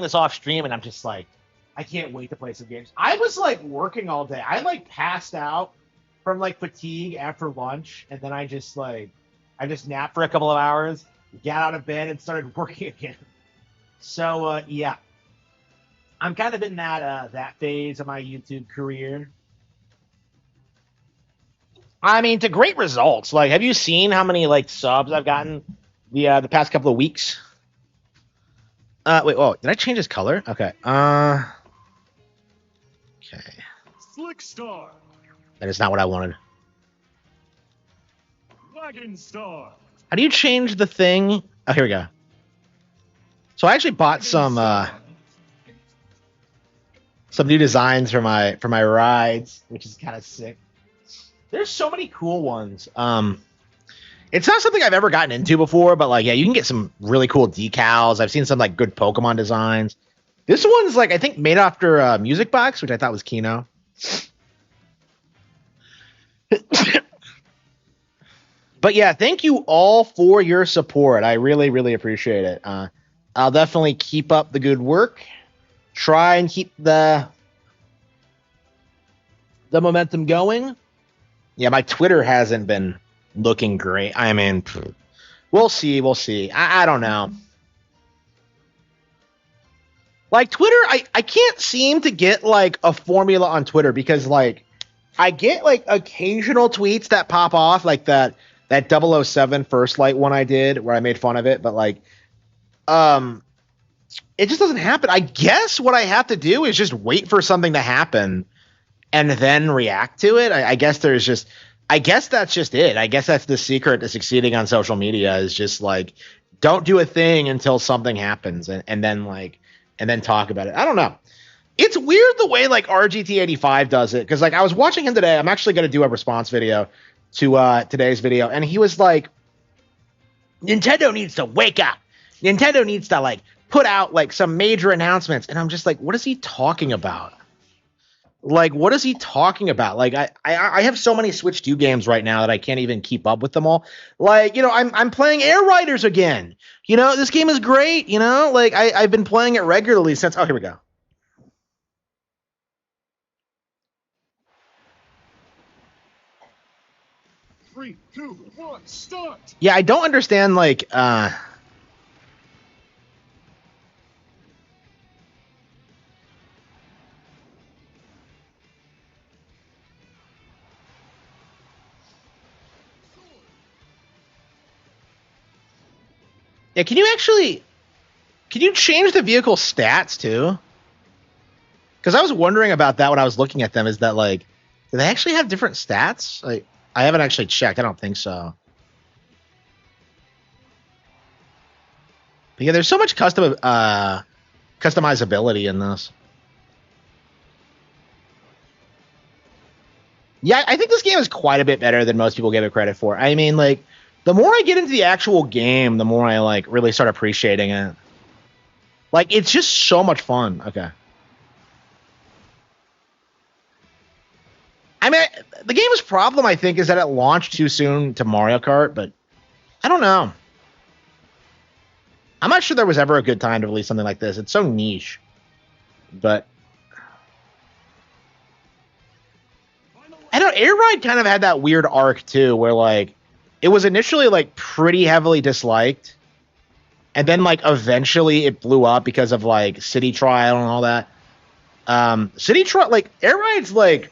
this off stream, and I'm just like, I can't wait to play some games. I was like working all day. I like passed out from like fatigue after lunch, and then I just napped for a couple of hours, got out of bed, and started working again. So yeah, I'm kind of in that phase of my YouTube career. I mean, to great results. Like, have you seen how many like subs I've gotten the past couple of weeks? Wait, oh, did I change his color? Okay. Okay. Slick Star. That is not what I wanted. Wagon Star. How do you change the thing? Oh, here we go. So I actually bought some new designs for my rides, which is kind of sick. There's so many cool ones. It's not something I've ever gotten into before, but like, yeah, you can get some really cool decals. I've seen some like good Pokemon designs. This one's like, I think made after Music Box, which I thought was Kino. But yeah, thank you all for your support. I really, really appreciate it. I'll definitely keep up the good work. Try and keep the momentum going. Yeah, my Twitter hasn't been looking great. I mean, we'll see. We'll see. I don't know. Like Twitter, I can't seem to get like a formula on Twitter because like I get like occasional tweets that pop off, like that 007 First Light one I did where I made fun of it, but like it just doesn't happen. I guess what I have to do is just wait for something to happen and then react to it. I guess that's just it. I guess that's the secret to succeeding on social media is just like, don't do a thing until something happens and then talk about it. I don't know. It's weird the way like RGT85 does it. Cause like I was watching him today. I'm actually going to do a response video to today's video. And he was like, Nintendo needs to wake up. Nintendo needs to like put out like some major announcements. And I'm just like, what is he talking about? Like, what is he talking about? Like, I have so many Switch 2 games right now that I can't even keep up with them all. Like, you know, I'm playing Air Riders again. You know, this game is great. You know, like I've been playing it regularly since. Oh, here we go. 3, 2, 1, start. Yeah, I don't understand. Like, yeah, can you change the vehicle stats too? Because I was wondering about that when I was looking at them. Is that like, do they actually have different stats? Like, I haven't actually checked. I don't think so. But yeah, there's so much customizability in this. Yeah, I think this game is quite a bit better than most people give it credit for. I mean, like, the more I get into the actual game, the more I like really start appreciating it. Like, it's just so much fun. Okay. I mean, the game's problem, I think, is that it launched too soon to Mario Kart, but I don't know. I'm not sure there was ever a good time to release something like this. It's so niche. But I don't know, Air Ride kind of had that weird arc too, where like it was initially like pretty heavily disliked, and then like eventually it blew up because of like City Trial and all that. City Trial, like Air Ride's like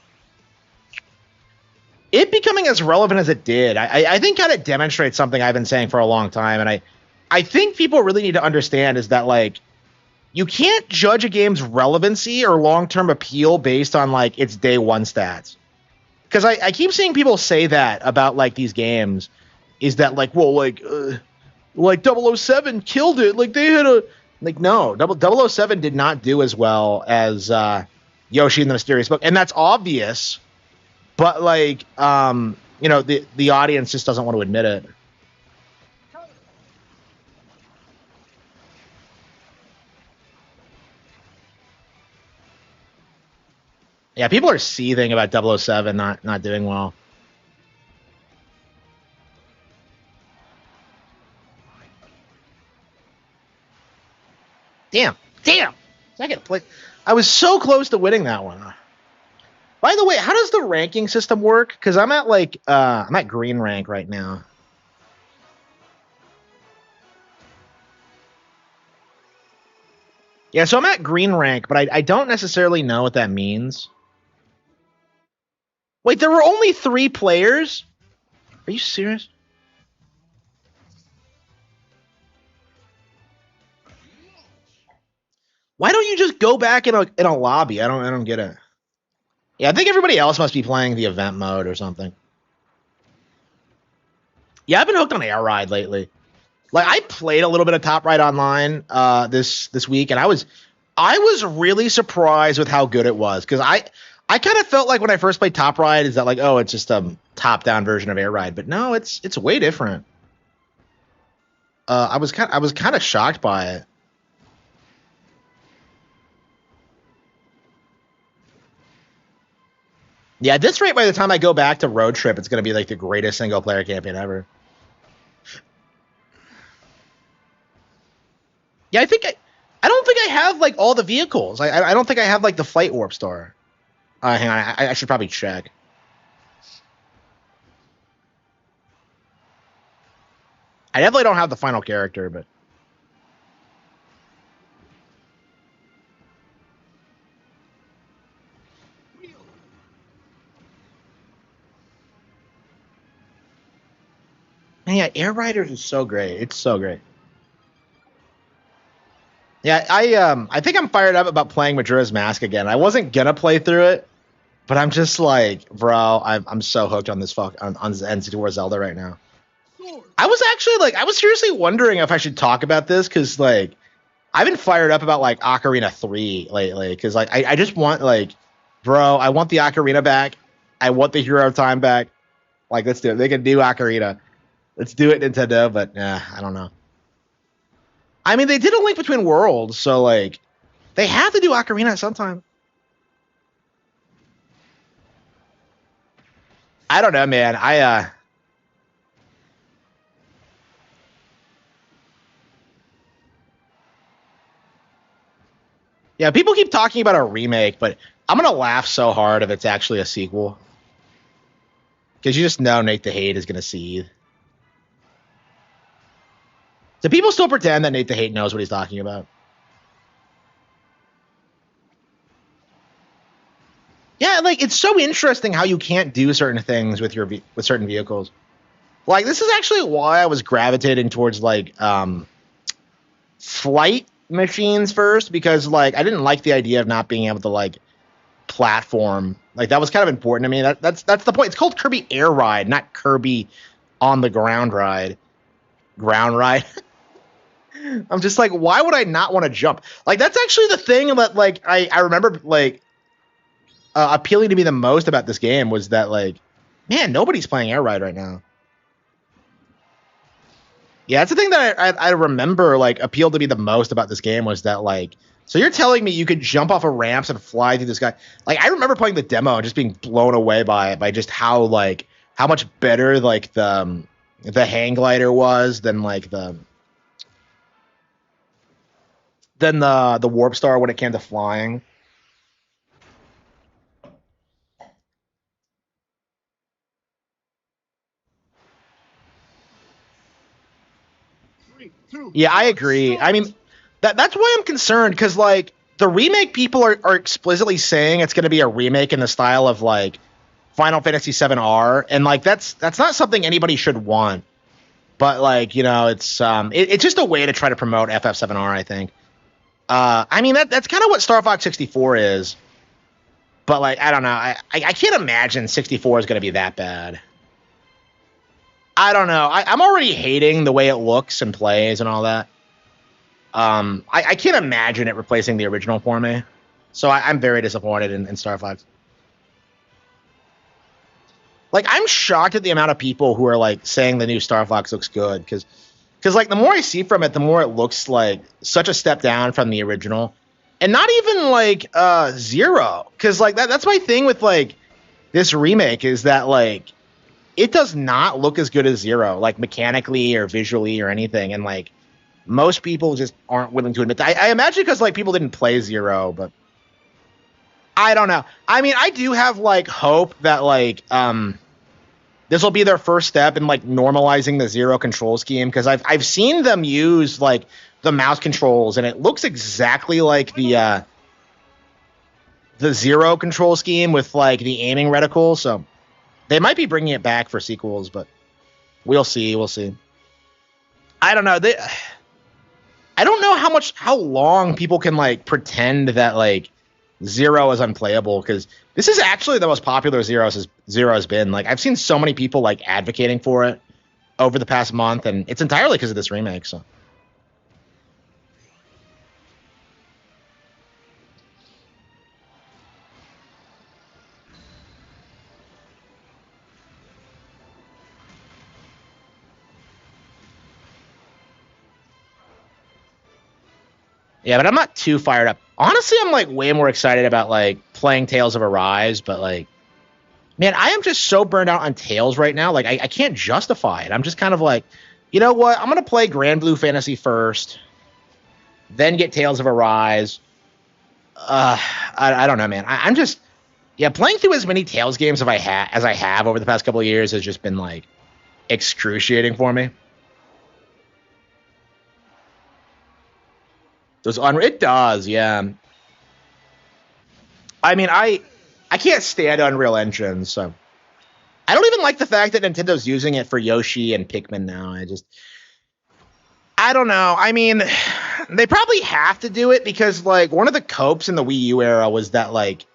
it becoming as relevant as it did, I think kind of demonstrates something I've been saying for a long time, and I think people really need to understand is that like you can't judge a game's relevancy or long-term appeal based on like its day one stats. Because I keep seeing people say that about like these games, is that like, well, like 007 killed it, like they had a like no 007 did not do as well as Yoshi and the Mysterious Book, and that's obvious, but like you know the audience just doesn't want to admit it. Yeah, people are seething about 007 not doing well. Damn. Damn! Second place. I was so close to winning that one. By the way, how does the ranking system work? Because I'm at like I'm at green rank right now. Yeah, so I'm at green rank, but I don't necessarily know what that means. Wait, there were only 3 players? Are you serious? Why don't you just go back in a lobby? I don't get it. Yeah, I think everybody else must be playing the event mode or something. Yeah, I've been hooked on Air Ride lately. Like I played a little bit of Top Ride Online this week, and I was really surprised with how good it was, because I kind of felt like when I first played Top Ride is that like, oh, it's just a top down version of Air Ride, but no, it's way different. I was kind of shocked by it. Yeah, at this rate, by the time I go back to Road Trip, it's going to be like the greatest single player campaign ever. Yeah, I don't think I have like all the vehicles. I don't think I have like the Flight Warp Star. Hang on, I should probably check. I definitely don't have the final character, but man, yeah, Air Riders is so great. It's so great. Yeah, I think I'm fired up about playing Majora's Mask again. I wasn't gonna play through it, but I'm just like, bro, I'm so hooked on this on N64 Zelda right now. I was actually like, I was seriously wondering if I should talk about this, because like I've been fired up about like Ocarina 3 lately, because like I just want like, bro, I want the Ocarina back. I want the Hero of Time back. Like, let's do it. They can do Ocarina. Let's do it, Nintendo. But I don't know. I mean, they did a Link Between Worlds, so like they have to do Ocarina sometime. I don't know, man. Yeah, people keep talking about a remake, but I'm gonna laugh so hard if it's actually a sequel, because you just know Nate the Hate is gonna seethe. Do people still pretend that Nate the Hate knows what he's talking about? Yeah, like it's so interesting how you can't do certain things with with certain vehicles. Like this is actually why I was gravitating towards like flight machines first, because like I didn't like the idea of not being able to like platform. Like that was kind of important to me. That's the point. It's called Kirby Air Ride, not Kirby on the ground ride. Ground ride. I'm just like, why would I not want to jump? Like that's actually the thing that like I remember like appealing to me the most about this game was that like, man, nobody's playing Air Ride right now. Yeah, that's the thing that I remember like appealed to me the most about this game was that like, so you're telling me you could jump off of ramps and fly through the sky? Like I remember playing the demo and just being blown away by just how much better like the hang glider was than like the warp star when it came to flying. Yeah, I agree. I mean, that's why I'm concerned, because like the remake people are explicitly saying it's going to be a remake in the style of like Final Fantasy VII R, and like that's not something anybody should want. But like, you know, it's just a way to try to promote FF7R, I think. I mean that's kind of what Star Fox 64 is. But like, I don't know. I can't imagine 64 is going to be that bad. I don't know. I'm already hating the way it looks and plays and all that. I can't imagine it replacing the original for me. So I'm very disappointed in Star Fox. Like, I'm shocked at the amount of people who are like saying the new Star Fox looks good, because like the more I see from it, the more it looks like such a step down from the original, and not even like Zero, because like that's my thing with like this remake is that like it does not look as good as Zero, like mechanically or visually or anything, and like Most people just aren't willing to admit that. I imagine because like people didn't play Zero, but I don't know. I mean, I do have like hope that like this will be their first step in like normalizing the Zero control scheme, because I've seen them use like the mouse controls and it looks exactly like the Zero control scheme with like the aiming reticle. So they might be bringing it back for sequels, but we'll see. We'll see. I don't know. I don't know how long people can like pretend that like Zero is unplayable, because this is actually the most popular Zero has been. Like I've seen so many people like advocating for it over the past month, and it's entirely because of this remake. So yeah, but I'm not too fired up. Honestly, I'm like way more excited about like playing Tales of Arise, but like, man, I am just so burned out on Tales right now. Like I can't justify it. I'm just kind of like, you know what? I'm gonna play Grand Blue Fantasy first, then get Tales of Arise. I don't know, man. I'm just, yeah, playing through as many Tales games as I have over the past couple of years has just been like excruciating for me. It does, yeah. I mean, I can't stand Unreal Engine, so I don't even like the fact that Nintendo's using it for Yoshi and Pikmin now. I don't know. I mean, they probably have to do it because like one of the copes in the Wii U era was that like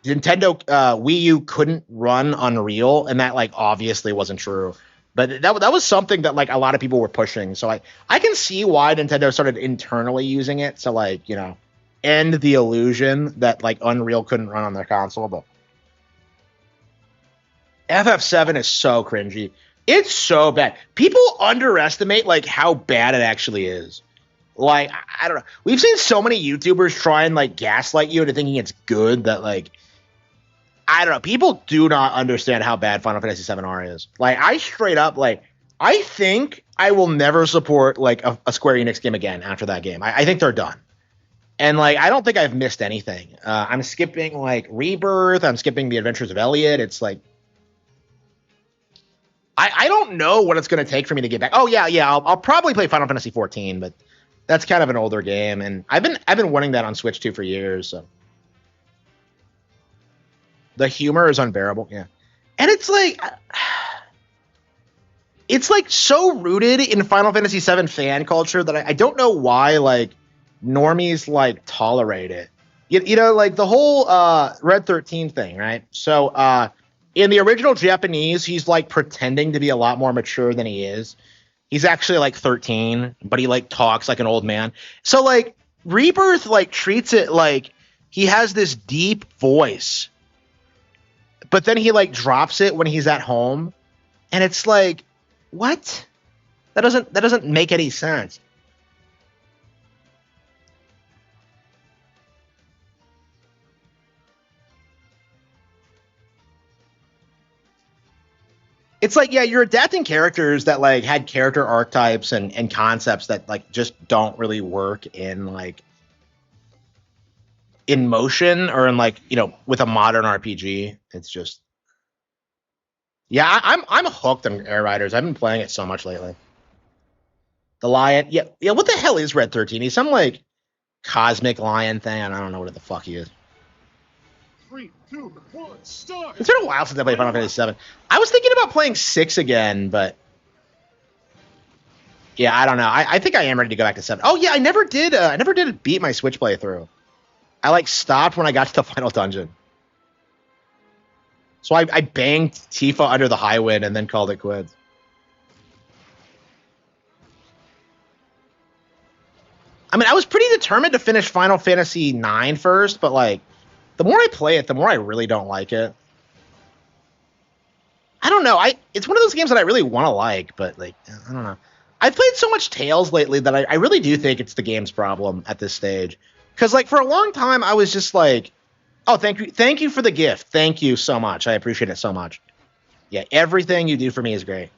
Nintendo Wii U couldn't run Unreal, and that like obviously wasn't true. But that was something that like a lot of people were pushing. So I can see why Nintendo started internally using it to like, you know, end the illusion that like Unreal couldn't run on their console. But FF7 is so cringy. It's so bad. People underestimate like how bad it actually is. Like I don't know. We've seen so many YouTubers try and like gaslight you into thinking it's good that like I don't know. People do not understand how bad Final Fantasy VII R is. Like, I straight up, like, I think I will never support, like, a Square Enix game again after that game. I think they're done. And, like, I don't think I've missed anything. I'm skipping, like, Rebirth. I'm skipping The Adventures of Elliot. It's, like, I don't know what it's going to take for me to get back. Oh, yeah. I'll probably play Final Fantasy 14, but that's kind of an older game. And I've been wanting that on Switch, too, for years, so. The humor is unbearable, yeah. And it's like so rooted in Final Fantasy VII fan culture that I don't know why like normies like tolerate it. You know, like the whole Red 13 thing, right? So in the original Japanese, he's like pretending to be a lot more mature than he is. He's actually like 13, but he like talks like an old man. So like Rebirth like treats it like he has this deep voice, but then he like drops it when he's at home, and it's like, what? That doesn't make any sense. It's like, yeah, you're adapting characters that like had character archetypes and concepts that like just don't really work in like in motion or in like, you know, with a modern RPG. It's just, yeah, I'm hooked on Air Riders. I've been playing it so much lately. The lion, yeah. What the hell is Red 13? He's some like cosmic lion thing, and I don't know what the fuck he is. 3, 2, 1, start! It's been a while since I played Final Fantasy 7. I was thinking about playing 6 again, but yeah, I don't know. I think I am ready to go back to 7. Oh yeah, I never did beat my Switch playthrough. I like stopped when I got to the final dungeon. So I banged Tifa under the high wind and then called it quits. I mean, I was pretty determined to finish Final Fantasy 9 first, but like the more I play it, the more I really don't like it. I don't know. It's one of those games that I really want to like, but like I don't know. I've played so much Tales lately that I really do think it's the game's problem at this stage. Because like for a long time, I was just like, oh, thank you for the gift, thank you so much, I appreciate it so much. Yeah, everything you do for me is great.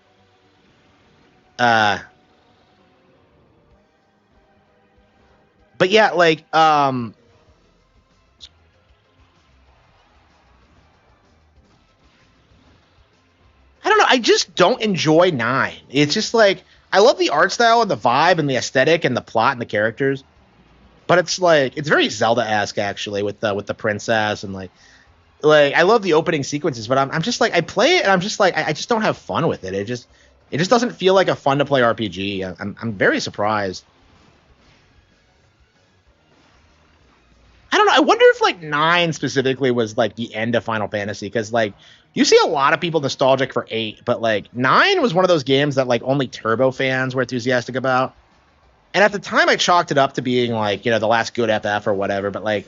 But yeah, like I don't know. I just don't enjoy 9. It's just like I love the art style and the vibe and the aesthetic and the plot and the characters, but it's like it's very Zelda-esque actually with the princess and like I love the opening sequences, but I'm just like I play it and I'm just like I just don't have fun with it. It just doesn't feel like a fun to play RPG. I'm very surprised. I don't know. I wonder if like 9 specifically was like the end of Final Fantasy because like you see a lot of people nostalgic for 8, but like 9 was one of those games that like only Turbo fans were enthusiastic about. And at the time, I chalked it up to being like the last good FF or whatever. But like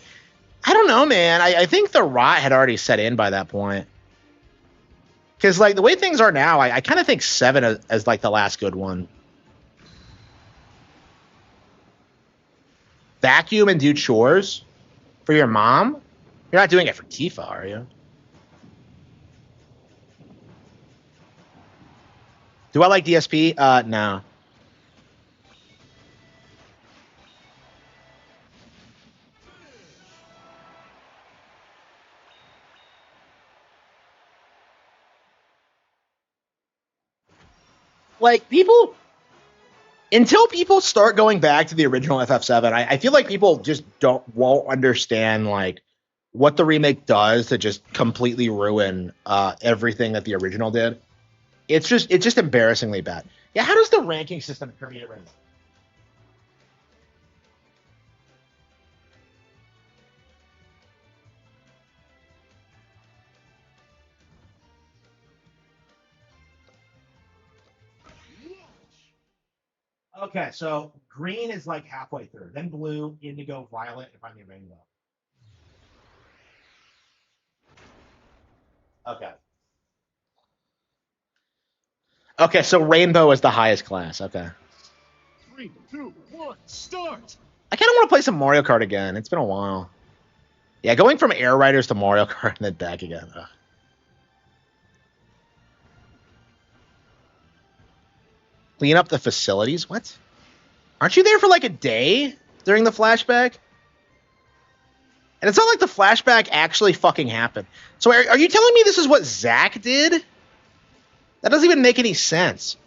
I don't know, man. I think the rot had already set in by that point. Because like the way things are now, I kind of think 7 as like the last good one. Vacuum and do chores for your mom? You're not doing it for Tifa, are you? Do I like DSP? No. Like people, until people start going back to the original FF7, I feel like people just won't understand like what the remake does to just completely ruin everything that the original did. It's just embarrassingly bad. Yeah, how does the ranking system permeate right now? Okay, so green is like halfway through, then blue, indigo, violet, and finally rainbow. Okay. Okay, so rainbow is the highest class. Okay. 3, 2, 1, start! I kind of want to play some Mario Kart again. It's been a while. Yeah, going from Air Riders to Mario Kart and then back again. Ugh. Clean up the facilities? What? Aren't you there for like a day during the flashback? And it's not like the flashback actually fucking happened. So are you telling me this is what Zack did? That doesn't even make any sense.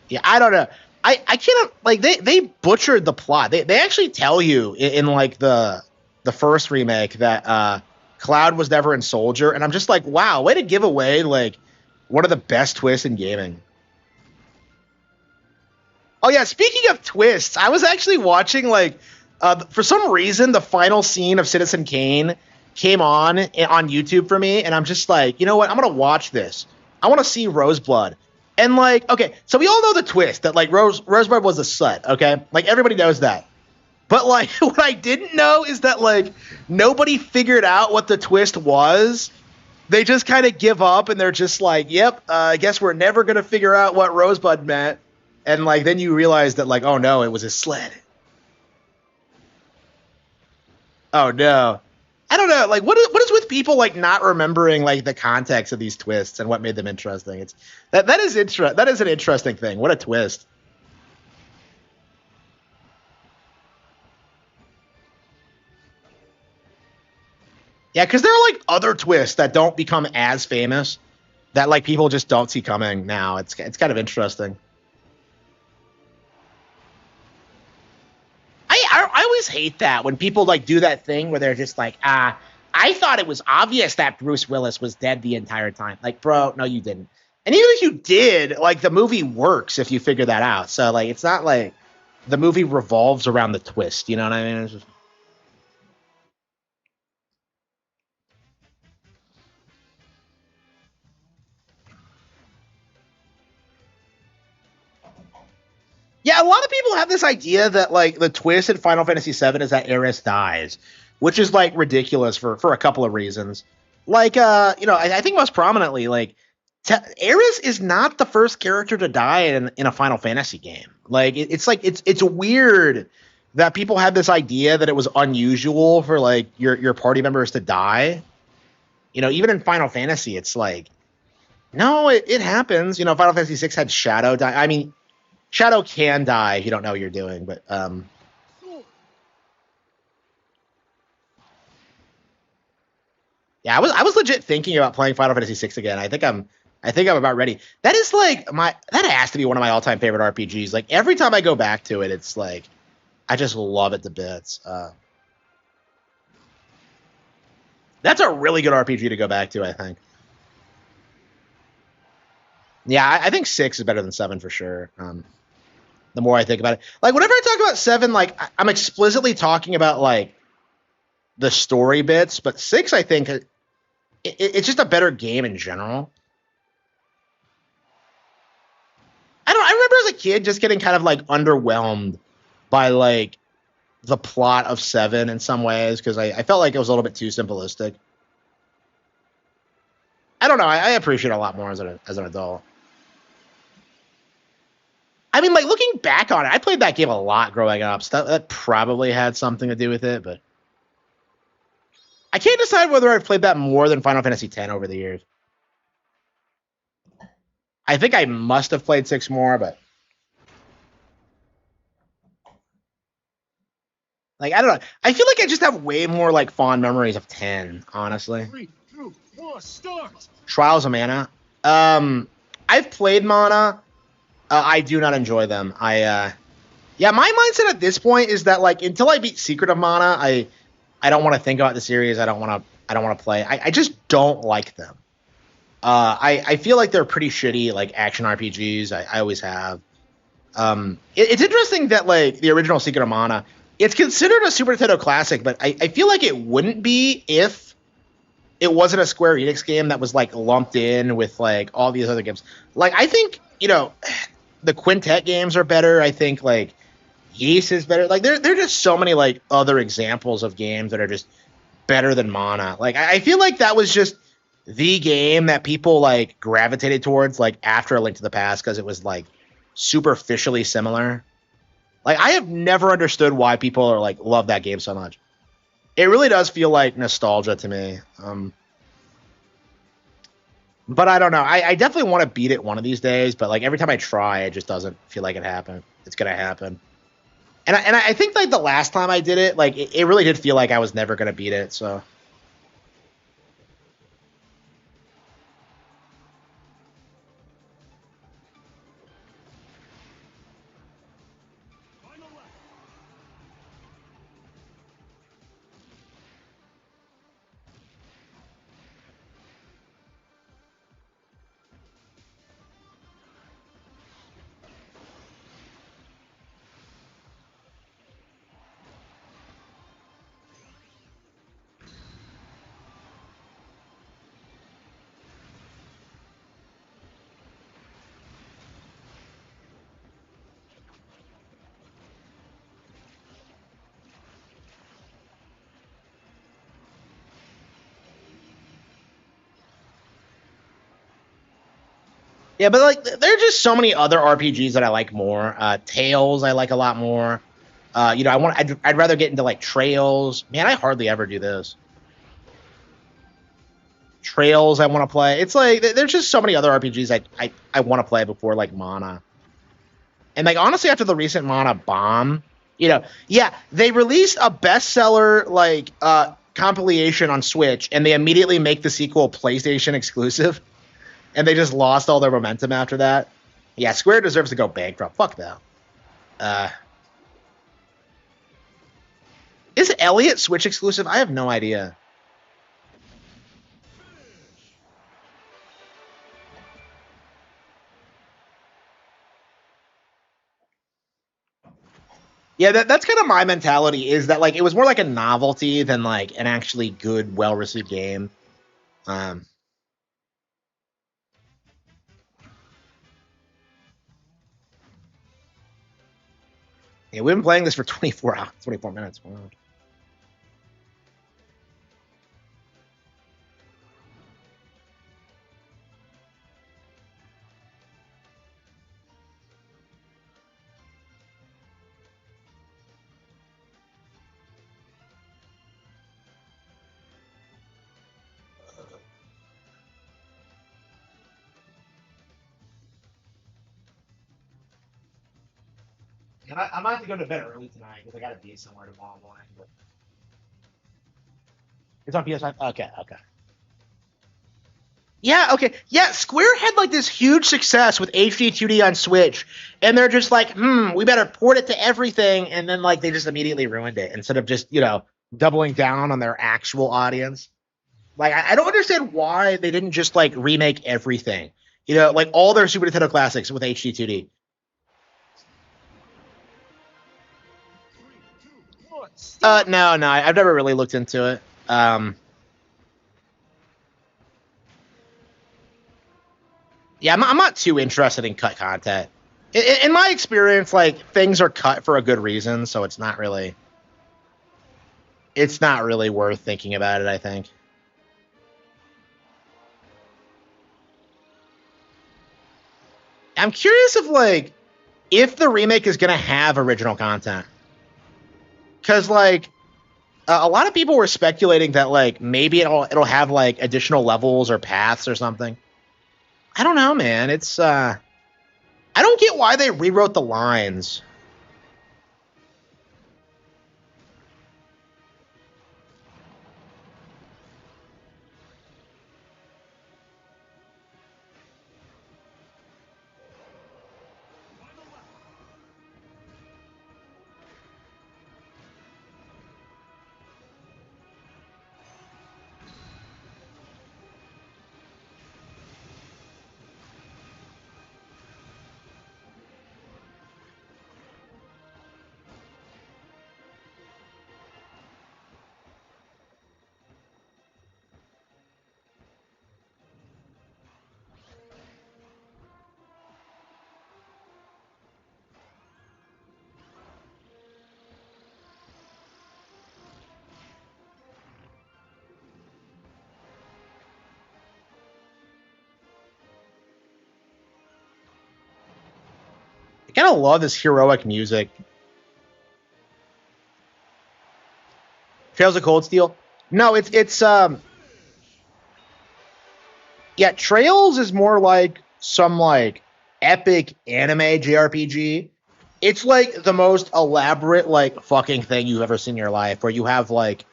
Yeah, I don't know. I cannot like they butchered the plot. They actually tell you in like the first remake that Cloud was never in Soldier, and I'm just like, wow, way to give away like one of the best twists in gaming. Oh yeah, speaking of twists, I was actually watching like for some reason the final scene of Citizen Kane came on YouTube for me, and I'm just like, you know what? I'm gonna watch this. I want to see Roseblood. And like, okay, so we all know the twist that like Rosebud was a slut, okay? Like everybody knows that. But like what I didn't know is that like nobody figured out what the twist was. They just kind of give up and they're just like, "Yep, I guess we're never going to figure out what Rosebud meant." And like then you realize that like, "Oh no, it was a sled." Oh no. I don't know. Like what is with people like not remembering like the context of these twists and what made them interesting? It's that is an interesting thing. What a twist. Yeah, because there are like other twists that don't become as famous that like people just don't see coming now. It's kind of interesting. I always hate that when people like do that thing where they're just like, I thought it was obvious that Bruce Willis was dead the entire time. Like, bro, no, you didn't. And even if you did, like the movie works if you figure that out. So like it's not like the movie revolves around the twist, you know what I mean? It's just, yeah, a lot of people have this idea that like the twist in Final Fantasy VII is that Aerith dies, which is like ridiculous for a couple of reasons. Like I think most prominently, like Aerith is not the first character to die in a Final Fantasy game. Like it's weird that people have this idea that it was unusual for like your party members to die. You know, even in Final Fantasy, it's like No, it happens. You know, Final Fantasy VI had Shadow die. I mean, Shadow can die if you don't know what you're doing, but yeah, I was legit thinking about playing Final Fantasy VI again. I think I'm about ready. That is like that has to be one of my all-time favorite RPGs. Like every time I go back to it, it's like I just love it to bits. That's a really good RPG to go back to, I think. Yeah, I think 6 is better than 7 for sure. The more I think about it, like whenever I talk about 7, like I'm explicitly talking about like the story bits, but 6, I think it's just a better game in general. I remember as a kid just getting kind of like underwhelmed by like the plot of 7 in some ways because I felt like it was a little bit too simplistic. I don't know. I appreciate it a lot more as an adult. I mean, like looking back on it, I played that game a lot growing up. So that probably had something to do with it, but I can't decide whether I've played that more than Final Fantasy X over the years. I think I must have played 6 more, but like I don't know. I feel like I just have way more like fond memories of 10, honestly. 3, 2, 1, start. Trials of Mana. I've played Mana. I do not enjoy them. Yeah, my mindset at this point is that like until I beat Secret of Mana, I don't want to think about the series. I don't want to play. I just don't like them. I feel like they're pretty shitty like action RPGs. I always have. It's interesting that like the original Secret of Mana, it's considered a Super Nintendo classic, but I feel like it wouldn't be if it wasn't a Square Enix game that was like lumped in with like all these other games. Like I think the Quintet games are better. I think like Yeast is better. Like there are just so many like other examples of games that are just better than Mana. Like I feel like that was just the game that people like gravitated towards like after A Link to the Past because it was like superficially similar. Like I have never understood why people are like love that game so much. It really does feel like nostalgia to me. But I don't know. I definitely want to beat it one of these days. But like every time I try, it just doesn't feel like it happened. It's gonna happen. And I think like the last time I did it, like it really did feel like I was never gonna beat it. So Final lap. yeah, but like there are just so many other RPGs that I like more. Tales I like a lot more. I'd rather get into like Trails. Man, I hardly ever do this. Trails I want to play. It's like there's just so many other RPGs I want to play before like Mana. And like honestly, after the recent Mana bomb, yeah, they released a bestseller like compilation on Switch, and they immediately make the sequel PlayStation exclusive, and they just lost all their momentum after that. Yeah, Square deserves to go bankrupt. Fuck them. Uh, is Elliot Switch exclusive? I have no idea. Yeah, that's kind of my mentality. Is that like it was more like a novelty than like an actually good, well received game. Um, yeah, we've been playing this for 24 hours, 24 minutes. Wow. And I might have to go to bed early tonight because I got to be somewhere tomorrow morning. But it's on PS5. Okay, okay. Yeah, okay. Yeah, Square had like this huge success with HD 2D on Switch, and they're just like, we better port it to everything, and then like they just immediately ruined it instead of just, doubling down on their actual audience. Like I don't understand why they didn't just like remake everything. Like all their Super Nintendo classics with HD 2D. No, I've never really looked into it. Yeah, I'm not too interested in cut content. In my experience, like things are cut for a good reason, so it's not really worth thinking about it, I think. I'm curious if the remake is going to have original content. Cuz a lot of people were speculating that like maybe it'll have like additional levels or paths or something. I don't know, man. I don't get why they rewrote the lines. I kind of love this heroic music. Trails of Cold Steel. No, it's yeah, Trails is more like some like epic anime JRPG. It's like the most elaborate like fucking thing you've ever seen in your life, where you have like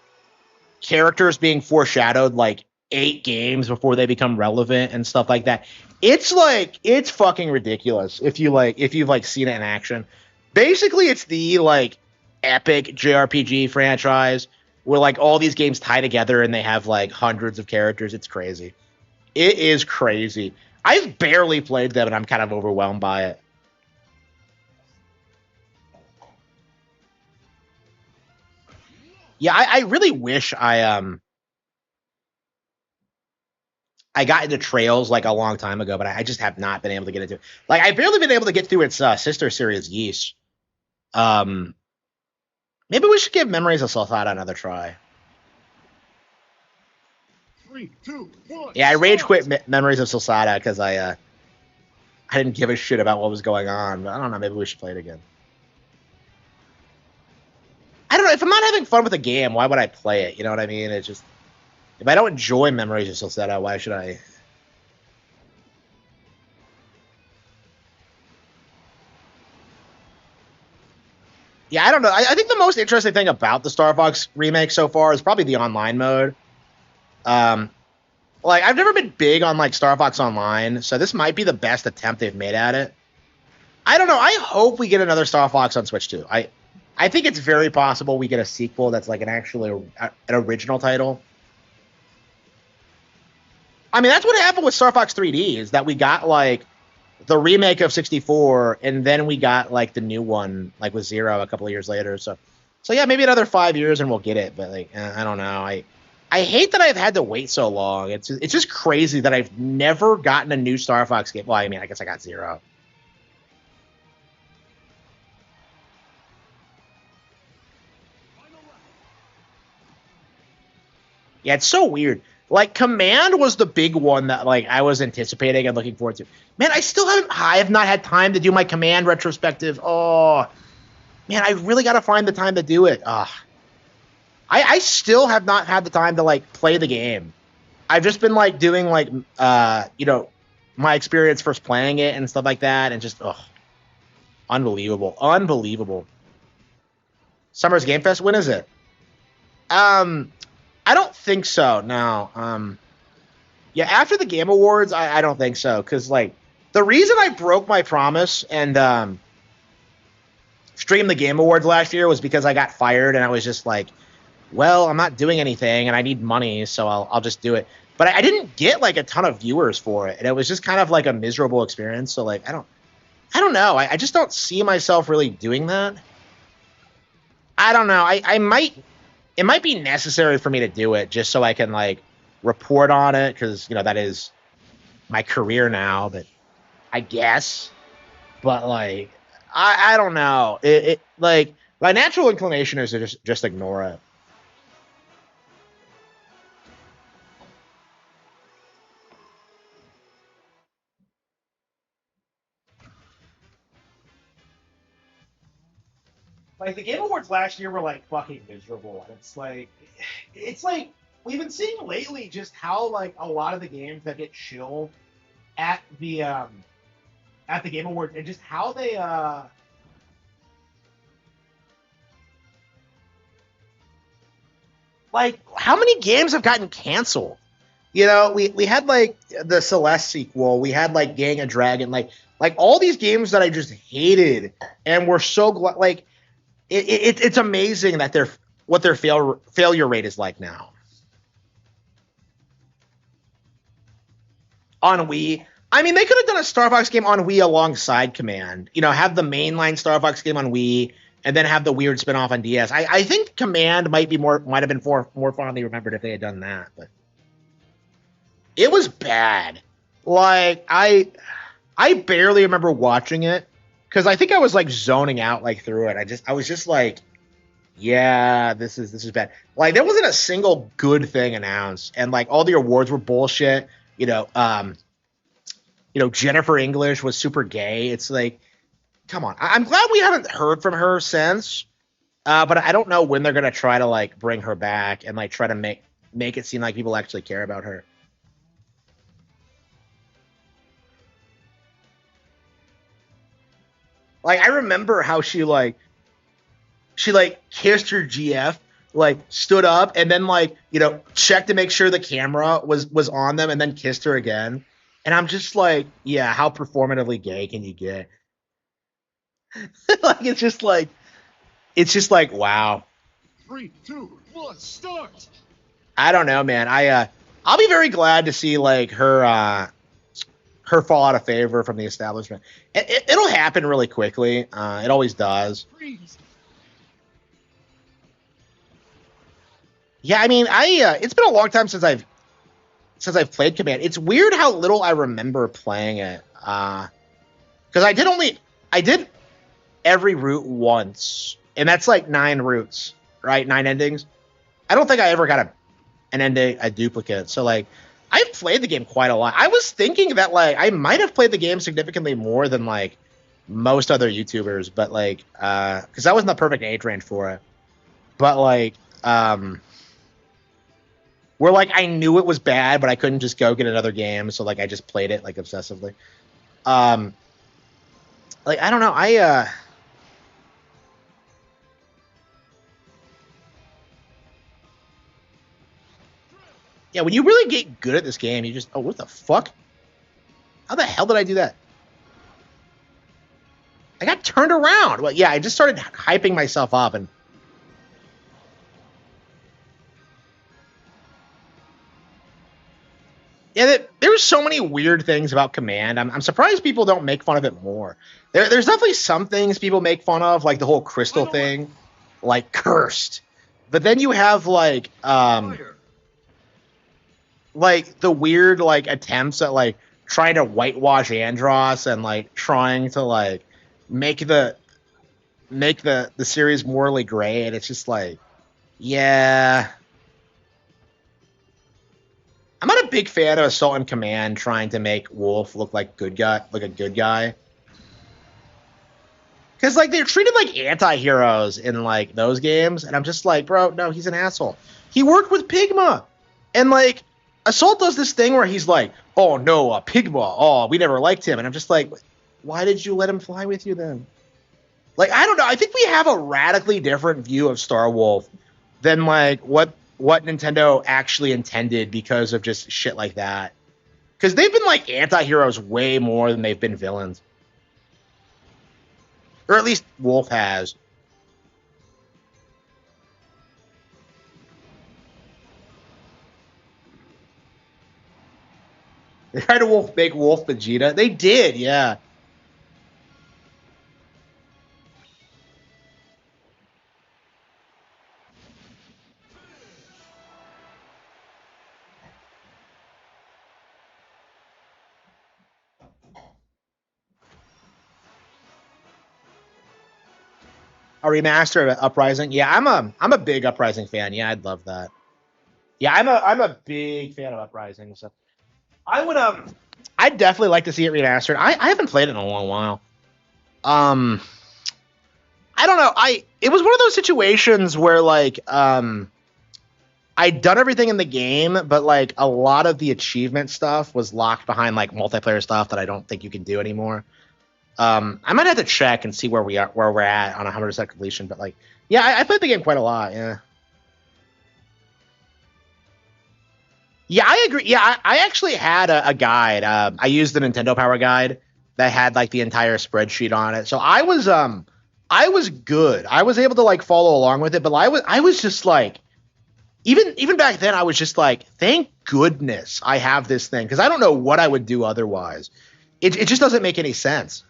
characters being foreshadowed like 8 games before they become relevant and stuff like that. It's fucking ridiculous if you've like seen it in action. Basically, it's the like epic JRPG franchise where like all these games tie together and they have like hundreds of characters. It's crazy. It is crazy. I've barely played them and I'm kind of overwhelmed by it. Yeah, I really wish I got into Trails like a long time ago, but I just have not been able to get into it. Like I've barely been able to get through its sister series, Yeast. Um, Maybe we should give Memories of Sulfata another try. 3, 2, 1. Yeah, I rage quit Memories of Sulfata because I didn't give a shit about what was going on. But I don't know. Maybe we should play it again. I don't know. If I'm not having fun with a game, why would I play it? You know what I mean? It's just if I don't enjoy Memories of Sulfata, why should I? Yeah, I don't know. I think the most interesting thing about the Star Fox remake so far is probably the online mode. Um, like I've never been big on like Star Fox Online, so this might be the best attempt they've made at it. I don't know. I hope we get another Star Fox on Switch too. I think it's very possible we get a sequel that's like an original title. I mean, that's what happened with Star Fox 3D is that we got like the remake of 64 and then we got like the new one like with Zero a couple of years later. So yeah, maybe another 5 years and we'll get it, but like I don't know. I hate that I've had to wait so long. It's just crazy that I've never gotten a new Star Fox game. Well, I mean, I guess I got Zero. Yeah, it's so weird. Like Command was the big one that like I was anticipating and looking forward to. Man, I have not had time to do my Command retrospective. Oh, man, I really got to find the time to do it. I still have not had the time to like play the game. I've just been like doing like my experience first playing it and stuff like that and just Unbelievable. Unbelievable. Summer's Game Fest, when is it? I don't think so. No. Yeah, after the Game Awards, I don't think so. Because, like, the reason I broke my promise and streamed the Game Awards last year was because I got fired and I was just like, well, I'm not doing anything and I need money, so I'll just do it. But I didn't get like a ton of viewers for it, and it was just kind of like a miserable experience. So like, I don't know. I just don't see myself really doing that. I don't know. I might. It might be necessary for me to do it just so I can like report on it because that is my career now. But I guess. But like, I don't know. It like my natural inclination is to just ignore it. Like the Game Awards last year were like fucking miserable. And it's like we've been seeing lately just how like a lot of the games that get shilled at the Game Awards and just how they like how many games have gotten canceled. We had like the Celeste sequel, we had like Gang of Dragon, like all these games that I just hated and were so glad like it's amazing that what their failure rate is like now. On Wii, I mean, they could have done a Star Fox game on Wii alongside Command. Have the mainline Star Fox game on Wii, and then have the weird spinoff on DS. I think Command might have been more fondly remembered if they had done that, but it was bad. Like I barely remember watching it because I think I was like zoning out like through it. I was just like, yeah, this is bad. Like there wasn't a single good thing announced, and like all the awards were bullshit. Jennifer English was super gay. It's like, come on. I'm glad we haven't heard from her since, but I don't know when they're gonna try to like bring her back and like try to make it seem like people actually care about her. Like I remember how she kissed her GF, like stood up and then like checked to make sure the camera was on them and then kissed her again. And I'm just like, yeah, how performatively gay can you get? Like it's just like wow. 3, 2, 1, start! I don't know, man. I'll be very glad to see like her fall out of favor from the establishment. It'll happen really quickly. It always does. Freeze! Yeah, I mean, it's been a long time since I've played Command. It's weird how little I remember playing it. Because I did every route once, and that's like 9 routes, right? 9 endings. I don't think I ever got an ending, a duplicate. So like, I've played the game quite a lot. I was thinking that like I might have played the game significantly more than like most other YouTubers, but like, because I was in the perfect age range for it. But like, where like I knew it was bad, but I couldn't just go get another game, so like I just played it like obsessively. Like I don't know, yeah, when you really get good at this game, you just what the fuck? How the hell did I do that? I got turned around. Well, yeah, I just started hyping myself up and yeah, there's so many weird things about Command. I'm surprised people don't make fun of it more. There's definitely some things people make fun of, like the whole crystal thing, like cursed. But then you have like the weird like attempts at like trying to whitewash Andros and like trying to like make the series morally gray, and it's just like, yeah. I'm not a big fan of Assault and Command trying to make Wolf look like a good guy. Because like they're treated like anti-heroes in like those games, and I'm just like, bro, no, he's an asshole. He worked with Pigma, and like Assault does this thing where he's like, oh no, Pigma, oh we never liked him, and I'm just like, why did you let him fly with you then? Like, I don't know. I think we have a radically different view of Star Wolf than like what Nintendo actually intended because of just shit like that. Because they've been like anti-heroes way more than they've been villains. Or at least Wolf has. They tried to make Wolf Vegeta. They did, yeah. A remaster of Uprising. Yeah, I'm a big Uprising fan. Yeah, I'd love that. Yeah, I'm a big fan of Uprising. So I would I'd definitely like to see it remastered. I haven't played it in a long while. Um, I don't know. It was one of those situations where like I'd done everything in the game, but like a lot of the achievement stuff was locked behind like multiplayer stuff that I don't think you can do anymore. I might have to check and see where we're at on 100% completion, but like, yeah, I played the game quite a lot. Yeah, yeah, I agree. Yeah, I actually had a guide. I used the Nintendo Power Guide that had like the entire spreadsheet on it, so I was good. I was able to like follow along with it, but I was just like, even back then, I was just like, thank goodness I have this thing because I don't know what I would do otherwise. It just doesn't make any sense.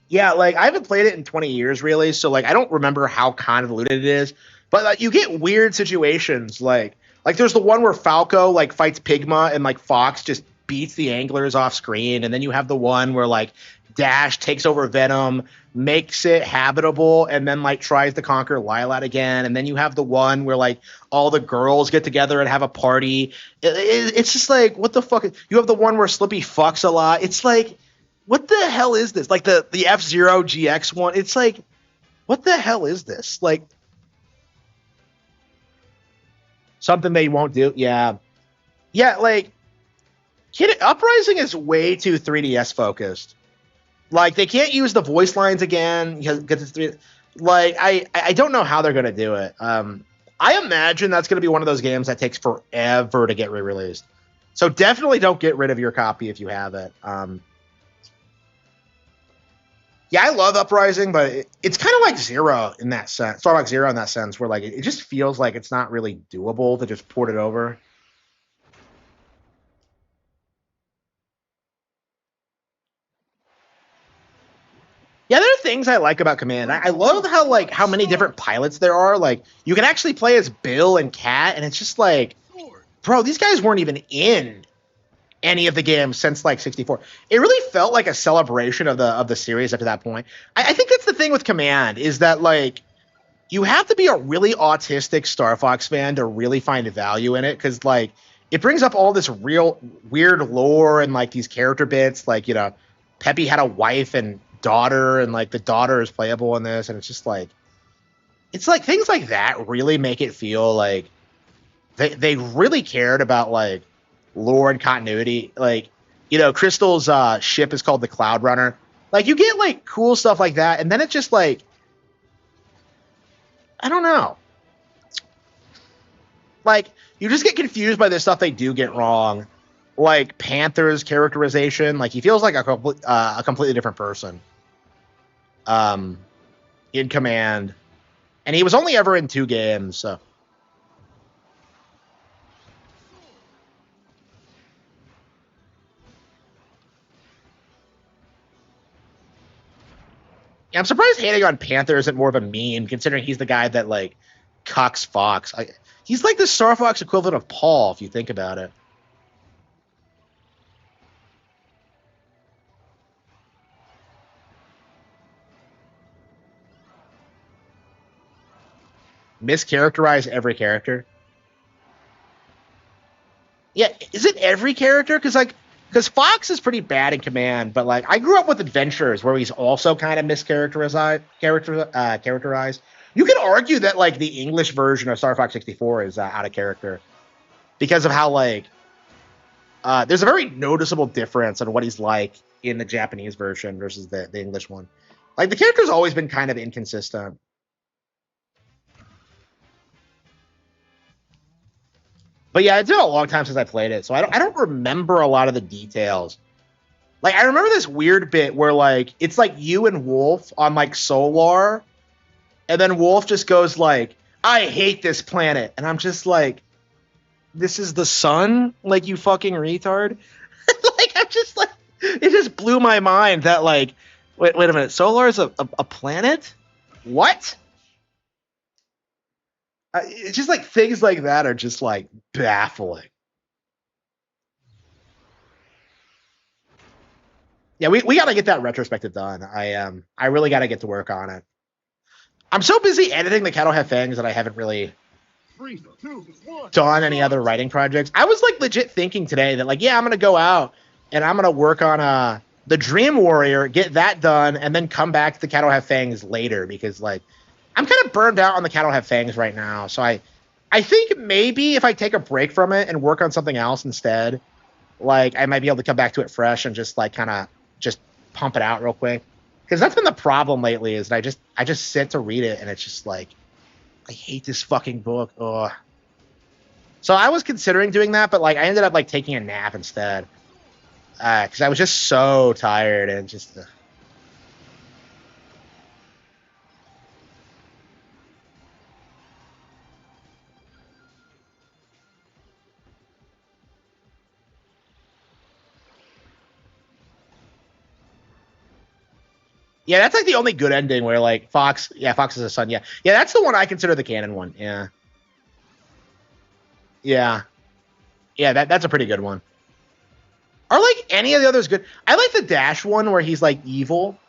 Yeah, like I haven't played it in 20 years really, so like I don't remember how convoluted it is. But like you get weird situations like there's the one where Falco like fights Pigma and like Fox just beats the anglers off screen, and then you have the one where like Dash takes over Venom, makes it habitable, and then like tries to conquer Lilat again, and then you have the one where like all the girls get together and have a party. It's just like what the fuck? You have the one where Slippy fucks a lot. It's like what the hell is this? Like the F-Zero GX one. It's like what the hell is this? Like something they won't do. Yeah. Yeah, like Kid Uprising is way too 3DS focused. Like they can't use the voice lines again because it's like I don't know how they're gonna do it. I imagine that's gonna be one of those games that takes forever to get re-released. So definitely don't get rid of your copy if you have it. Yeah, I love Uprising, but it's kind of like Zero in that sense. Sort of like Zero in that sense, where like it just feels like it's not really doable to just port it over. Yeah, there are things I like about Command. I love how many different pilots there are. Like you can actually play as Bill and Cat, and it's just like, bro, these guys weren't even in any of the games since like 64. It really felt like a celebration of the series up to that point. I think that's the thing with Command is that like you have to be a really autistic Star Fox fan to really find value in it because like it brings up all this real weird lore and like these character bits like Peppy had a wife and daughter and like the daughter is playable in this and it's like things like that really make it feel like they really cared about like lore and continuity. Like Crystal's ship is called the Cloud Runner. Like you get like cool stuff like that and then it's just like I don't know. Like, you just get confused by the stuff they do get wrong. Like Panther's characterization, like he feels like a completely different person. Um, in Command, and he was only ever in 2 games. So yeah, I'm surprised hating on Panther isn't more of a meme, considering he's the guy that like cucks Fox. He's like the Star Fox equivalent of Paul, if you think about it. Mischaracterize every character. Yeah, is it every character? Because Fox is pretty bad in Command, but like I grew up with Adventures where he's also kind of characterized. You could argue that like the English version of Star Fox 64 is out of character because of how like there's a very noticeable difference on what he's like in the Japanese version versus the English one. Like the character's always been kind of inconsistent. But yeah, it's been a long time since I played it, so I don't remember a lot of the details. Like I remember this weird bit where like it's like you and Wolf on like Solar, and then Wolf just goes like, "I hate this planet," and I'm just like, "This is the sun, like you fucking retard." Like I'm just like, it just blew my mind that like, wait a minute, Solar is a planet? What? It's just like things like that are just like baffling. Yeah, we got to get that retrospective done. I really got to get to work on it. I'm so busy editing the Cattle Have Fangs that I haven't really 3, 2, 1. done any other writing projects. I was like legit thinking today that like, yeah, I'm gonna go out and I'm gonna work on the Dream Warrior, get that done, and then come back to the Cattle Have Fangs later because like I'm kind of burned out on the Cattle Have Fangs right now. So I think maybe if I take a break from it and work on something else instead, like I might be able to come back to it fresh and just like kind of just pump it out real quick. Because that's been the problem lately is that I just sit to read it and it's just like I hate this fucking book. Ugh. So I was considering doing that, but like I ended up like taking a nap instead because I was just so tired and just. Yeah, that's like the only good ending where like Fox, yeah, Fox is a son. Yeah, yeah, that's the one I consider the canon one. Yeah, yeah, yeah. That's a pretty good one. Are like any of the others good? I like the Dash one where he's like evil.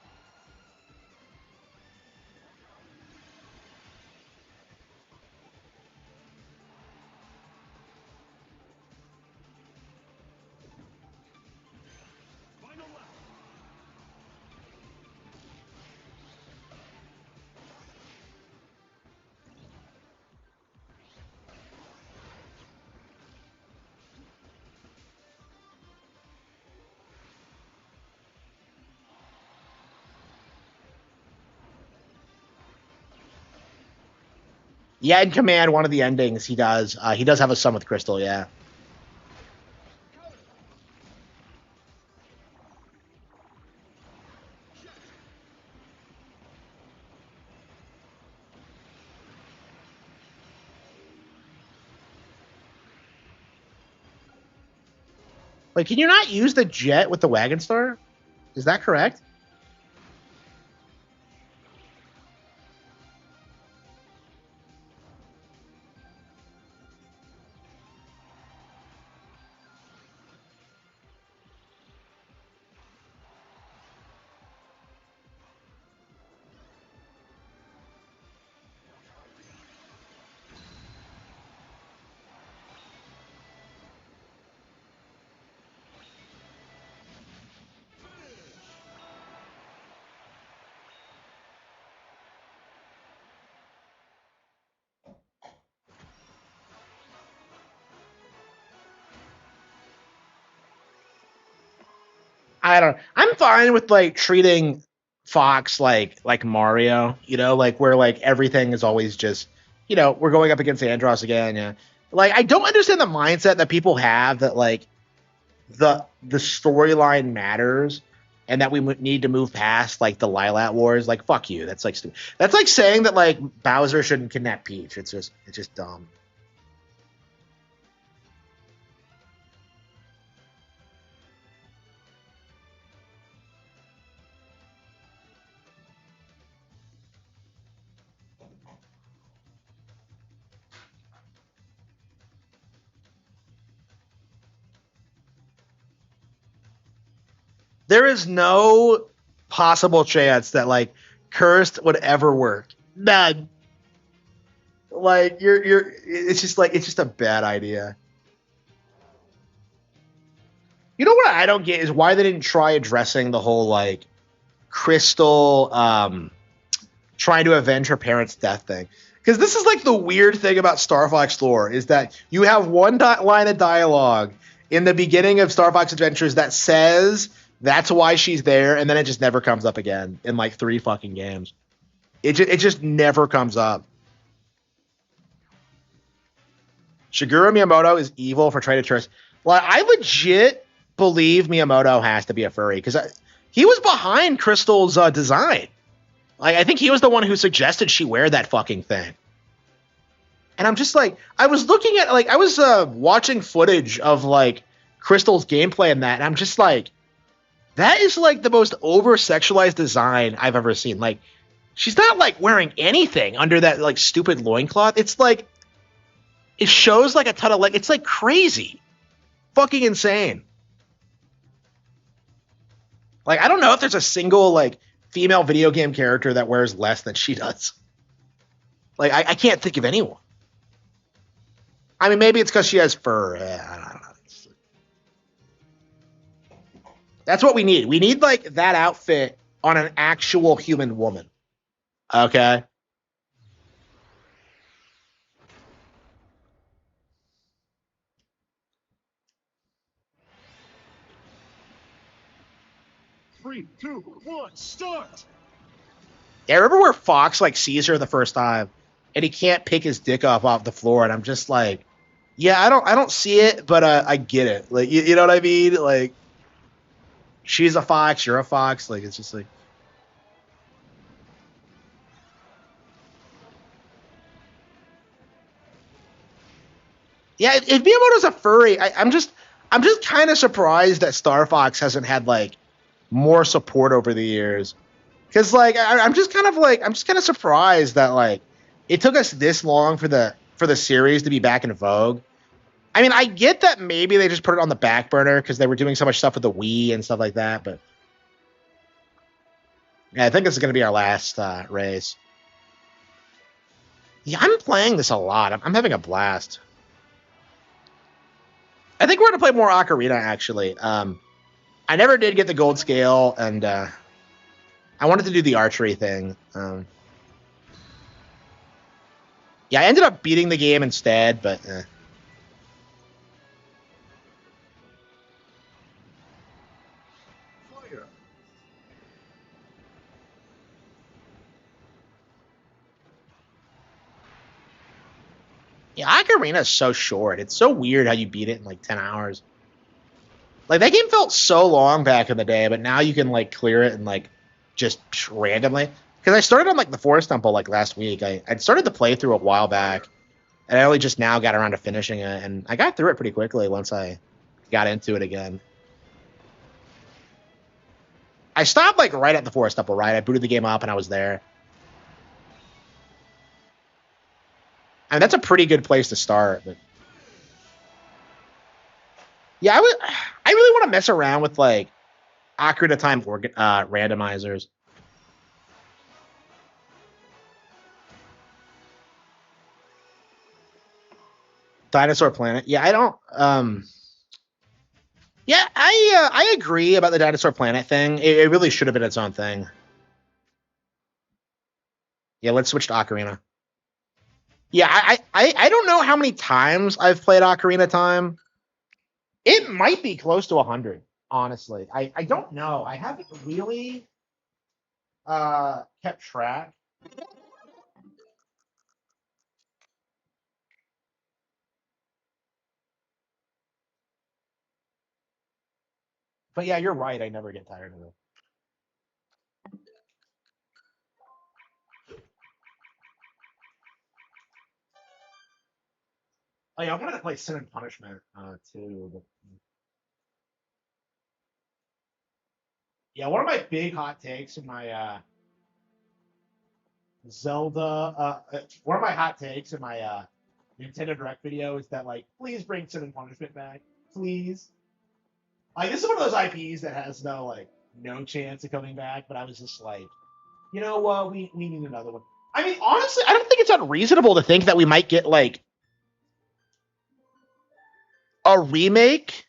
Yeah, in Command, one of the endings he does. He does have a son with Crystal. Yeah. Like, can you not use the jet with the Wagon Star? Is that correct? I don't. I'm fine with like treating Fox like Mario. You know, like where like everything is always just, we're going up against Andros again. Yeah. Like I don't understand the mindset that people have that like the storyline matters and that we need to move past like the Lilat Wars. Like fuck you. That's like that's like saying that like Bowser shouldn't kidnap Peach. It's just dumb. There is no possible chance that like cursed would ever work. None. Like you're it's just a bad idea. You know what I don't get is why they didn't try addressing the whole like Crystal trying to avenge her parents' death thing. Because this is like the weird thing about Star Fox lore is that you have one line of dialogue in the beginning of Star Fox Adventures that says That's why she's there, and then it just never comes up again in like 3 fucking games. It just never comes up. Shigeru Miyamoto is evil for trying to trust. Like, I legit believe Miyamoto has to be a furry because he was behind Crystal's design. Like, I think he was the one who suggested she wear that fucking thing. And I'm just like, I was looking at, like, I was watching footage of like Crystal's gameplay in that, and I'm just like, that is like the most over-sexualized design I've ever seen. Like, she's not like wearing anything under that like stupid loincloth. It's like, it shows like a ton of, like, it's like crazy. Fucking insane. Like, I don't know if there's a single like female video game character that wears less than she does. Like, I can't think of anyone. I mean, maybe it's because she has fur. I don't know. That's what we need. We need like that outfit on an actual human woman. Okay. Three, two, one, start! Yeah, I remember where Fox like sees her the first time, and he can't pick his dick off the floor, and I'm just like, yeah, I don't see it, but I get it. Like, you know what I mean? Like, she's a fox, you're a fox. Like, it's just like, yeah. If Miyamoto's a furry, I'm just kind of surprised that Star Fox hasn't had like more support over the years. Because like I'm just kind of surprised that like it took us this long for the series to be back in vogue. I mean, I get that maybe they just put it on the back burner because they were doing so much stuff with the Wii and stuff like that, but yeah, I think this is going to be our last race. Yeah, I'm playing this a lot. I'm having a blast. I think we're going to play more Ocarina, actually. I never did get the gold scale, and I wanted to do the archery thing. Yeah, I ended up beating the game instead, but... Fire! Yeah, Ocarina is so short. It's so weird how you beat it in like 10 hours. Like, that game felt so long back in the day, but now you can like clear it and like just randomly. Because I started on like the Forest Temple like last week. I'd started the playthrough a while back, and I only just now got around to finishing it, and I got through it pretty quickly once I got into it again. I stopped like right at the Forest Temple, right? I booted the game up and I was there. I mean, that's a pretty good place to start, but yeah, I really want to mess around with like Ocarina of Time randomizers. Dinosaur Planet. Yeah, I don't. Yeah, I agree about the Dinosaur Planet thing. It really should have been its own thing. Yeah, let's switch to Ocarina. Yeah, I don't know how many times I've played Ocarina of Time. It might be close to 100, honestly. I don't know. I haven't really kept track. But yeah, you're right. I never get tired of it. Oh yeah, I wanted to play Sin and Punishment too. But yeah, one of my big hot takes in my Zelda, one of my hot takes in my Nintendo Direct video is that like, please bring Sin and Punishment back, please. Like, this is one of those IPs that has no chance of coming back. But I was just like, you know what, we need another one. I mean, honestly, I don't think it's unreasonable to think that we might get like a remake.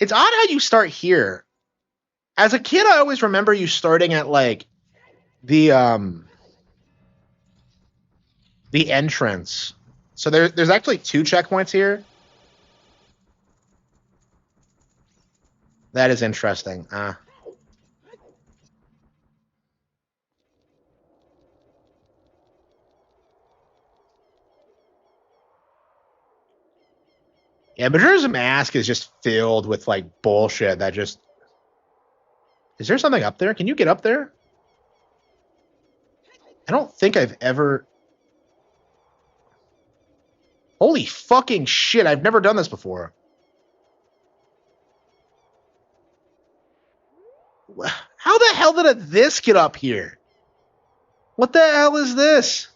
It's odd how you start here. As a kid, I always remember you starting at like the the entrance. So there's actually 2 checkpoints here. That is interesting. Yeah, Majora's Mask is just filled with like bullshit that just. Is there something up there? Can you get up there? I don't think I've ever. Holy fucking shit! I've never done this before. How the hell did this get up here? What the hell is this?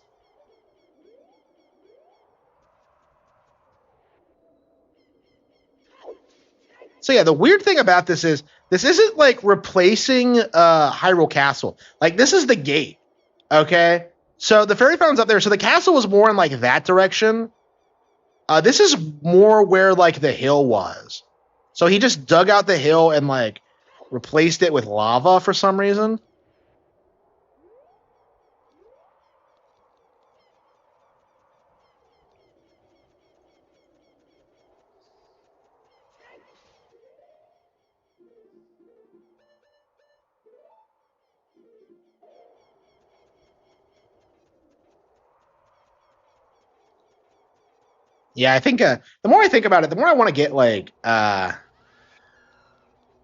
So yeah, the weird thing about this is this isn't like replacing Hyrule Castle. Like this is the gate. Okay? So the fairy fountain's up there. So the castle was more in like that direction. This is more where like the hill was. So he just dug out the hill and like replaced it with lava for some reason. Yeah, I think the more I think about it, the more I want to get like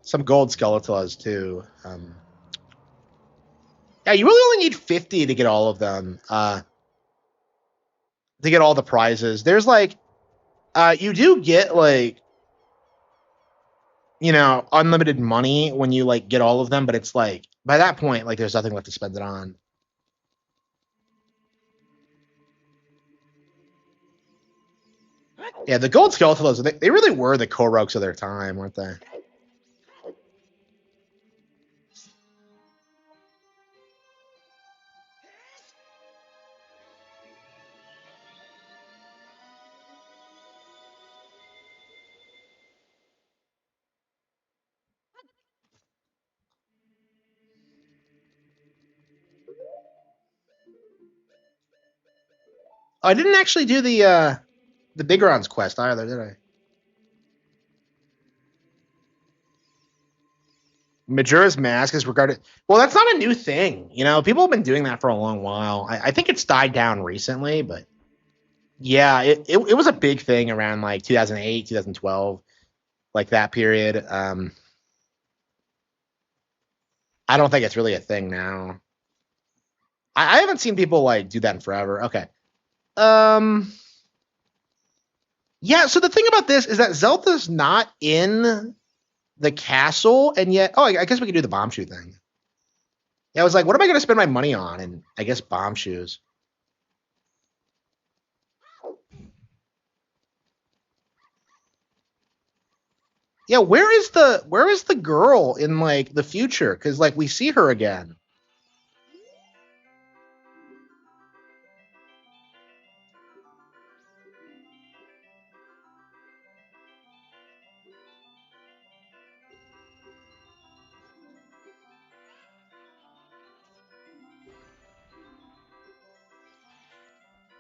some gold Skeletals too. Yeah, you really only need 50 to get all of them. To get all the prizes. There's like you do get like unlimited money when you like get all of them, but it's like by that point like there's nothing left to spend it on. Yeah, the gold Skeletals, they really were the Koroks of their time, weren't they? I didn't actually do the Bigron's quest either, did I? Majora's Mask is regarded. Well, that's not a new thing. People have been doing that for a long while. I think it's died down recently, but yeah, it was a big thing around like 2008, 2012, like that period. I don't think it's really a thing now. I haven't seen people like do that in forever. Okay. Um. Yeah. So the thing about this is that Zelda's not in the castle, and yet, I guess we could do the bomb shoe thing. Yeah, I was like, what am I going to spend my money on? And I guess bomb shoes. Yeah, where is the girl in like the future? Because like we see her again.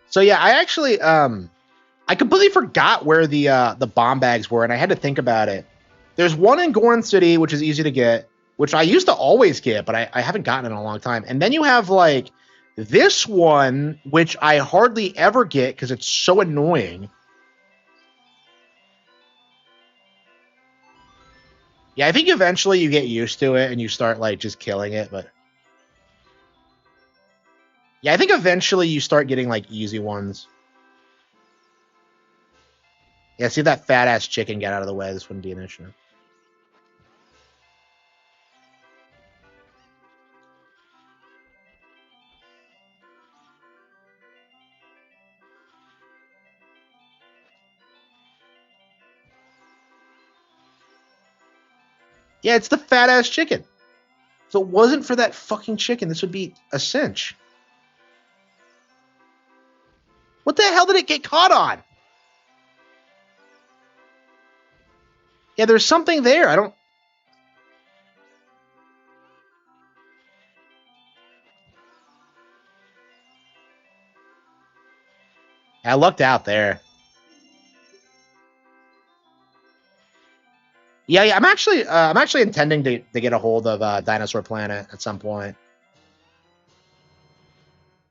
So yeah, I actually I completely forgot where the bomb bags were, and I had to think about it. There's one in Goron City, which is easy to get, which I used to always get, but I haven't gotten in a long time. And then you have like this one, which I hardly ever get because it's so annoying. Yeah, I think eventually you get used to it and you start like just killing it, but yeah, I think eventually you start getting like easy ones. Yeah, see that fat ass chicken get out of the way. This wouldn't be an issue. Yeah, it's the fat ass chicken. If it wasn't for that fucking chicken, this would be a cinch. What the hell did it get caught on? Yeah, there's something there. I don't. I lucked out there. Yeah. I'm actually intending to get a hold of Dinosaur Planet at some point.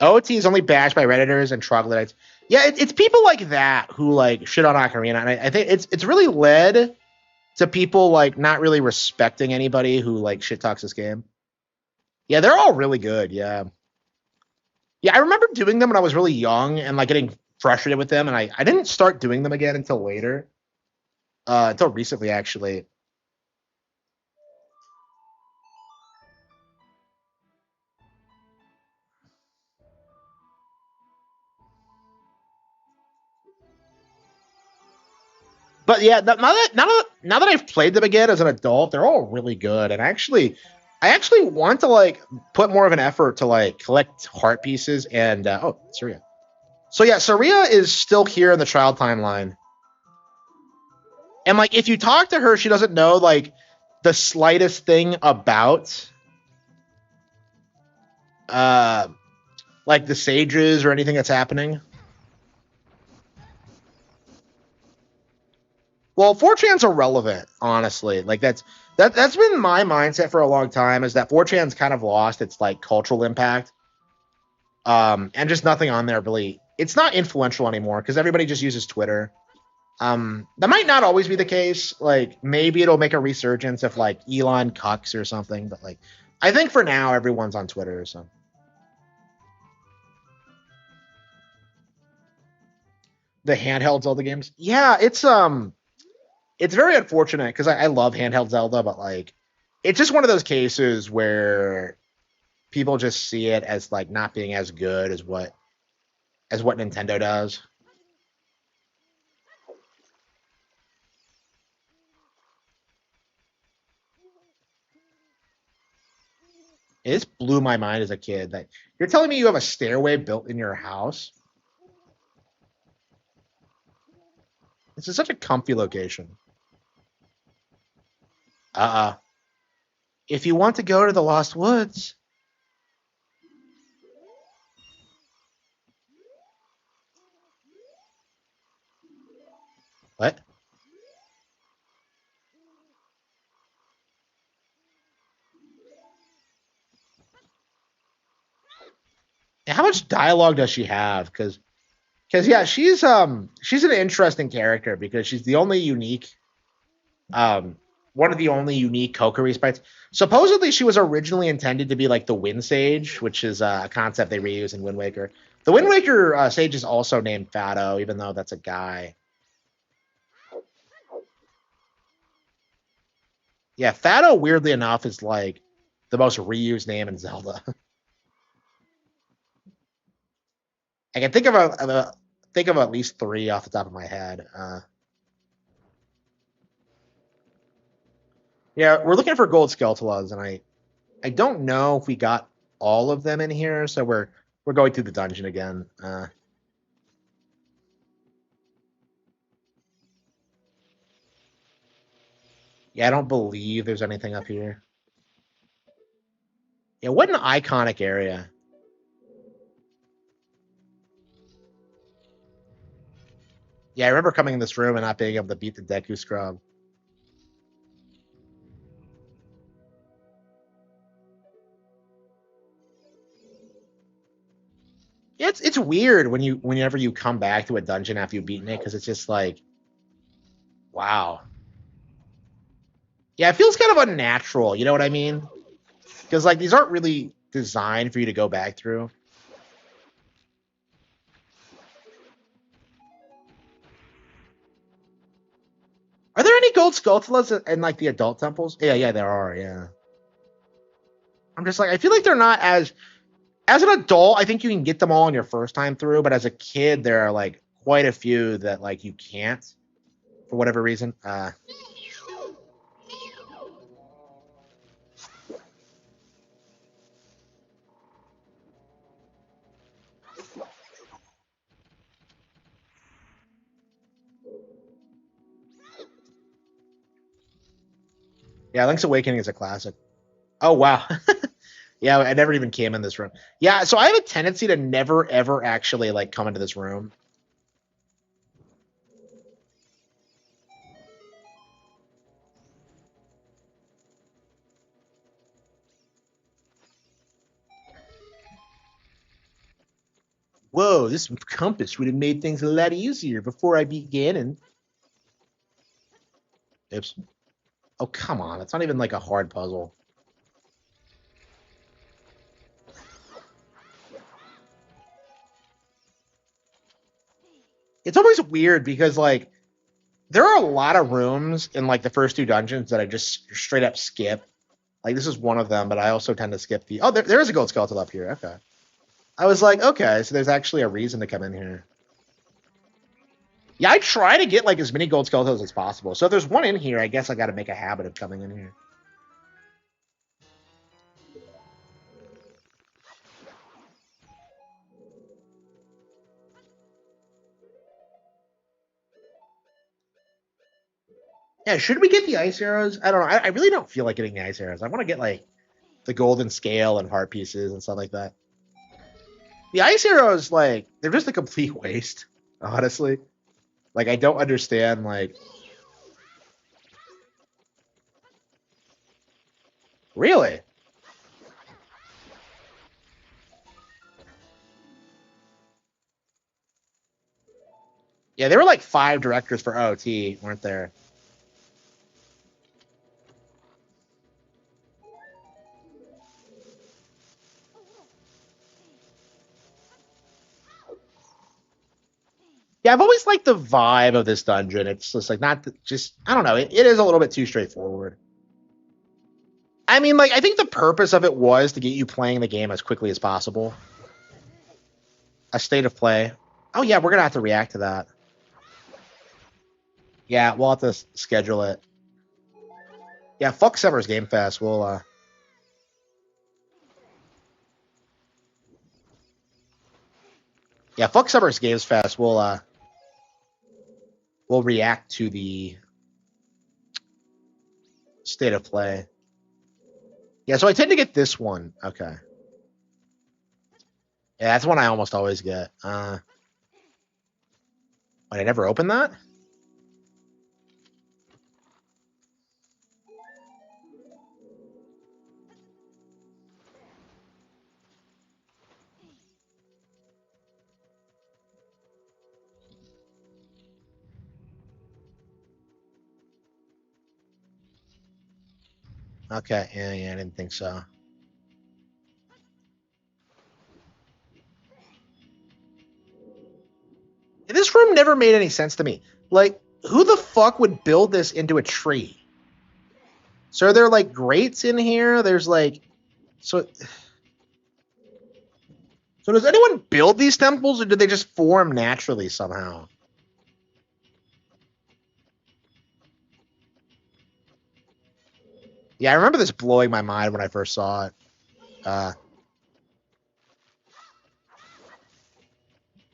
OT is only bashed by redditors and troglodytes. Yeah, it's people like that who like shit on Ocarina, and I think it's really led to people like not really respecting anybody who like shit talks this game. Yeah, they're all really good. Yeah, yeah. I remember doing them when I was really young and like getting frustrated with them, and I didn't start doing them again until later, until recently actually. But yeah, now that I've played them again as an adult, they're all really good. And I actually want to like put more of an effort to like collect heart pieces. And oh, Saria. So yeah, Saria is still here in the child timeline. And like, if you talk to her, she doesn't know like the slightest thing about uh like the sages or anything that's happening. Well, 4chan's irrelevant, honestly. Like that's been my mindset for a long time. Is that 4chan's kind of lost its like cultural impact, and just nothing on there really. It's not influential anymore because everybody just uses Twitter. That might not always be the case. Like maybe it'll make a resurgence if like Elon cucks or something. But like, I think for now everyone's on Twitter. So the handheld Zelda games, yeah, it's very unfortunate because I love handheld Zelda, but like, it's just one of those cases where people just see it as like not being as good as what Nintendo does. It just blew my mind as a kid. That you're telling me you have a stairway built in your house. This is such a comfy location. Uh, if you want to go to the Lost Woods, what? And how much dialogue does she have? Because yeah, she's an interesting character because she's the only unique um one of the only unique Kokiri sprites. Supposedly, she was originally intended to be like the Wind Sage, which is a concept they reuse in Wind Waker. The Wind Waker sage is also named Fado, even though that's a guy. Yeah, Fado, weirdly enough, is like the most reused name in Zelda. I can think of at least three off the top of my head. Yeah, we're looking for gold Skeletolas, and I don't know if we got all of them in here, so we're going through the dungeon again. Yeah, I don't believe there's anything up here. Yeah, what an iconic area. Yeah, I remember coming in this room and not being able to beat the Deku Scrub. Yeah, it's weird whenever you come back to a dungeon after you've beaten it because it's just like, wow. Yeah, it feels kind of unnatural. You know what I mean? Because like these aren't really designed for you to go back through. Are there any gold Skulltulas in like the adult temples? Yeah, yeah, there are. Yeah, I'm just like I feel like they're not as an adult. I think you can get them all on your first time through, but as a kid, there are like quite a few that like you can't for whatever reason. Yeah, Link's Awakening is a classic. Oh wow. Yeah, I never even came in this room. Yeah, so I have a tendency to never ever actually like come into this room. Whoa, this compass would have made things a lot easier before I began. And oops. Oh, come on. It's not even like a hard puzzle. It's always weird because, like, there are a lot of rooms in, like, the first two dungeons that I just straight up skip. Like, this is one of them, but I also tend to skip the... Oh, there is a gold skeleton up here. Okay. I was like, okay, so there's actually a reason to come in here. Yeah, I try to get, like, as many gold skeletons as possible. So if there's one in here, I guess I got to make a habit of coming in here. Yeah, should we get the ice arrows? I don't know. I really don't feel like getting the ice arrows. I want to get, like, the golden scale and heart pieces and stuff like that. The ice arrows, like, they're just a complete waste, honestly. Like, I don't understand, like... Really? Yeah, there were, like, 5 directors for OT, weren't there? Yeah, I've always liked the vibe of this dungeon. It's just, like, not... just... I don't know. It is a little bit too straightforward. I mean, like, I think the purpose of it was to get you playing the game as quickly as possible. A state of play. Oh, yeah, we're going to have to react to that. Yeah, we'll have to schedule it. Yeah, fuck Summer's Game Fest. We'll, Yeah, fuck Summer's Games Fest. We'll react to the state of play. Yeah, so I tend to get this one. Okay. Yeah, that's one I almost always get. Wait, I never opened that? Okay, yeah, I didn't think so. This room never made any sense to me. Like, who the fuck would build this into a tree? So are there, like, grates in here? There's, like... So does anyone build these temples, or do they just form naturally somehow? Yeah, I remember this blowing my mind when I first saw it. Yeah,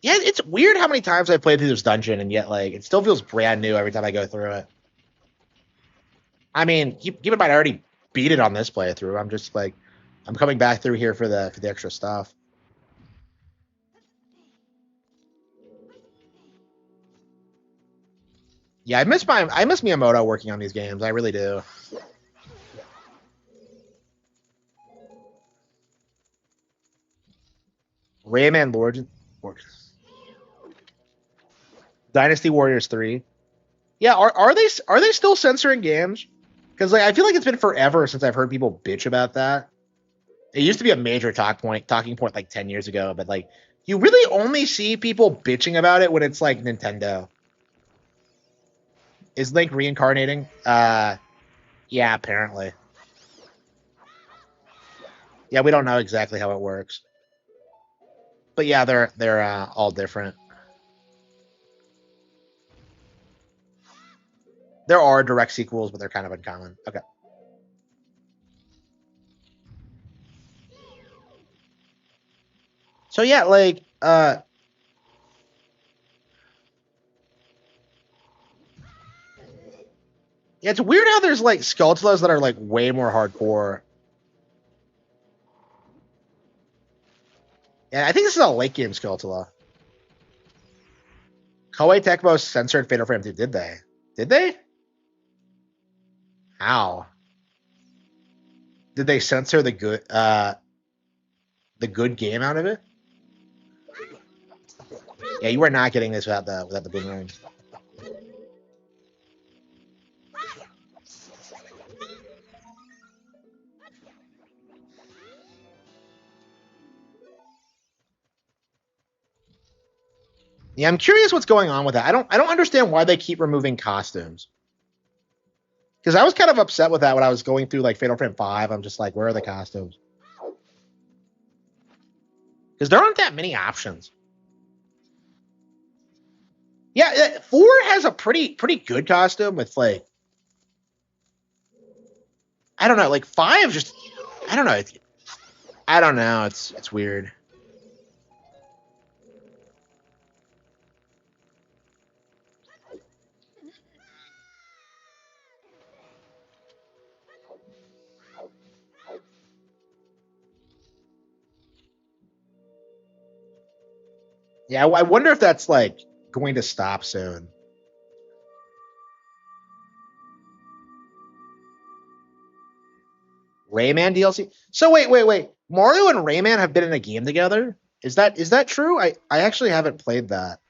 it's weird how many times I've played through this dungeon, and yet, like, it still feels brand new every time I go through it. I mean, keep in mind, I already beat it on this playthrough. I'm just, like, I'm coming back through here for the extra stuff. Yeah, I miss Miyamoto working on these games. I really do. Rayman Dynasty Warriors 3. Yeah, are they still censoring games? Because, like, I feel like it's been forever since I've heard people bitch about that. It used to be a major talking point like 10 years ago, but, like, you really only see people bitching about it when it's like Nintendo. Is Link reincarnating? Yeah, apparently. Yeah, we don't know exactly how it works. But yeah, they're all different. There are direct sequels, but they're kind of uncommon. Okay. So yeah, like yeah, it's weird how there's like Skeletolas that are like way more hardcore. Yeah, I think this is a late game Skeletola. Koei Tecmo censored Fatal Frame 2, did they? Did they? How? Did they censor the good game out of it? Yeah, you are not getting this without the boomerang. Yeah, I'm curious what's going on with that. I don't understand why they keep removing costumes. Because I was kind of upset with that when I was going through like Fatal Frame 5. I'm just like, where are the costumes? Because there aren't that many options. Yeah, 4 has a pretty good costume with like, I don't know, like 5 just, I don't know. I don't know. It's weird. Yeah, I wonder if that's like going to stop soon. Rayman DLC. So wait. Mario and Rayman have been in a game together. Is that true? I actually haven't played that.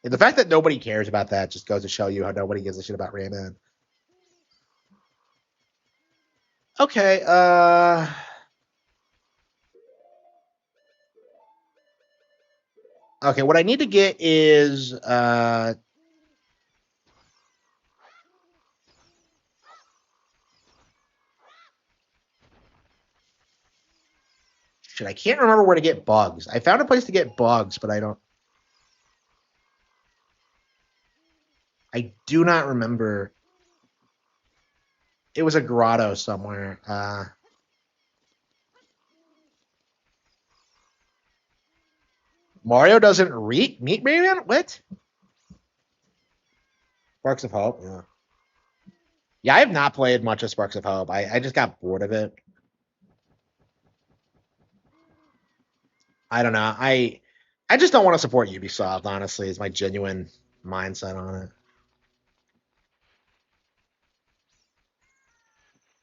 And the fact that nobody cares about that just goes to show you how nobody gives a shit about Rayman. Okay. Okay. What I need to get is shit. I can't remember where to get bugs. I found a place to get bugs, but I don't. I do not remember. It was a grotto somewhere. Mario doesn't meet Rayman. What? Sparks of Hope. Yeah. Yeah, I have not played much of Sparks of Hope. I just got bored of it. I don't know. I just don't want to support Ubisoft. Honestly, is my genuine mindset on it.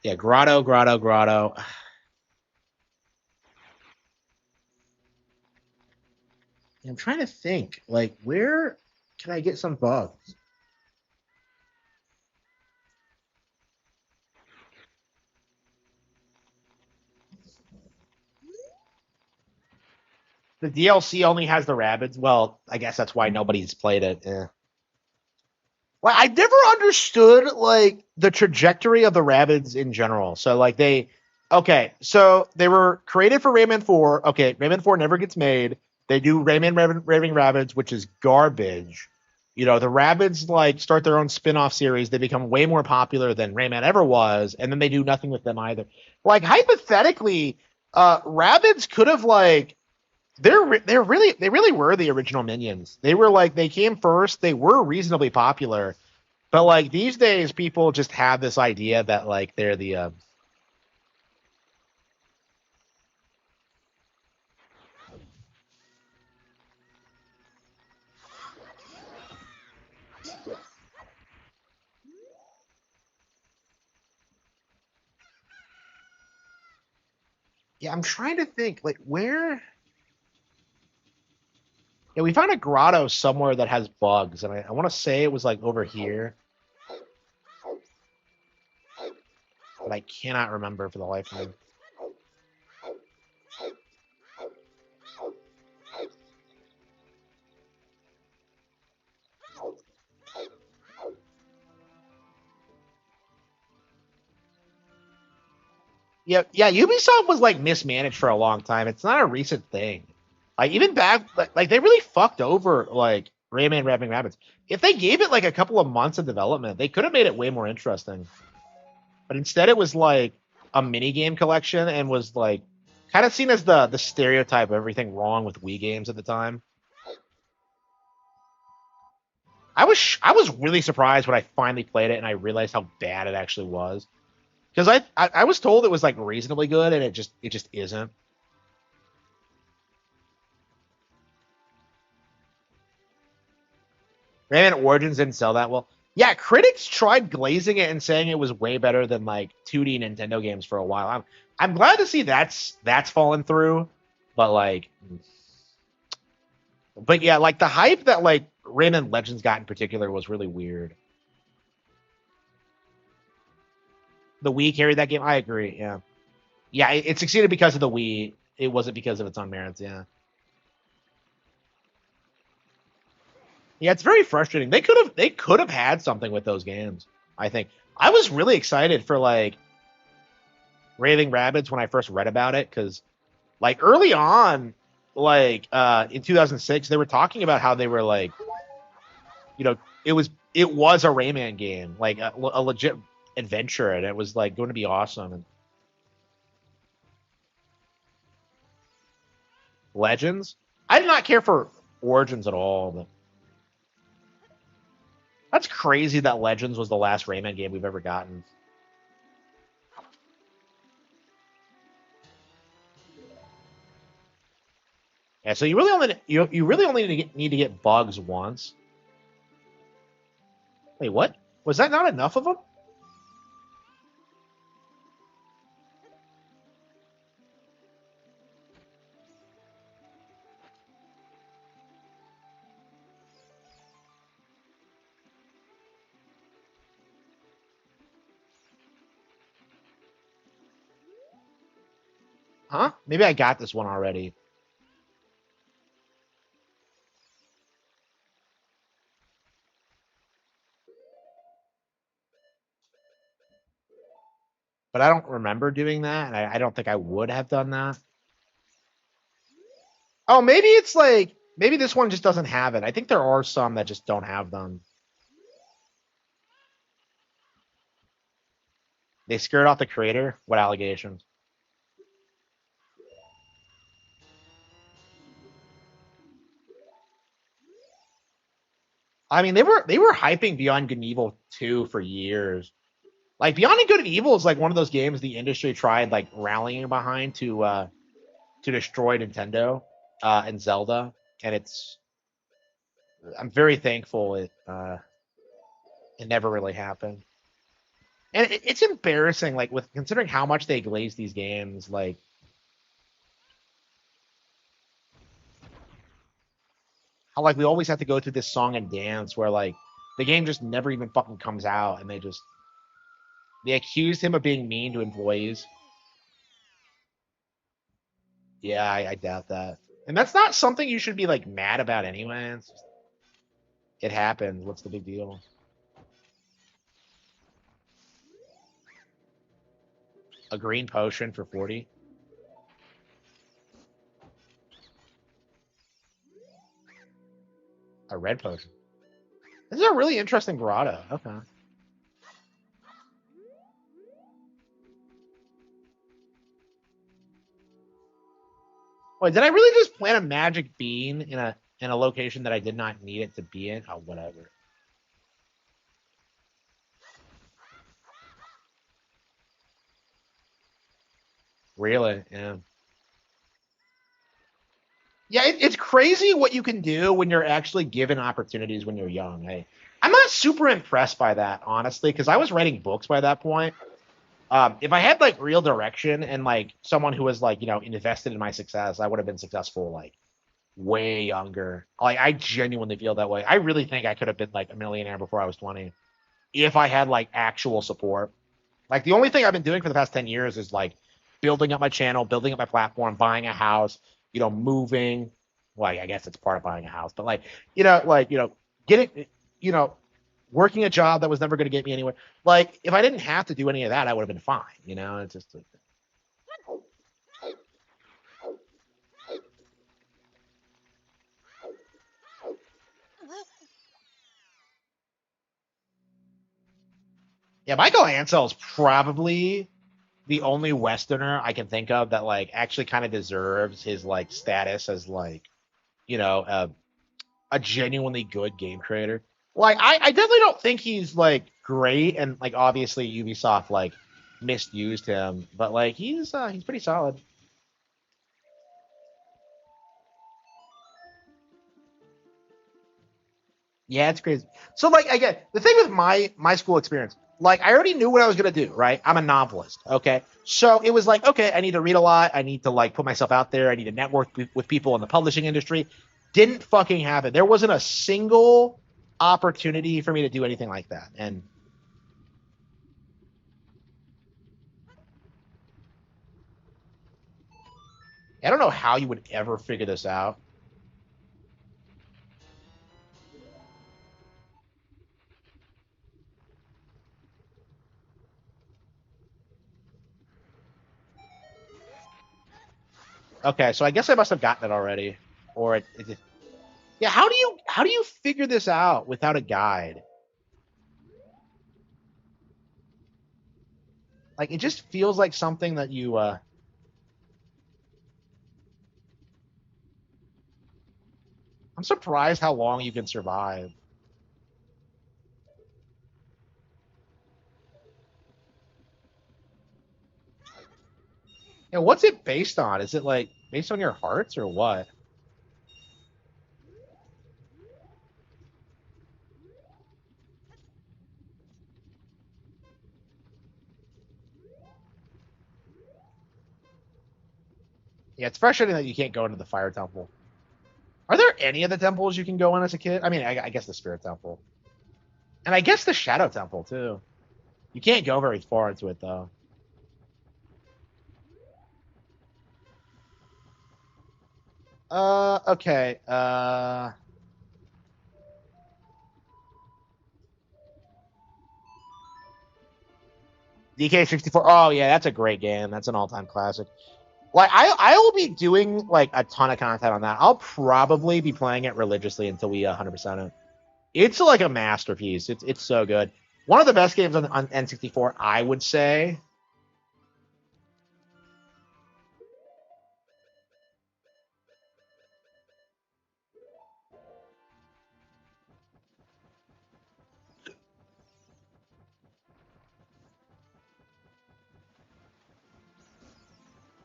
Yeah, Grotto. I'm trying to think. Like, where can I get some bugs? The DLC only has the rabbits. Well, I guess that's why nobody's played it. Yeah. Well, I never understood like the trajectory of the rabbits in general. So like okay, so they were created for Rayman 4. Okay, Rayman 4 never gets made. They do Rayman Raving Rabbids, which is garbage. You know, the Rabbids like start their own spin-off series. They become way more popular than Rayman ever was, and then they do nothing with them either. Like hypothetically, Rabbids could have like they really were the original Minions. They were like they came first. They were reasonably popular, but like these days, people just have this idea that like they're the yeah. I'm trying to think like where. Yeah, we found a grotto somewhere that has bugs, and I want to say it was like over here, but I cannot remember for the life of me. Yeah. Ubisoft was like mismanaged for a long time. It's not a recent thing. Like even back, like they really fucked over like Rayman Rapping Rabbits. If they gave it like a couple of months of development, they could have made it way more interesting. But instead, it was like a mini game collection and was like kind of seen as the stereotype of everything wrong with Wii games at the time. I was really surprised when I finally played it and I realized how bad it actually was. Because I was told it was like reasonably good and it just isn't. Rayman Origins didn't sell that well. Yeah, critics tried glazing it and saying it was way better than like 2D Nintendo games for a while. I'm glad to see that's fallen through, but like, but yeah, like the hype that like Rayman Legends got in particular was really weird. The Wii carried that game. I agree. Yeah, yeah, it succeeded because of the Wii. It wasn't because of its own merits. Yeah, yeah, it's very frustrating. They could have had something with those games. I think I was really excited for like Raving Rabbids when I first read about it because like early on, like in 2006, they were talking about how they were like, you know, it was a Rayman game, like a legit adventure, and it was like going to be awesome. And Legends, I did not care for Origins at all, but that's crazy that Legends was the last Rayman game we've ever gotten. Yeah, so you really only need to get bugs once. Wait, what? Was that not enough of them? Huh? Maybe I got this one already, but I don't remember doing that, and I don't think I would have done that. Oh, maybe it's like maybe this one just doesn't have it. I think there are some that just don't have them. They scared off the creator. What allegations? I mean, they were hyping Beyond Good and Evil 2 for years. Like Beyond Good and Evil is like one of those games the industry tried like rallying behind to destroy Nintendo and Zelda, and I'm very thankful it never really happened. And it's embarrassing, like with considering how much they glaze these games, like how like we always have to go through this song and dance where like the game just never even fucking comes out, and they accused him of being mean to employees. Yeah, I doubt that. And that's not something you should be like mad about anyway. It happened. What's the big deal? A green potion for 40? A red potion. This is a really interesting grotto. Okay. Wait, did I really just plant a magic bean in a location that I did not need it to be in? Oh, whatever. Really? Yeah. Yeah, it's crazy what you can do when you're actually given opportunities when you're young. I'm not super impressed by that, honestly, because I was writing books by that point. If I had like real direction and like someone who was like, invested in my success, I would have been successful like way younger. Like I genuinely feel that way. I really think I could have been like a millionaire before I was 20 if I had like actual support. Like the only thing I've been doing for the past 10 years is like building up my channel, building up my platform, buying a house, moving. Well, I guess it's part of buying a house, but getting, you know, working a job that was never going to get me anywhere. Like if I didn't have to do any of that, I would have been fine. It's just like, yeah, Michael Ansel is probably the only Westerner I can think of that like actually kind of deserves his like status as like you know a, a genuinely good game creator. Like I definitely don't think he's like great, and like obviously Ubisoft like misused him, but like he's pretty solid. Yeah, it's crazy. So like again, the thing with my school experience, like I already knew what I was gonna do, right? I'm a novelist, okay? So it was like, okay, I need to read a lot, I need to like put myself out there, I need to network with people in the publishing industry. Didn't fucking happen. There wasn't a single opportunity for me to do anything like that. And I don't know how you would ever figure this out. Okay, so I guess I must have gotten it already. Or yeah, how do you figure this out without a guide? Like it just feels like something that you I'm surprised how long you can survive. And what's it based on? Is it like based on your hearts or what? Yeah, it's frustrating that you can't go into the fire temple. Are there any of the temples you can go in as a kid? I mean, I guess the spirit temple, and I guess the shadow temple too. You can't go very far into it though. Okay. DK64. Oh yeah, that's a great game. That's an all-time classic. Like I will be doing like a ton of content on that. I'll probably be playing it religiously until we 100% it. It's like a masterpiece. It's so good. One of the best games on N64, I would say.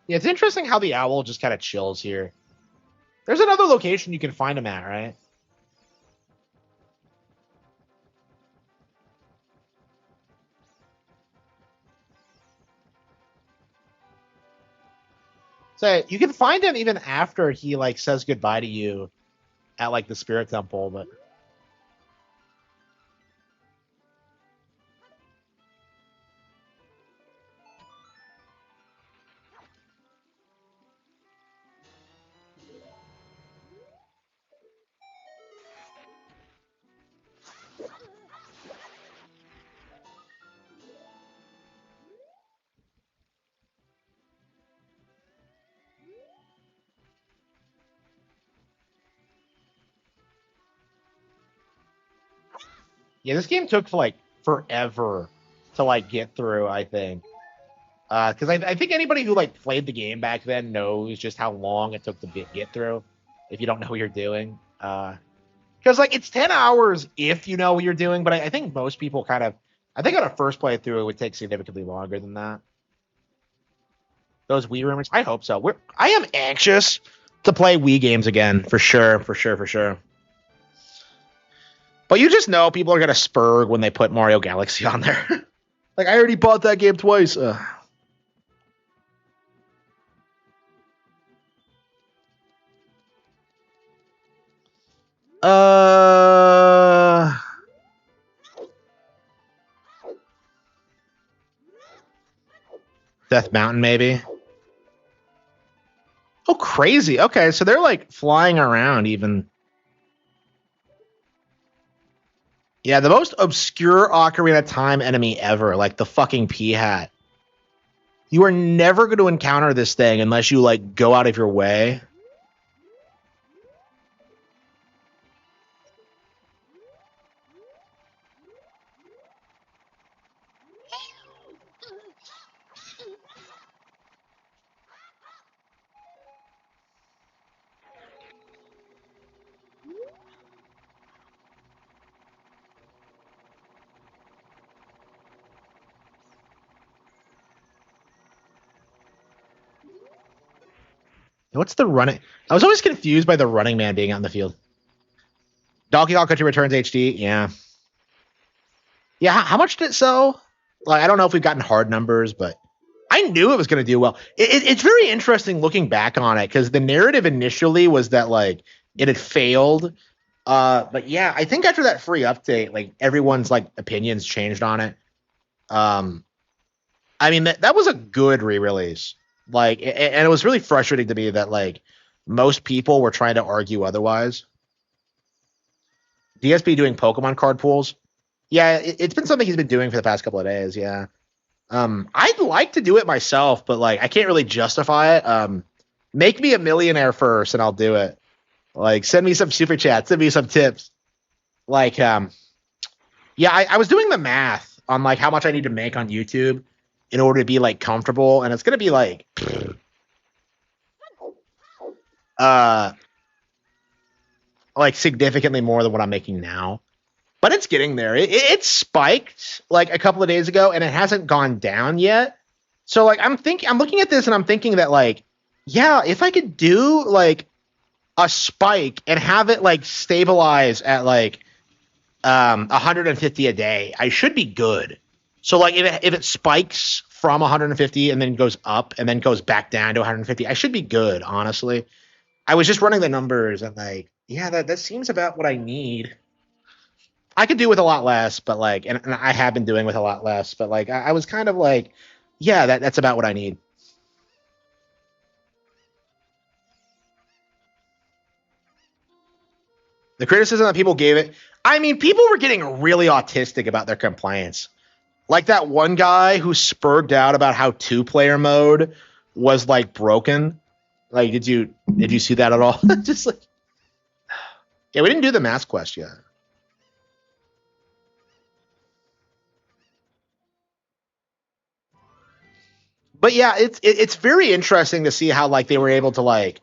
Yeah, it's interesting how the owl just kind of chills here. There's another location you can find him at, right? So you can find him even after he like says goodbye to you at like the spirit temple. But yeah, this game took like forever to like get through. I think because I think anybody who like played the game back then knows just how long it took to get through. If you don't know what you're doing, because like it's 10 hours if you know what you're doing, but I think most people kind of. I think on a first playthrough it would take significantly longer than that. Those Wii rumors, I hope so. I am anxious to play Wii games again for sure, for sure, for sure. But you just know people are gonna spurg when they put Mario Galaxy on there. Like I already bought that game twice. Uh, Death Mountain maybe. Oh, crazy. Okay, so they're like flying around even. Yeah, the most obscure Ocarina of Time enemy ever, like the fucking pea hat. You are never going to encounter this thing unless you like go out of your way. What's the running? I was always confused by the running man being out in the field. Donkey Kong Country Returns HD. Yeah. Yeah. How much did it sell? Like, I don't know if we've gotten hard numbers, but I knew it was going to do well. It's very interesting looking back on it because the narrative initially was that like it had failed. But yeah, I think after that free update, like everyone's like opinions changed on it. I mean that was a good re-release. Like, and it was really frustrating to me that like most people were trying to argue otherwise. DSP doing Pokemon card pools. Yeah, it's been something he's been doing for the past couple of days. Yeah. I'd like to do it myself, but like I can't really justify it. Make me a millionaire first and I'll do it. Like send me some super chats, send me some tips. Like, yeah, I was doing the math on like how much I need to make on YouTube in order to be like comfortable, and it's gonna be like significantly more than what I'm making now. But it's getting there. It spiked like a couple of days ago, and it hasn't gone down yet. So like I'm looking at this and I'm thinking that like, yeah, if I could do like a spike and have it like stabilize at like 150 a day, I should be good. So like if it spikes from 150 and then goes up and then goes back down to 150, I should be good, honestly. I was just running the numbers and like, yeah, that seems about what I need. I could do with a lot less, but like, and I have been doing with a lot less, but like, I was kind of like, yeah, that's about what I need. The criticism that people gave it, I mean, people were getting really autistic about their complaints. Like that one guy who spurred out about how 2-player mode was like broken. Like, did you see that at all? Just like, yeah, we didn't do the mask quest yet. But yeah, it's very interesting to see how like they were able to like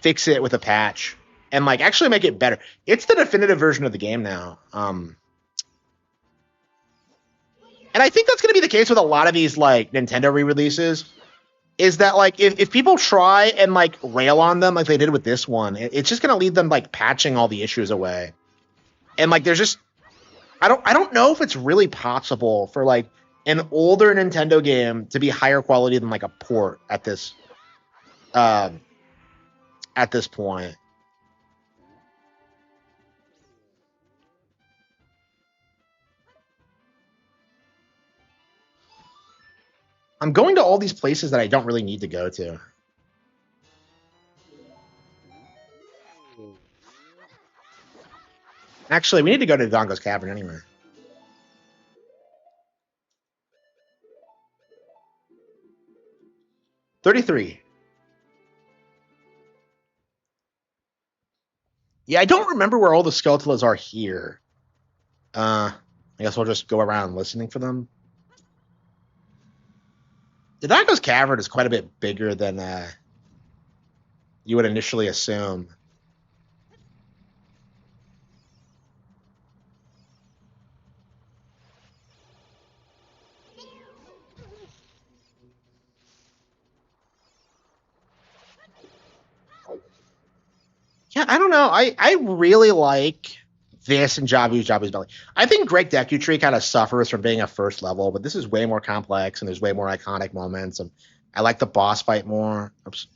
fix it with a patch and like actually make it better. It's the definitive version of the game now. And I think that's going to be the case with a lot of these like Nintendo re-releases. Is that like if people try and like rail on them like they did with this one, it's just going to lead them like patching all the issues away. And like there's just I don't know if it's really possible for like an older Nintendo game to be higher quality than like a port at this point. I'm going to all these places that I don't really need to go to. Actually, we need to go to Dongo's Cavern anyway. $33. Yeah, I don't remember where all the Skeletolas are here. I guess we'll just go around listening for them. The Dongo's Cavern is quite a bit bigger than you would initially assume. Yeah, I don't know. I really like this and Jabu's Belly. I think Great Deku Tree kind of suffers from being a first level, but this is way more complex and there's way more iconic moments. And I like the boss fight more. Oops.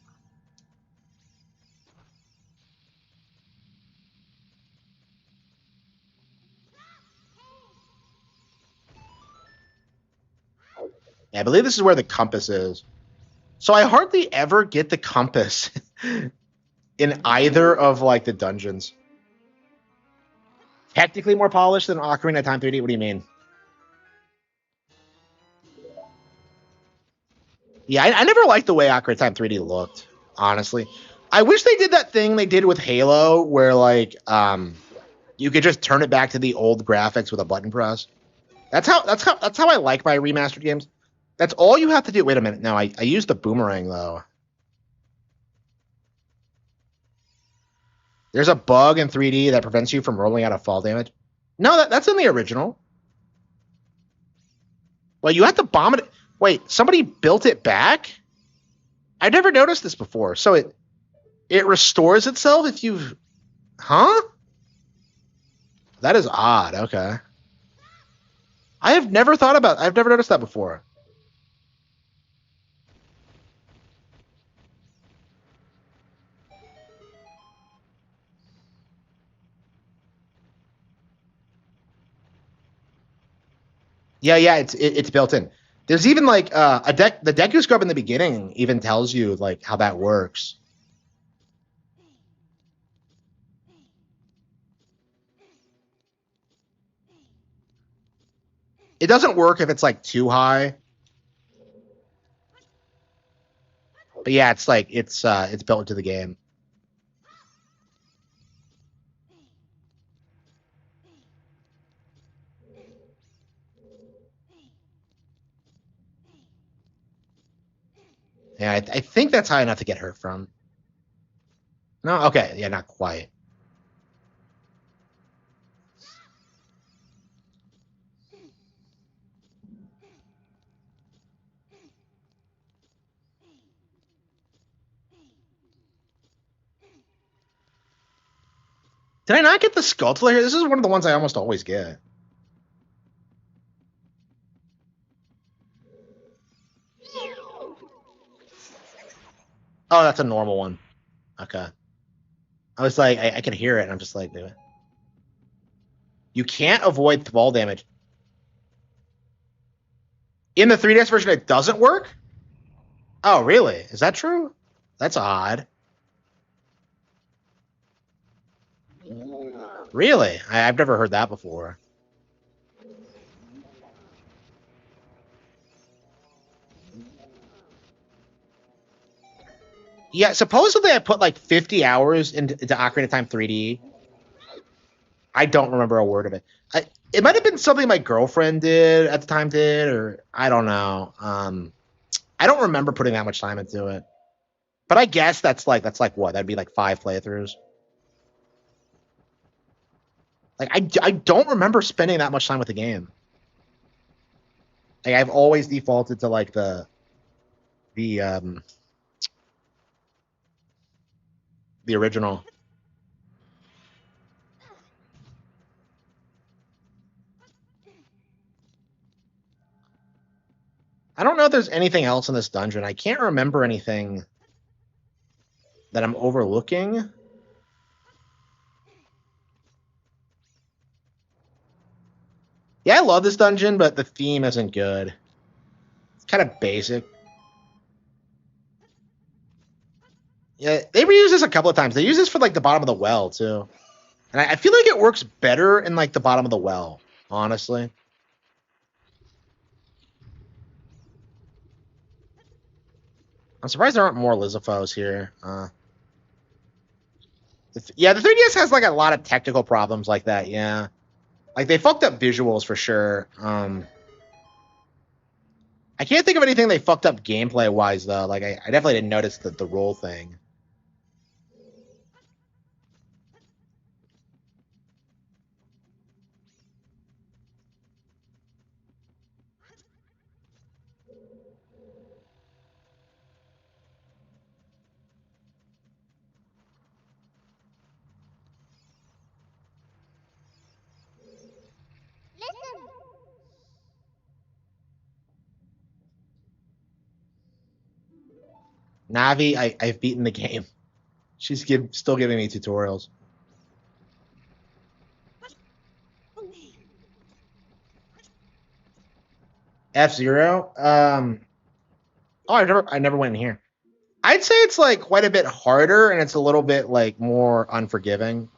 Yeah, I believe this is where the compass is. So I hardly ever get the compass in either of like the dungeons. Technically more polished than Ocarina of Time 3D? What do you mean? Yeah, I never liked the way Ocarina of Time 3D looked, honestly. I wish they did that thing they did with Halo where like you could just turn it back to the old graphics with a button press. That's how I like my remastered games. That's all you have to do. Wait a minute. No, I used the boomerang though. There's a bug in 3D that prevents you from rolling out of fall damage. No, that's in the original. Well, you have to bomb it. Wait, somebody built it back? I never noticed this before. So it restores itself if you've... Huh? That is odd. Okay. I've never noticed that before. Yeah, it's built in. There's even like the Deku scrub in the beginning even tells you like how that works. It doesn't work if it's like too high. But yeah, it's like it's built into the game. Yeah, I think that's high enough to get hurt from. No, okay, yeah, not quite. Did I not get the skull here? This is one of the ones I almost always get. Oh, that's a normal one. Okay. I was like, I can hear it, and I'm just like, dude. You can't avoid ball damage. In the 3DS version, it doesn't work? Oh, really? Is that true? That's odd. Really? I've never heard that before. Yeah, supposedly I put like 50 hours into Ocarina of Time 3D. I don't remember a word of it. It might have been something my girlfriend did at the time or I don't know. I don't remember putting that much time into it. But I guess that's like what? That'd be like 5 playthroughs. Like I don't remember spending that much time with the game. Like I've always defaulted to like the original. I don't know if there's anything else in this dungeon. I can't remember anything that I'm overlooking. Yeah, I love this dungeon, but the theme isn't good. It's kind of basic. Yeah, they reuse this a couple of times. They use this for like the bottom of the well too, and I feel like it works better in like the bottom of the well. Honestly, I'm surprised there aren't more Lizafos here. Yeah, the 3DS has like a lot of technical problems like that. Yeah, like they fucked up visuals for sure. I can't think of anything they fucked up gameplay wise though. Like I definitely didn't notice the roll thing. Navi, I've beaten the game. She's still giving me tutorials. F-Zero. Oh, I never went in here. I'd say it's like quite a bit harder, and it's a little bit like more unforgiving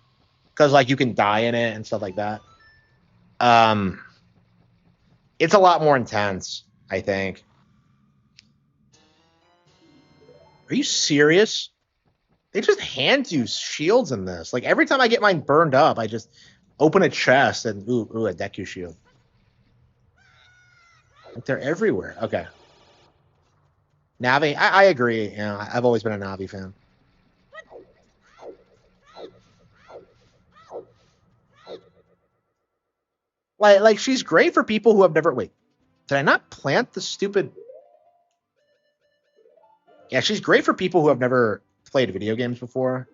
because like you can die in it and stuff like that. Um, it's a lot more intense, I think. Are you serious? They just hand you shields in this. Like every time I get mine burned up, I just open a chest and ooh, a Deku shield. Like they're everywhere. Okay. Navi, I agree. You know, I've always been a Navi fan. Like she's great for people who have never. Wait, did I not plant the stupid? Yeah, she's great for people who have never played video games before.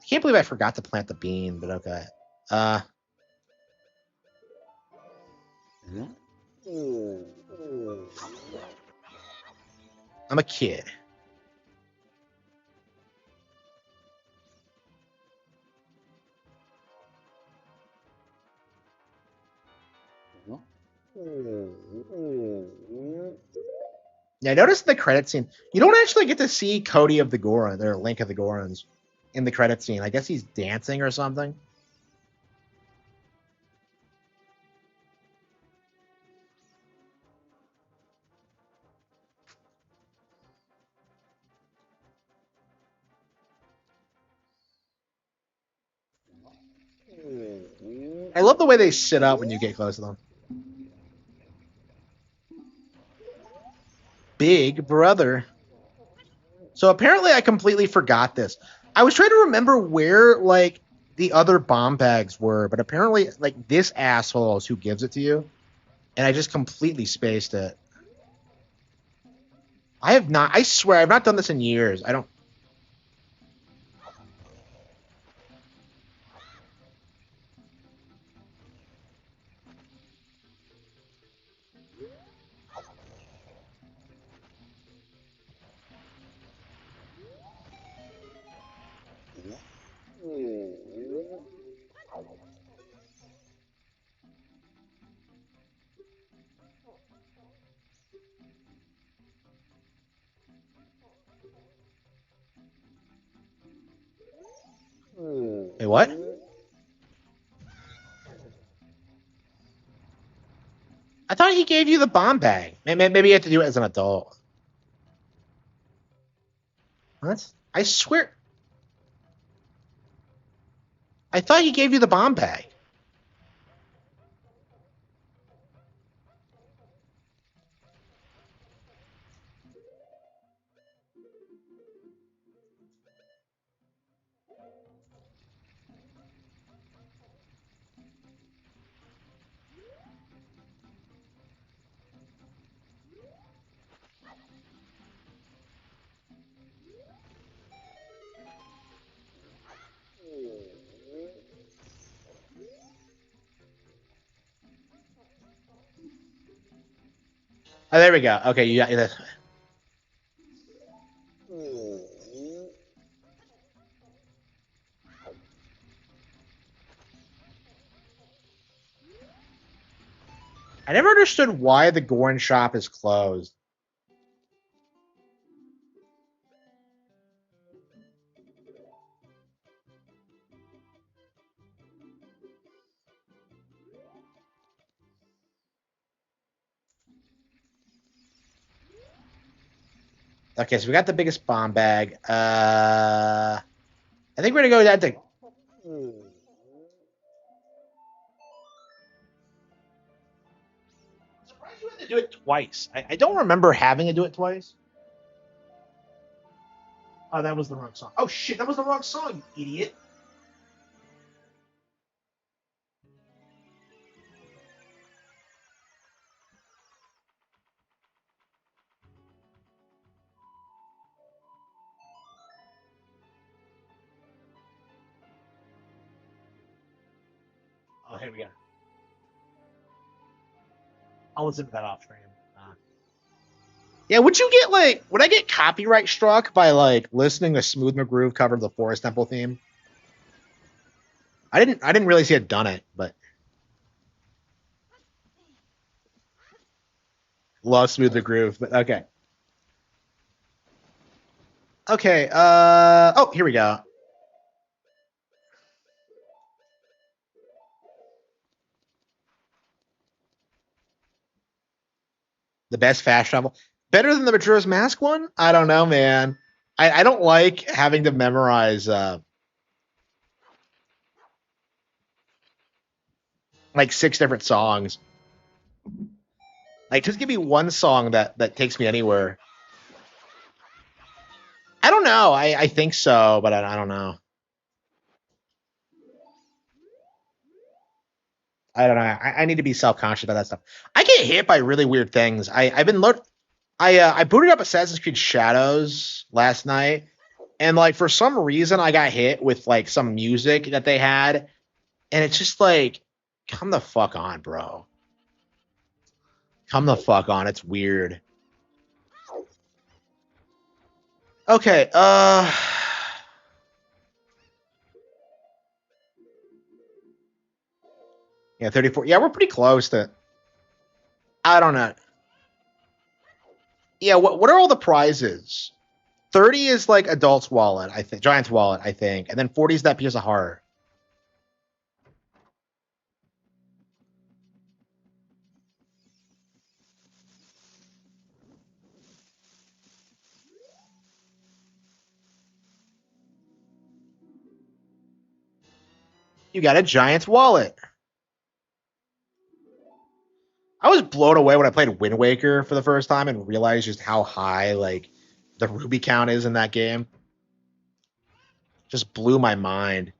I can't believe I forgot to plant the bean, but okay. I'm a kid. Yeah, I noticed in the credit scene, you don't actually get to see Cody of the Goron, or Link of the Gorons, in the credit scene. I guess he's dancing or something. I love the way they sit up when you get close to them. Big brother. So apparently I completely forgot this. I was trying to remember where like the other bomb bags were, but apparently like this asshole is who gives it to you. And I just completely spaced it. I have not, I swear I've not done this in years. I don't. Wait, what? I thought he gave you the bomb bag. Maybe you have to do it as an adult. What? I swear. I thought he gave you the bomb bag. Oh, there we go. Okay, you got this. I never understood why the Gorn shop is closed. Okay, so we got the biggest bomb bag. I think we're gonna go down to. I'm surprised you had to do it twice. I don't remember having to do it twice. Oh, that was the wrong song. Oh shit, that was the wrong song, you idiot. Oh, here we go. I'll listen to that off stream. Yeah, would you get like? Would I get copyright struck by like listening to Smooth McGroove cover the Forest Temple theme? I didn't. I didn't really see it done it, but love Smooth McGroove. But okay. Okay. Oh, here we go. The best fast travel. Better than the Majora's Mask one? I don't know, man. I don't like having to memorize like 6 different songs. Like, just give me one song that takes me anywhere. I don't know. I think so, but I don't know. I don't know. I need to be self conscious about that stuff. I get hit by really weird things. I've been I booted up Assassin's Creed Shadows last night, And like for some reason I got hit with like some music that they had, and it's just like, come the fuck on, bro. Come the fuck on. It's weird. Okay, yeah, 34. Yeah, we're pretty close to, I don't know. Yeah, what are all the prizes? 30 is like adult's wallet, I think, giant's wallet, I think, and then 40 is that piece of heart. You got a giant's wallet. I was blown away when I played Wind Waker for the first time and realized just how high like the ruby count is in that game. Just blew my mind.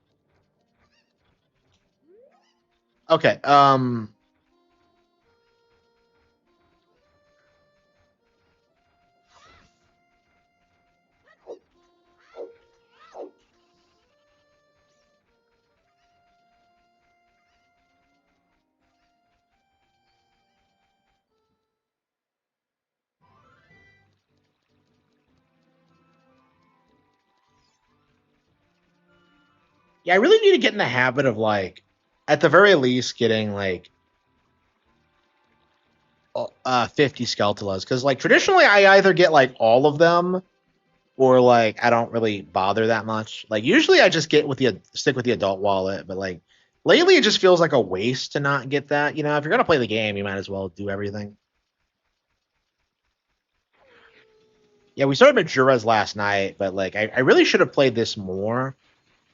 Okay, yeah, I really need to get in the habit of like, at the very least, getting like 50 Skeletolas, because like traditionally I either get like all of them or like I don't really bother that much. Like usually I just get with the stick with the adult wallet, but like lately it just feels like a waste to not get that. You know, if you're gonna play the game, you might as well do everything. Yeah, we started Majora's last night, but like I really should have played this more.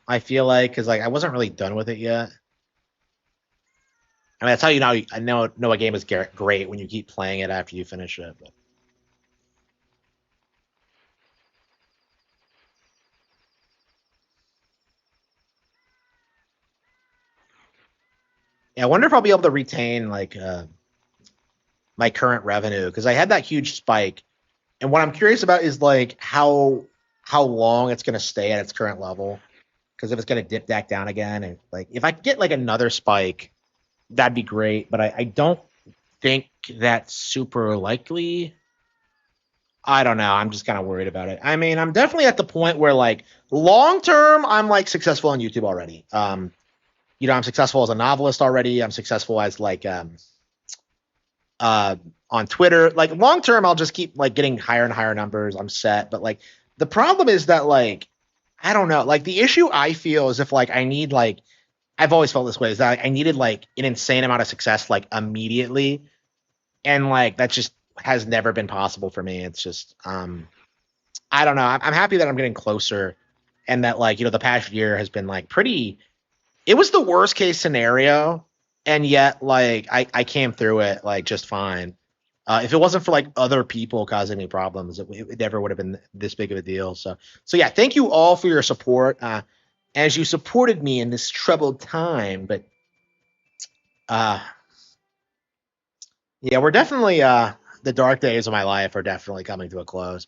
I feel like because like I wasn't really done with it yet. I mean, that's how you know I know a game is great when you keep playing it after you finish it. But yeah, I wonder if I'll be able to retain like my current revenue because I had that huge spike. And what I'm curious about is like how long it's going to stay at its current level. Because if it's going to dip back down again, and like if I get like another spike, that'd be great. But I don't think that's super likely. I don't know. I'm just kind of worried about it. I mean, I'm definitely at the point where like long term, I'm like successful on YouTube already. You know, I'm successful as a novelist already. I'm successful as like uh on Twitter. Like long term, I'll just keep like getting higher and higher numbers. I'm set. But like the problem is that like I don't know. Like the issue I feel is if like I need like I've always felt this way is that like, I needed like an insane amount of success like immediately, and like that just has never been possible for me. It's just I don't know. I'm happy that I'm getting closer, and that like you know the past year has been like pretty. It was the worst case scenario, and yet like I came through it like just fine. If it wasn't for like other people causing me problems, it never would have been this big of a deal. So yeah, thank you all for your support. As you supported me in this troubled time, but uh, yeah, we're definitely the dark days of my life are definitely coming to a close.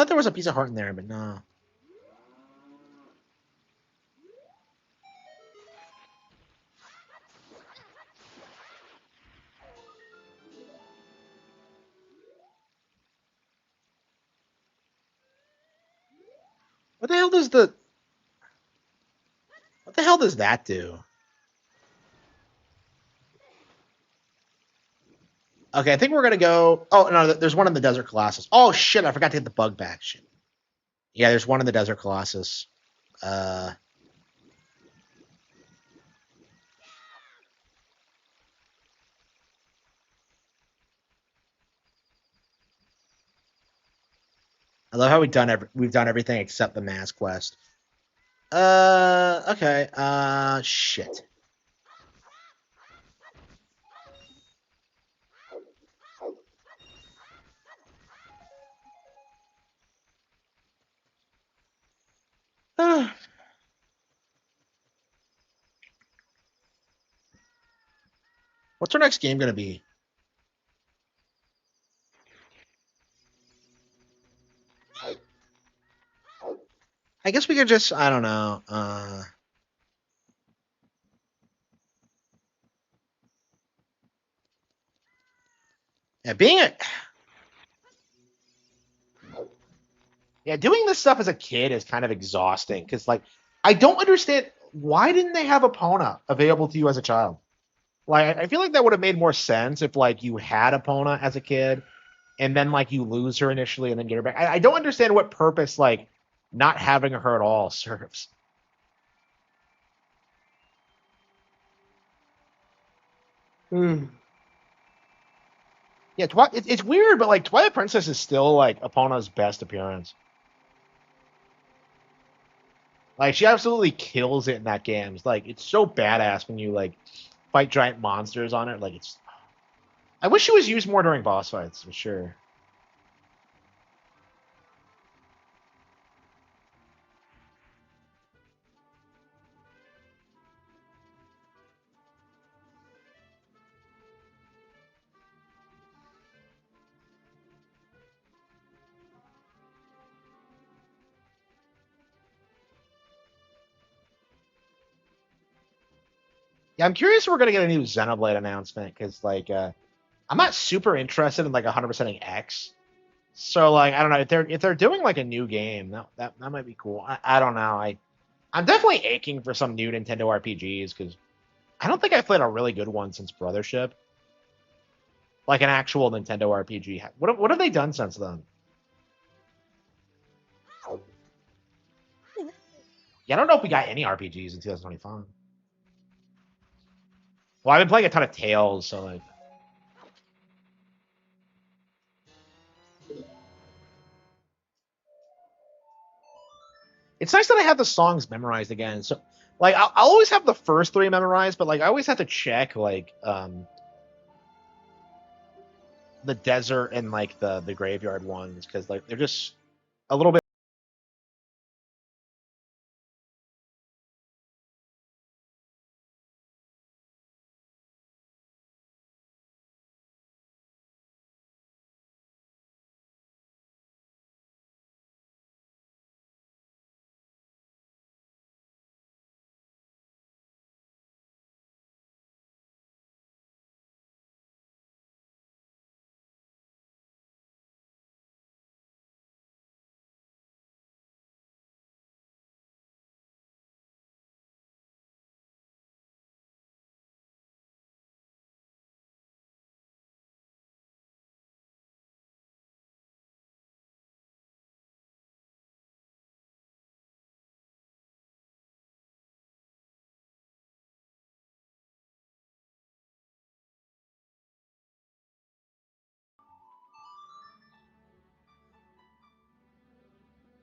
thought there was a piece of heart in there, but no. What the hell does the... What the hell does that do? Okay, I think we're gonna go... Oh, no, there's one in the Desert Colossus. Oh, shit, I forgot to get the bug back. Shit. Yeah, there's one in the Desert Colossus. I love how we've done everything except the mass quest. Okay. Shit. What's our next game gonna be? I guess we could just, I don't know. Yeah, yeah, doing this stuff as a kid is kind of exhausting because, like, I don't understand why didn't they have Epona available to you as a child? Like, I feel like that would have made more sense if, like, you had Epona as a kid and then, like, you lose her initially and then get her back. I don't understand what purpose, like, not having her at all serves. Hmm. Yeah, it's weird, but like Twilight Princess is still like Epona's best appearance. Like she absolutely kills it in that game. It's like it's so badass when you like fight giant monsters on it. Like it's. I wish she was used more during boss fights for sure. Yeah, I'm curious if we're gonna get a new Xenoblade announcement because like I'm not super interested in like 100%ing X. So like I don't know if they're doing like a new game that might be cool. I don't know. I'm definitely aching for some new Nintendo RPGs because I don't think I've played a really good one since Brothership. Like an actual Nintendo RPG. What have they done since then? Yeah, I don't know if we got any RPGs in 2025. Well, I've been playing a ton of Tales, so like it's nice that I have the songs memorized again. So like I'll always have the first three memorized, but like I always have to check like the desert and like the graveyard ones because like they're just a little bit.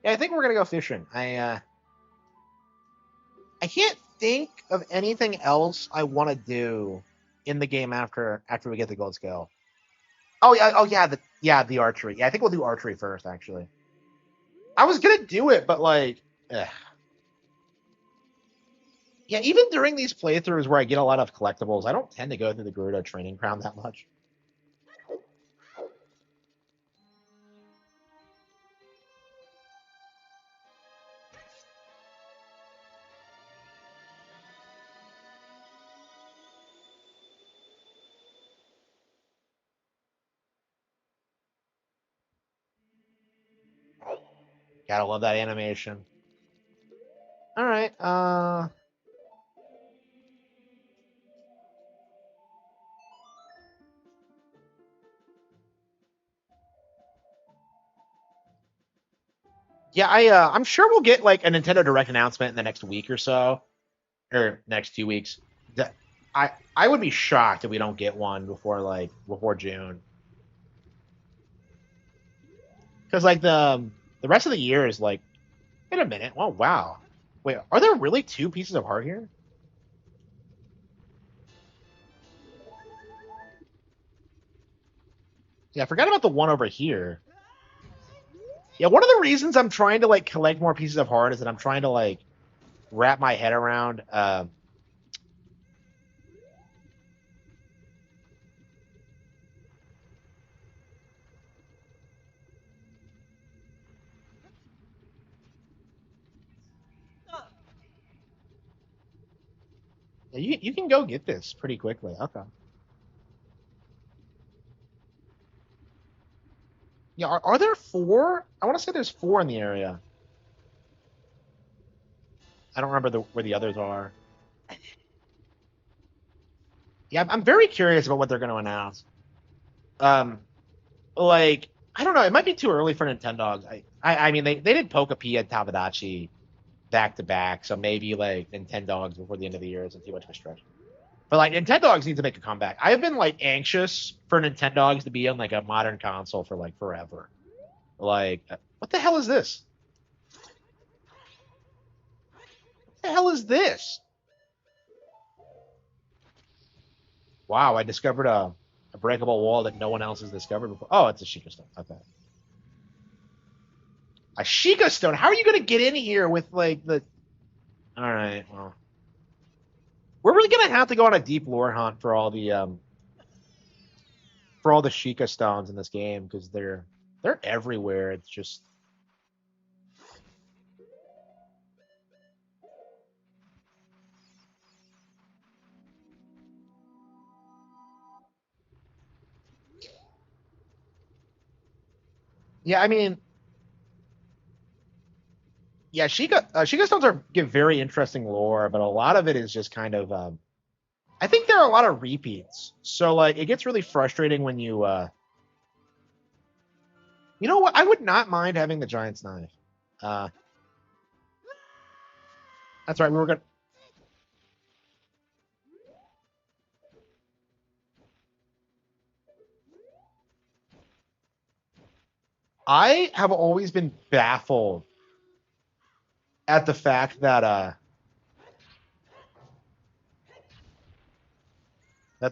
Yeah, I think we're gonna go fishing. I can't think of anything else I want to do in the game after we get the gold scale. Oh yeah, the archery. Yeah, I think we'll do archery first. Actually, I was gonna do it, but like, ugh. Yeah, even during these playthroughs where I get a lot of collectibles, I don't tend to go through the Gerudo training ground that much. Gotta love that animation. All right. Yeah, I'm sure we'll get like a Nintendo Direct announcement in the next week or so, or next 2 weeks. That I would be shocked if we don't get one before June, because like the rest of the year is like, wait a minute. Oh wow, wait, are there really two pieces of art here? Yeah, I forgot about the one over here. Yeah, one of the reasons I'm trying to like collect more pieces of art is that I'm trying to like wrap my head around. Yeah, you can go get this pretty quickly. Okay. Yeah, are there four? I want to say there's four in the area. I don't remember where the others are. Yeah, I'm very curious about what they're going to announce. Um, like I don't know, it might be too early for Nintendo. I mean they did Pokepi and Tamagotchi back to back, so maybe like Nintendogs before the end of the year isn't too much of a stretch. But like Nintendogs needs to make a comeback. I have been like anxious for Nintendogs to be on like a modern console for like forever. Like what the hell is this? What the hell is this? Wow, I discovered a breakable wall that no one else has discovered before. Oh, it's a Sheikah stone. Okay. A Sheikah stone. How are you gonna get in here with like the? All right. Well, we're really gonna have to go on a deep lore hunt for all the Sheikah stones in this game because they're everywhere. It's just yeah. I mean, yeah. Sheikah stones give very interesting lore, but a lot of it is just kind of. I think there are a lot of repeats, so like it gets really frustrating when you. You know what? I would not mind having the Giant's knife. Uh, that's right. We were gonna. I have always been baffled at the fact that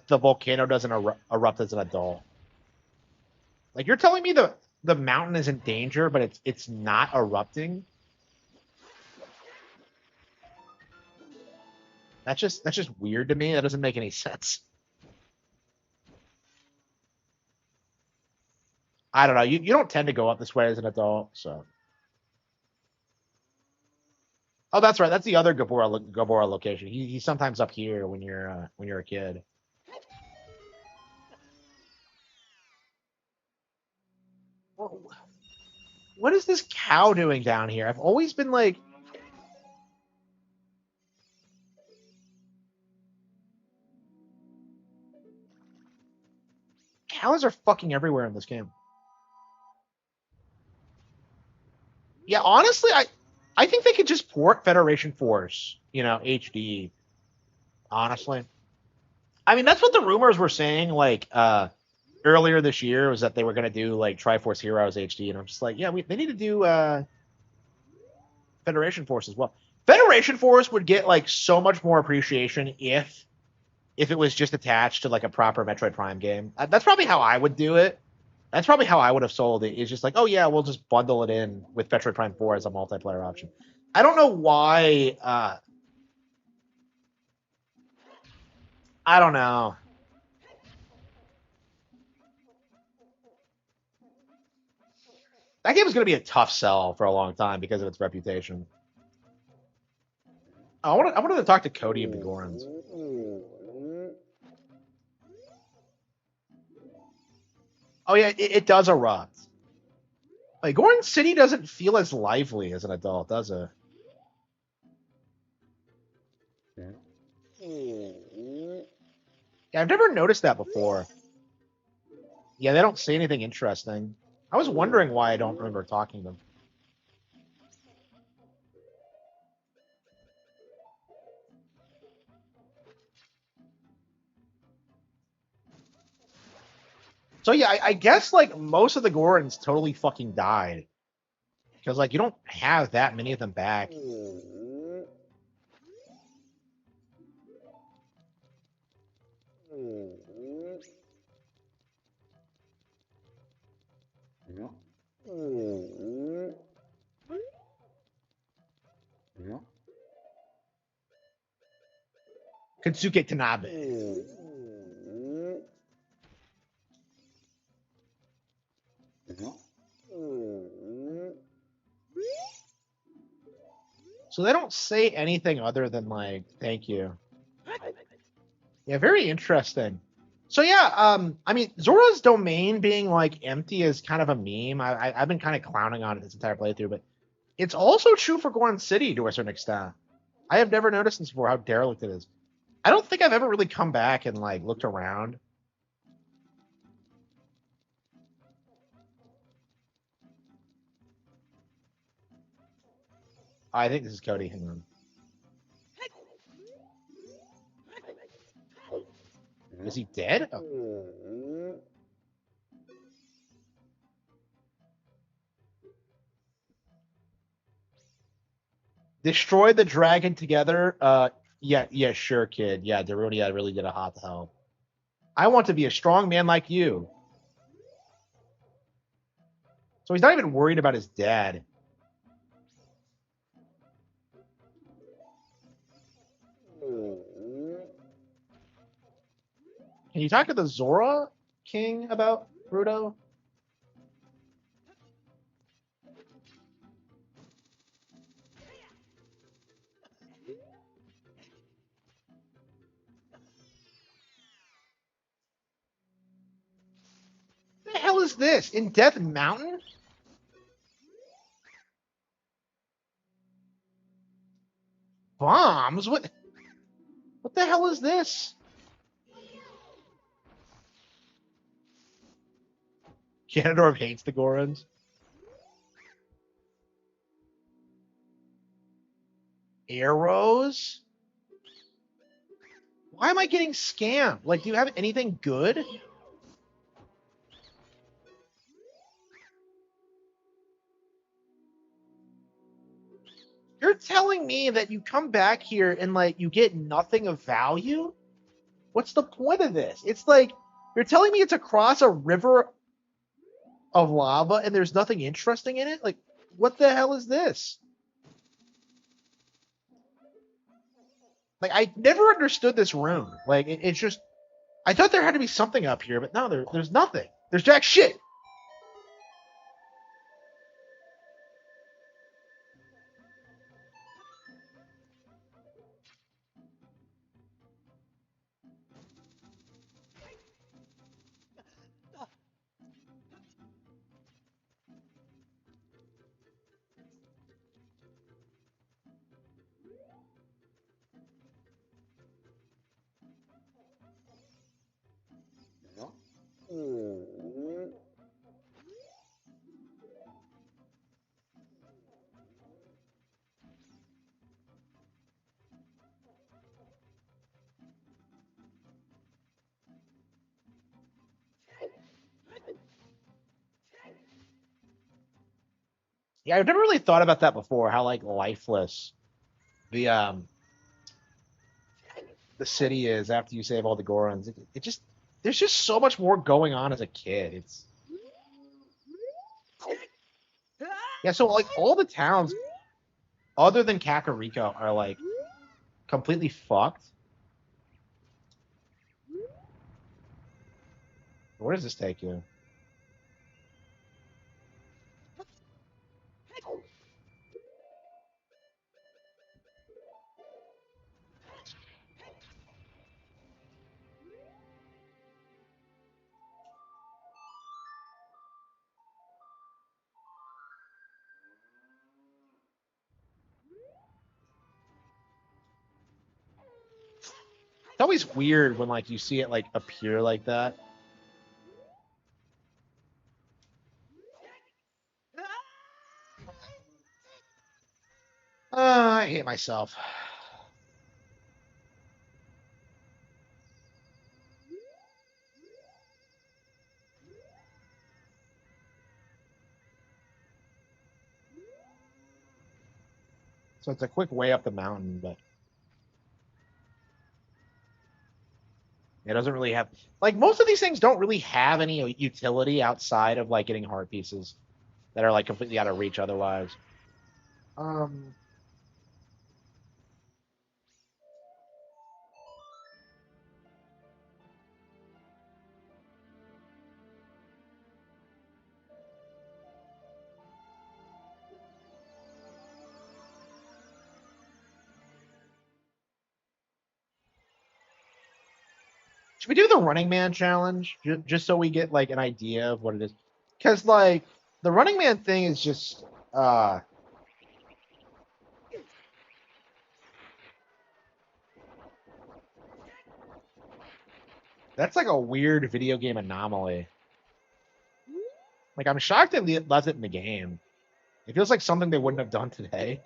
the volcano doesn't erupt as an adult. Like you're telling me the mountain is in danger, but it's not erupting. That's just weird to me. That doesn't make any sense. I don't know. You don't tend to go up this way as an adult, so. Oh, that's right. That's the other Gabora location. He's sometimes up here when you're a kid. What is this cow doing down here? I've always been like, cows are fucking everywhere in this game. Yeah, honestly, I think they could just port Federation Force, HD. Honestly, I mean that's what the rumors were saying. Like earlier this year was that they were going to do like Triforce Heroes HD, and I'm just like, yeah, they need to do Federation Force as well. Federation Force would get like so much more appreciation if it was just attached to like a proper Metroid Prime game. That's probably how I would do it. That's probably how I would have sold it. Is just like, oh yeah, we'll just bundle it in with Metroid Prime 4 as a multiplayer option. I don't know why. I don't know. That game is going to be a tough sell for a long time because of its reputation. I wanted to talk to Cody of the Gorons. Oh yeah, it does erupt. Like Goron City doesn't feel as lively as an adult, does it? Yeah, I've never noticed that before. Yeah, they don't say anything interesting. I was wondering why I don't remember talking to them. So yeah, I guess like most of the Gorons totally fucking died. Because like you don't have that many of them back. Kensuke Tanabe. So they don't say anything other than like, thank you. Yeah, very interesting. So yeah, I mean, Zora's domain being like empty is kind of a meme. I've been kind of clowning on it this entire playthrough, but it's also true for Goron City to a certain extent. I have never noticed this before how derelict it is. I don't think I've ever really come back and like looked around. I think this is Cody. Hang on. Is he dead? Oh. Destroy the dragon together. Yeah, sure, kid. Yeah, Darunia really did a hot help. I want to be a strong man like you. So he's not even worried about his dad. Can you talk to the Zora King about Rudo? What the hell is this? In Death Mountain? Bombs? What the hell is this? Ganondorf hates the Gorons. Arrows? Why am I getting scammed? Like, do you have anything good? You're telling me that you come back here and like you get nothing of value? What's the point of this? It's like you're telling me it's across a river of lava and there's nothing interesting in it? Like, what the hell is this? Like, I never understood this room. Like, it's just, I thought there had to be something up here, but no, there's nothing. There's jack shit. Yeah, I've never really thought about that before. How like lifeless the the city is after you save all the Gorons. It just there's just so much more going on as a kid. It's yeah. So like all the towns other than Kakariko are like completely fucked. Where does this take you? It's always weird when like you see it like appear like that. I hate myself. So it's a quick way up the mountain, but it doesn't really have like most of these things don't really have any utility outside of like getting heart pieces that are like completely out of reach otherwise. Um, should we do the Running Man challenge just so we get like an idea of what it is? Because like the Running Man thing is just that's like a weird video game anomaly. Like I'm shocked they left it in the game. It feels like something they wouldn't have done today.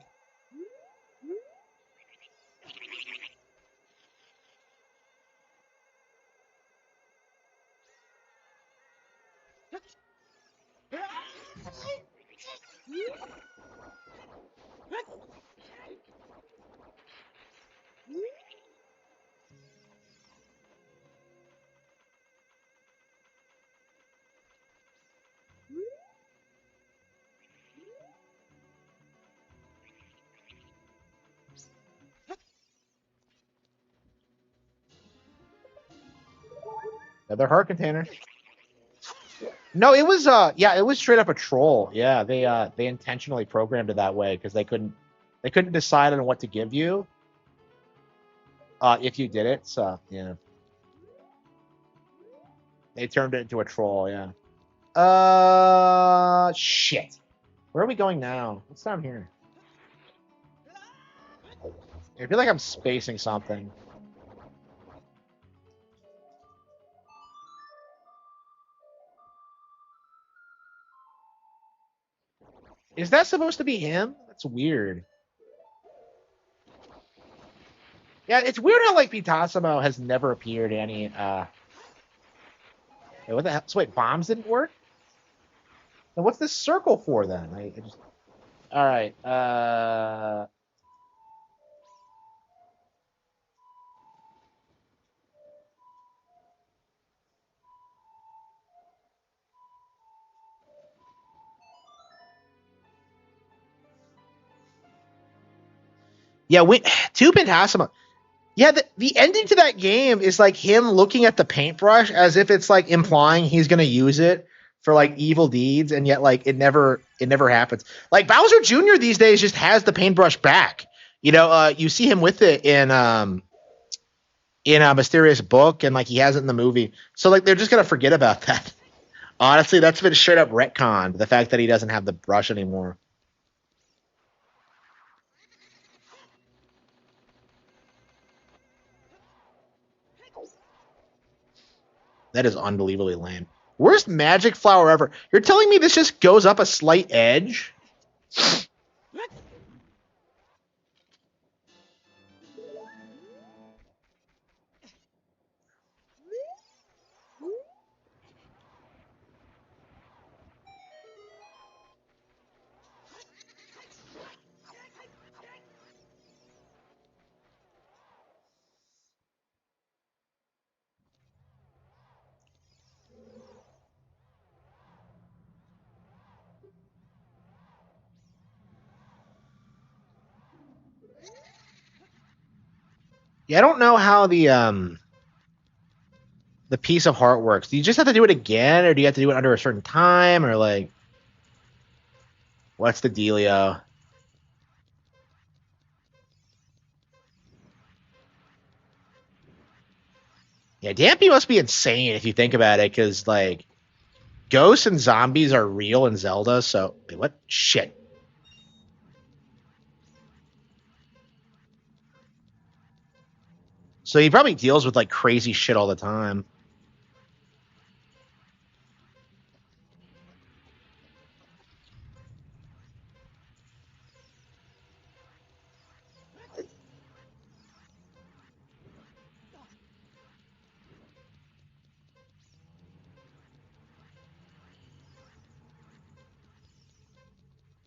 Another heart container. No, it was yeah, it was straight up a troll. Yeah, they intentionally programmed it that way because they couldn't decide on what to give you if you did it. So yeah, they turned it into a troll. Yeah. Shit. Where are we going now? What's down here? I feel like I'm spacing something. Is that supposed to be him? That's weird. Yeah, it's weird how like Pitasimo has never appeared in any hey, what the hell? So wait, bombs didn't work? Then what's this circle for then? I just all right. Yeah, two Pitasimo. Yeah, the ending to that game is like him looking at the paintbrush as if it's like implying he's gonna use it for like evil deeds, and yet like it never happens. Like Bowser Jr. these days just has the paintbrush back. You see him with it in a mysterious book, and like he has it in the movie. So like they're just gonna forget about that. Honestly, that's been straight up retconned. The fact that he doesn't have the brush anymore. That is unbelievably lame. Worst magic flower ever. You're telling me this just goes up a slight edge? Yeah, I don't know how the piece of heart works. Do you just have to do it again, or do you have to do it under a certain time, or like what's the dealio? Yeah, Dampy must be insane if you think about it, because like ghosts and zombies are real in Zelda. So wait, what shit? So he probably deals with like crazy shit all the time.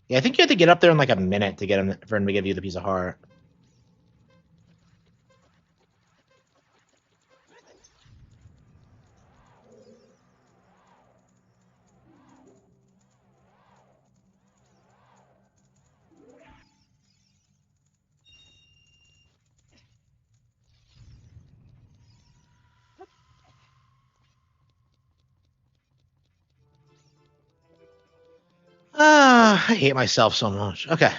Yeah, I think you have to get up there in like a minute to get him for him to give you the piece of heart. Ah, I hate myself so much. Okay.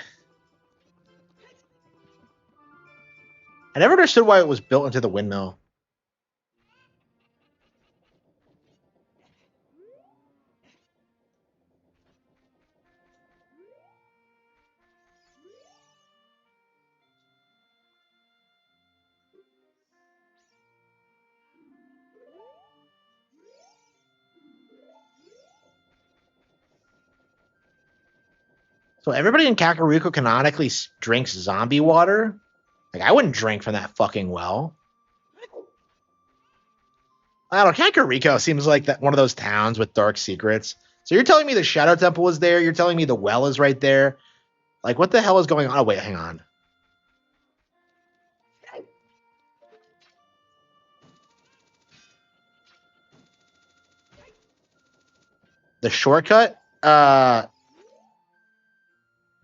I never understood why it was built into the windmill. So everybody in Kakariko canonically drinks zombie water? Like, I wouldn't drink from that fucking well. I don't know. Kakariko seems like that one of those towns with dark secrets. So you're telling me the Shadow Temple is there? You're telling me the well is right there? Like, what the hell is going on? Oh, wait, hang on. The shortcut?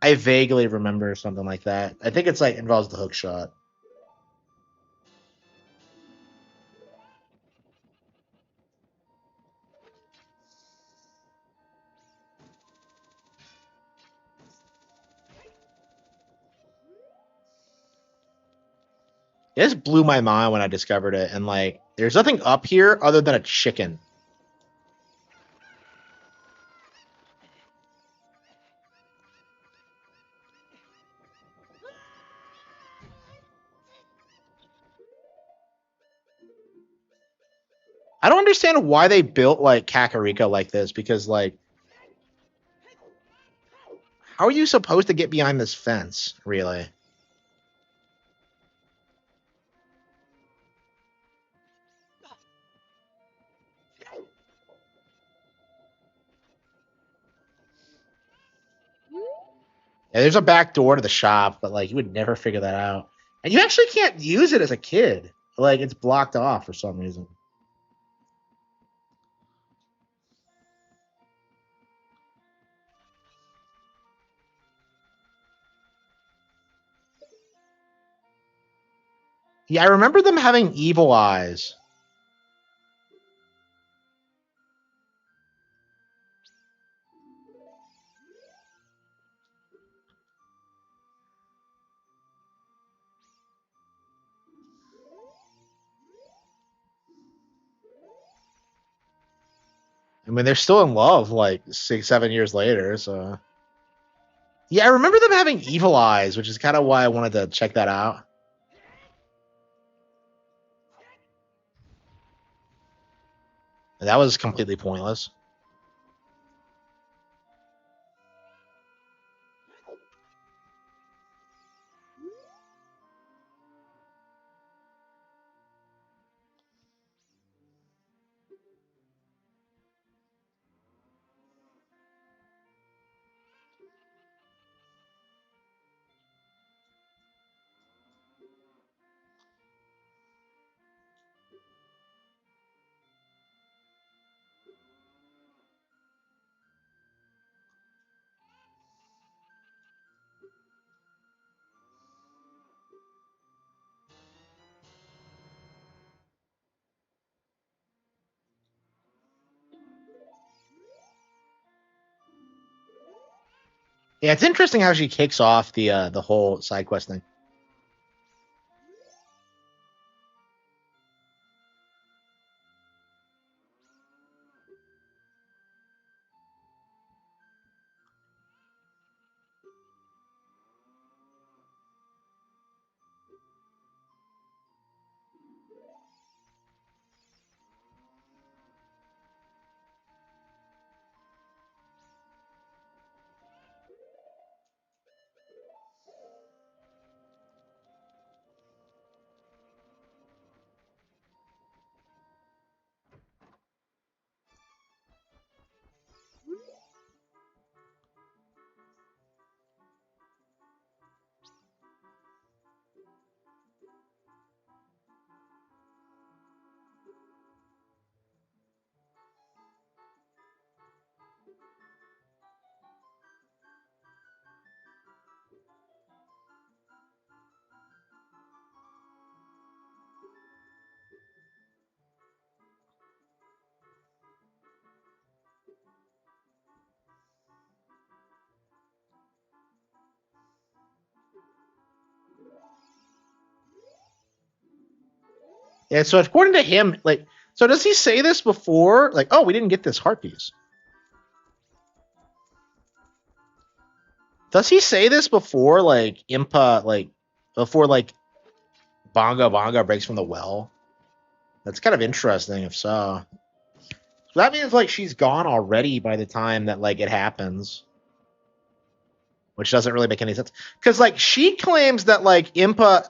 I vaguely remember something like that. I think it's like involves the hook shot. It just blew my mind when I discovered it. And like, there's nothing up here other than a chicken. I don't understand why they built like Kakariko like this because like, how are you supposed to get behind this fence? Really? Yeah, there's a back door to the shop, but like you would never figure that out. And you actually can't use it as a kid. Like it's blocked off for some reason. Yeah, I remember them having evil eyes. I mean, they're still in love like 6, 7 years later. So yeah, I remember them having evil eyes, which is kind of why I wanted to check that out. And that was completely pointless. Yeah, it's interesting how she kicks off the whole side quest thing. Yeah, so according to him, like, so does he say this before? Like, oh, we didn't get this heart piece. Does he say this before, like, Impa, like, before, like, Bongo Bongo breaks from the well? That's kind of interesting, if so. So that means, like, she's gone already by the time that, like, it happens. Which doesn't really make any sense. Because, like, she claims that, like, Impa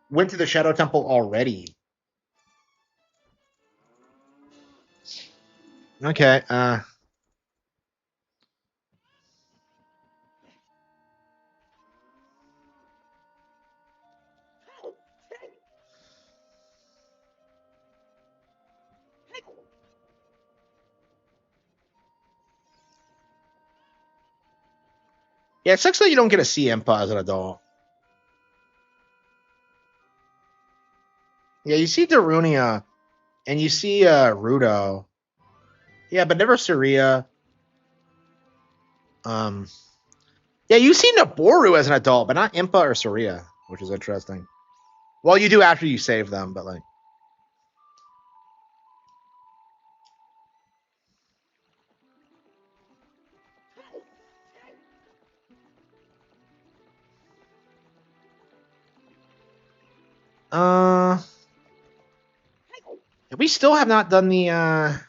went to the Shadow Temple already. Okay, yeah, it sucks that you don't get to see Impa as an adult. Yeah, you see Darunia, and you see Rudo. Yeah, but never Saria. Um, yeah, you see Naboru as an adult, but not Impa or Saria, which is interesting. Well, you do after you save them, but like, uh, we still have not done the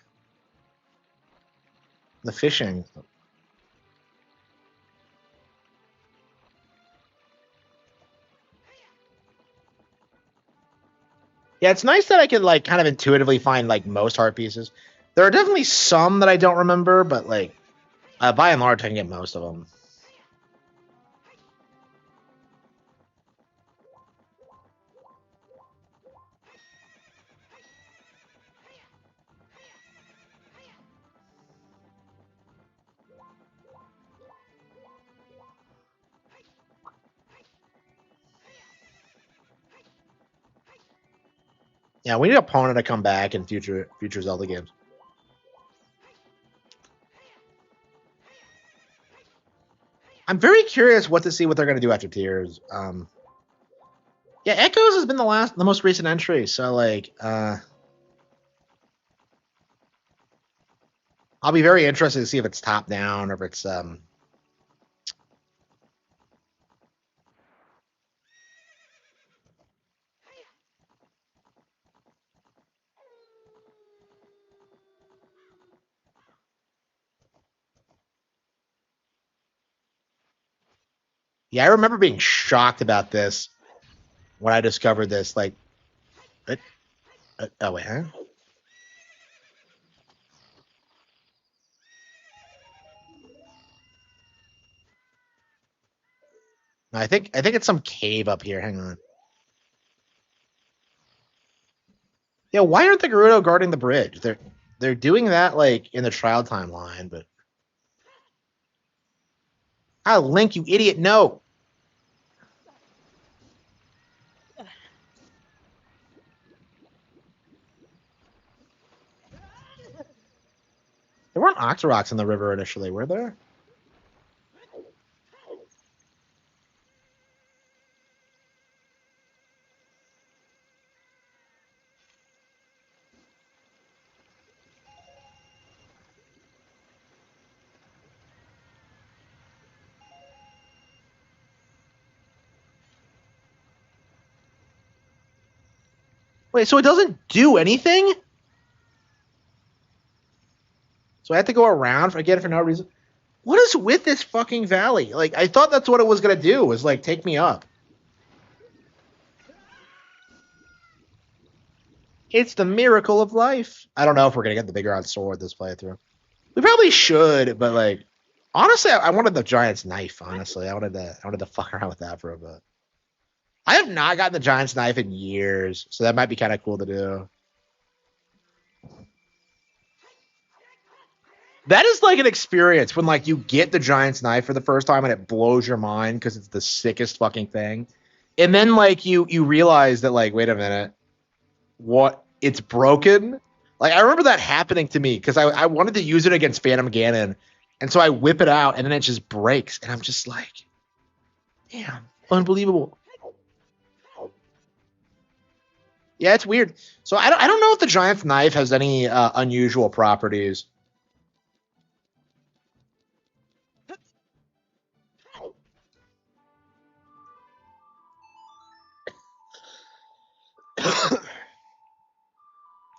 fishing. Yeah, it's nice that I can like kind of intuitively find like most heart pieces. There are definitely some that I don't remember, but like by and large, I can get most of them. Yeah, we need Opponent to come back in future Zelda games. I'm very curious what to see what they're going to do after Tears. Yeah, Echoes has been the most recent entry, so like, I'll be very interested to see if it's top down or if it's Yeah, I remember being shocked about this when I discovered this. Like, oh wait, huh? I think it's some cave up here. Hang on. Yeah, why aren't the Gerudo guarding the bridge? They're doing that like in the trial timeline, but Link, you idiot! No. There weren't Octoroks in the river initially, were there? Wait, so it doesn't do anything? So I have to go around again for no reason? What is with this fucking valley? Like, I thought that's what it was gonna do, was like take me up. It's the miracle of life. I don't know if we're gonna get the bigger on sword this playthrough. We probably should, but like, honestly, I wanted the giant's knife. Honestly, I wanted to fuck around with that for a bit. I have not gotten the giant's knife in years, so that might be kind of cool to do. That is like an experience when like you get the giant's knife for the first time and it blows your mind because it's the sickest fucking thing. And then like you realize that like, wait a minute, what, it's broken? Like I remember that happening to me because I wanted to use it against Phantom Ganon, and so I whip it out and then it just breaks, and I'm just like, damn, unbelievable. Yeah, it's weird. So I don't know if the giant's knife has any unusual properties.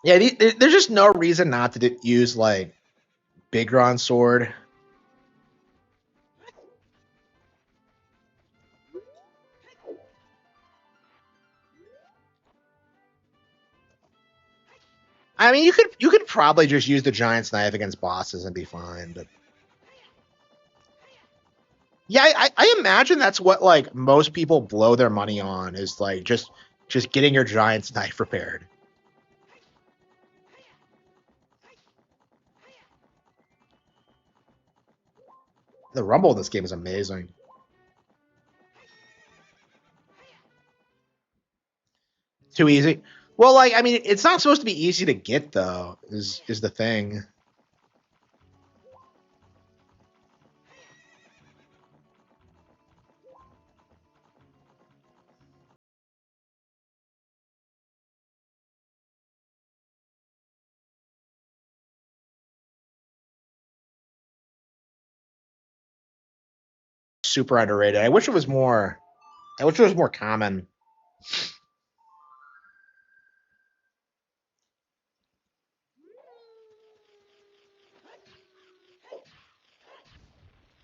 Yeah, there's just no reason not to use like Bigron sword. I mean, you could probably just use the giant's knife against bosses and be fine. But yeah, I imagine that's what like most people blow their money on is like just getting your giant's knife repaired. The rumble in this game is amazing. Too easy. Well, like I mean, it's not supposed to be easy to get though. Is the thing. Super underrated. I wish it was more. I wish it was more common.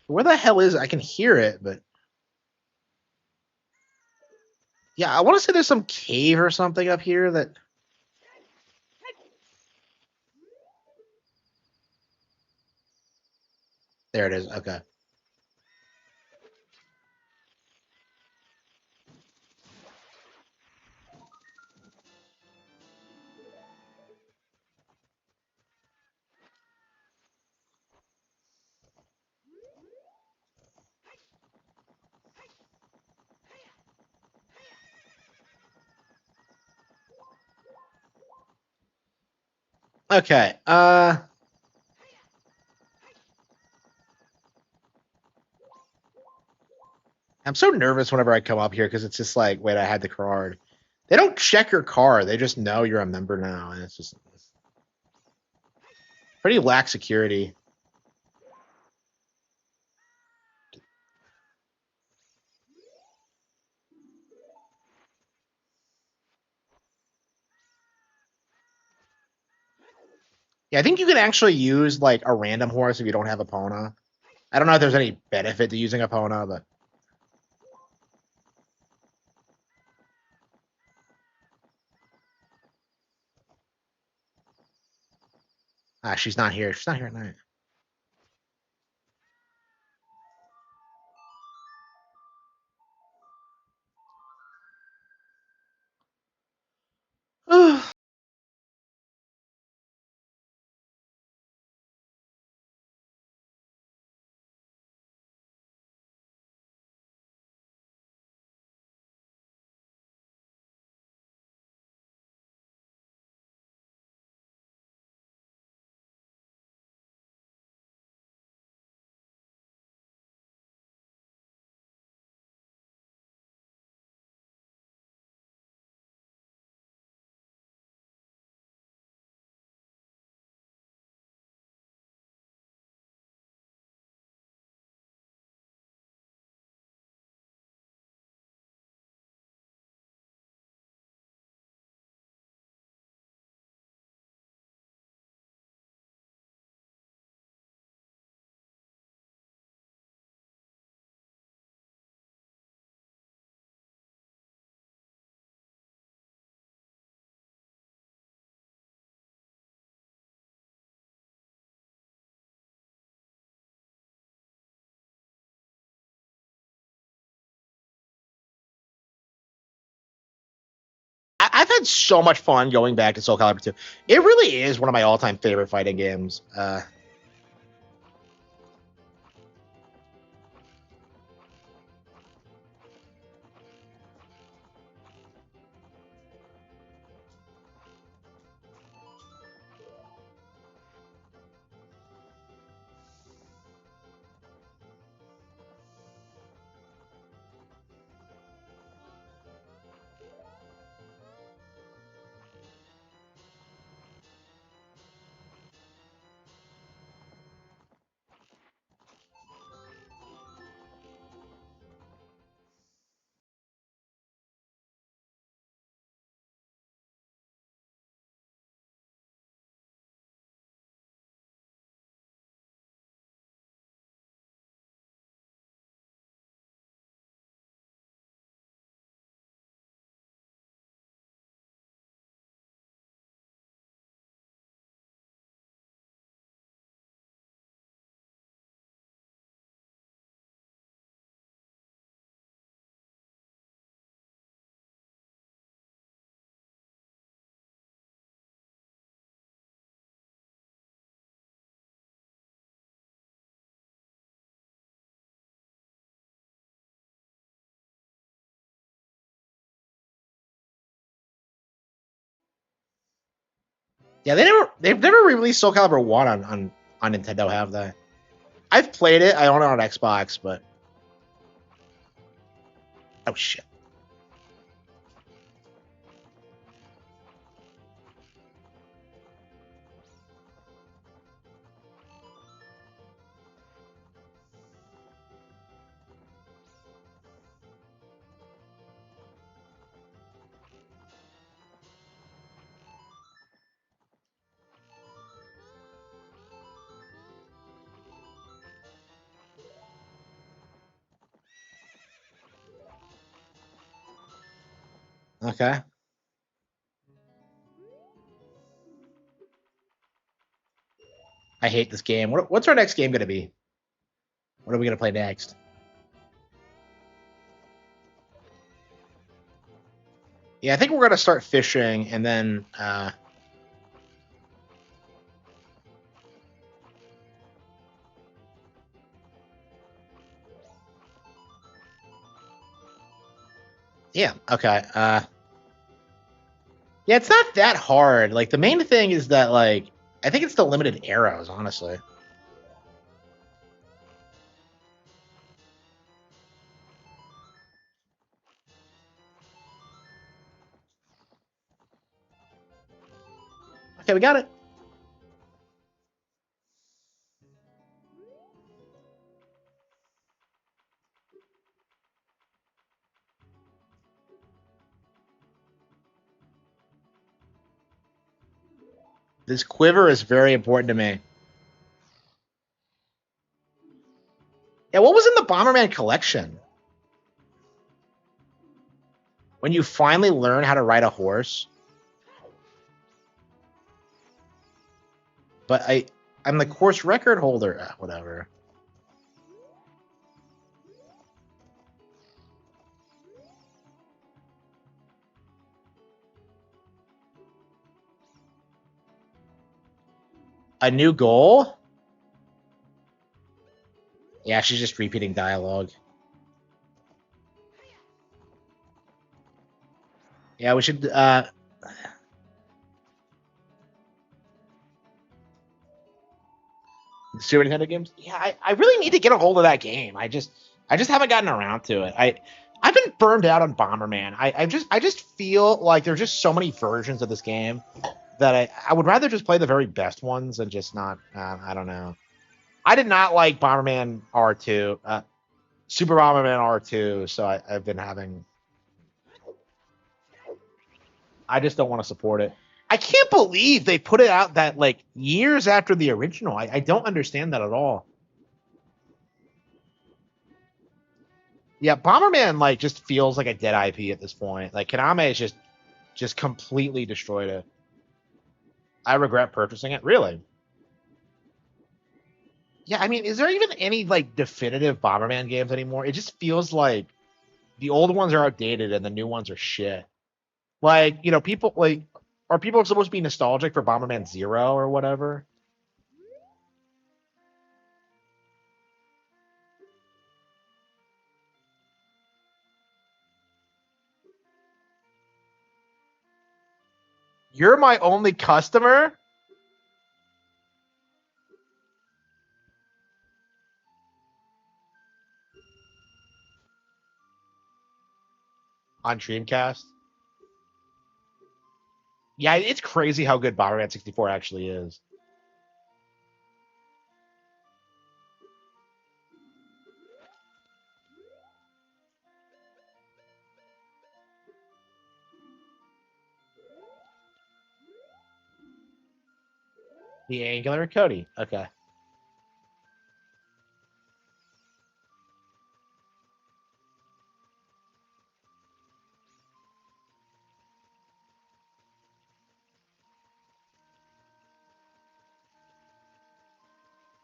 Where the hell is it? I can hear it, but yeah, I want to say there's some cave or something up here that. There it is. Okay. Okay. I'm so nervous whenever I come up here because it's just like, wait, I had the card. They don't check your card. They just know you're a member now, and it's just pretty lax security. Yeah, I think you can actually use like a random horse if you don't have a Pona. I don't know if there's any benefit to using a Pona, but she's not here. She's not here at night. I've had so much fun going back to Soul Calibur 2. It really is one of my all-time favorite fighting games. Yeah, they've never released Soul Calibur 1 on Nintendo, have they? I've played it. I own it on Xbox, but oh shit. Okay. I hate this game. What's our next game gonna be? What are we gonna play next? Yeah, I think we're gonna start fishing and then yeah, okay. Yeah, it's not that hard. Like the main thing is that like I think it's the limited arrows, honestly. Okay, we got it. This quiver is very important to me. Yeah, what was in the Bomberman collection? When you finally learn how to ride a horse. But I'm the course record holder. Whatever. A new goal? Yeah, she's just repeating dialogue. Yeah, we should Super Nintendo games. Yeah, I really need to get a hold of that game. I just haven't gotten around to it. I've been burned out on Bomberman. I just feel like there's just so many versions of this game that I would rather just play the very best ones and just not. I don't know. I did not like Bomberman R2, Super Bomberman R2. So I've been having. I just don't want to support it. I can't believe they put it out that like years after the original. I don't understand that at all. Yeah, Bomberman like just feels like a dead IP at this point. Like Konami has just completely destroyed it. I regret purchasing it. Really? Yeah, I mean, is there even any like definitive Bomberman games anymore? It just feels like the old ones are outdated and the new ones are shit. Like, people like are people supposed to be nostalgic for Bomberman Zero or whatever? You're my only customer on Dreamcast. Yeah, it's crazy how good Bomberman 64 actually is. The Angular Cody. Okay.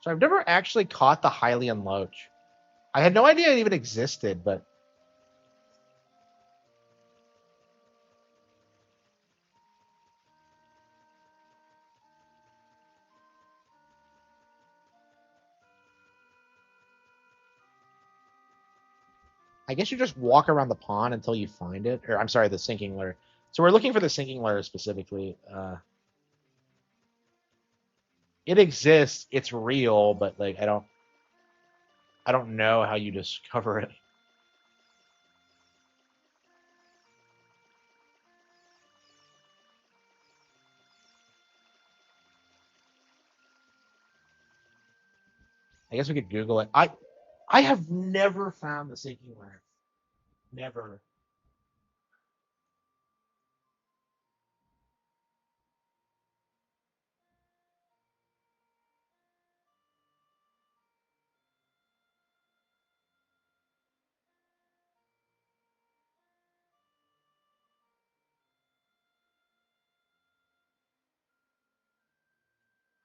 So I've never actually caught the Hylian Loach. I had no idea it even existed, but I guess you just walk around the pond until you find it. Or I'm sorry, the sinking lure. So we're looking for the sinking lure specifically. It exists. It's real, but like I don't know how you discover it. I guess we could Google it. I have never found the sinking lamp. Never.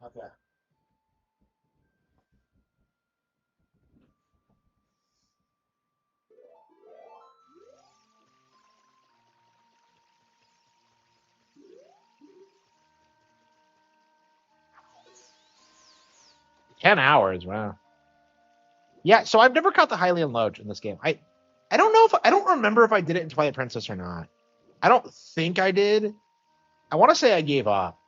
Okay. 10 hours. Wow. Yeah. So I've never caught the Hylian Loach in this game. I don't know if I don't remember if I did it in Twilight Princess or not. I don't think I did. I want to say I gave up.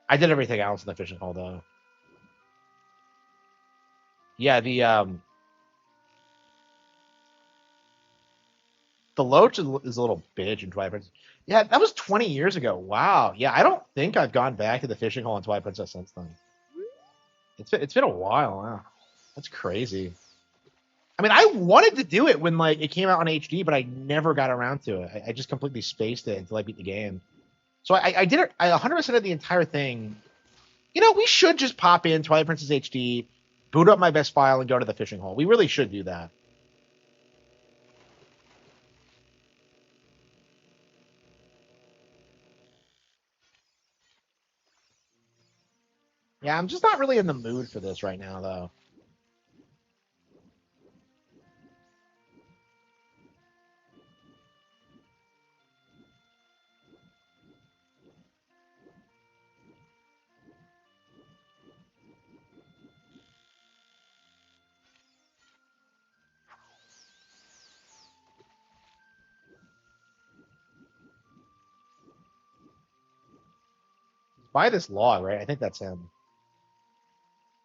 I did everything else in the fishing hole though. Yeah, the Loach is a little bitch in Twilight Princess. Yeah, that was 20 years ago. Wow. Yeah, I don't think I've gone back to the fishing hole in Twilight Princess since then. It's been a while. Wow. That's crazy. I mean, I wanted to do it when like it came out on HD, but I never got around to it. I just completely spaced it until I beat the game. So I did it. I 100% of the entire thing. You know, we should just pop in Twilight Princess HD, boot up my best file, and go to the fishing hole. We really should do that. Yeah, I'm just not really in the mood for this right now, though. Buy this log, right? I think that's him.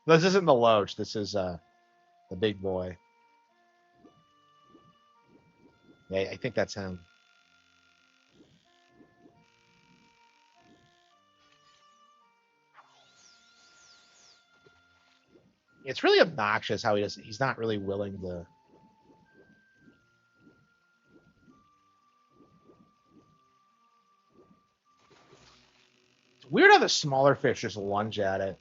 This isn't the Loach. This is the big boy. Yeah, I think that's him. It's really obnoxious how he's not really willing to. It's weird how the smaller fish just lunge at it.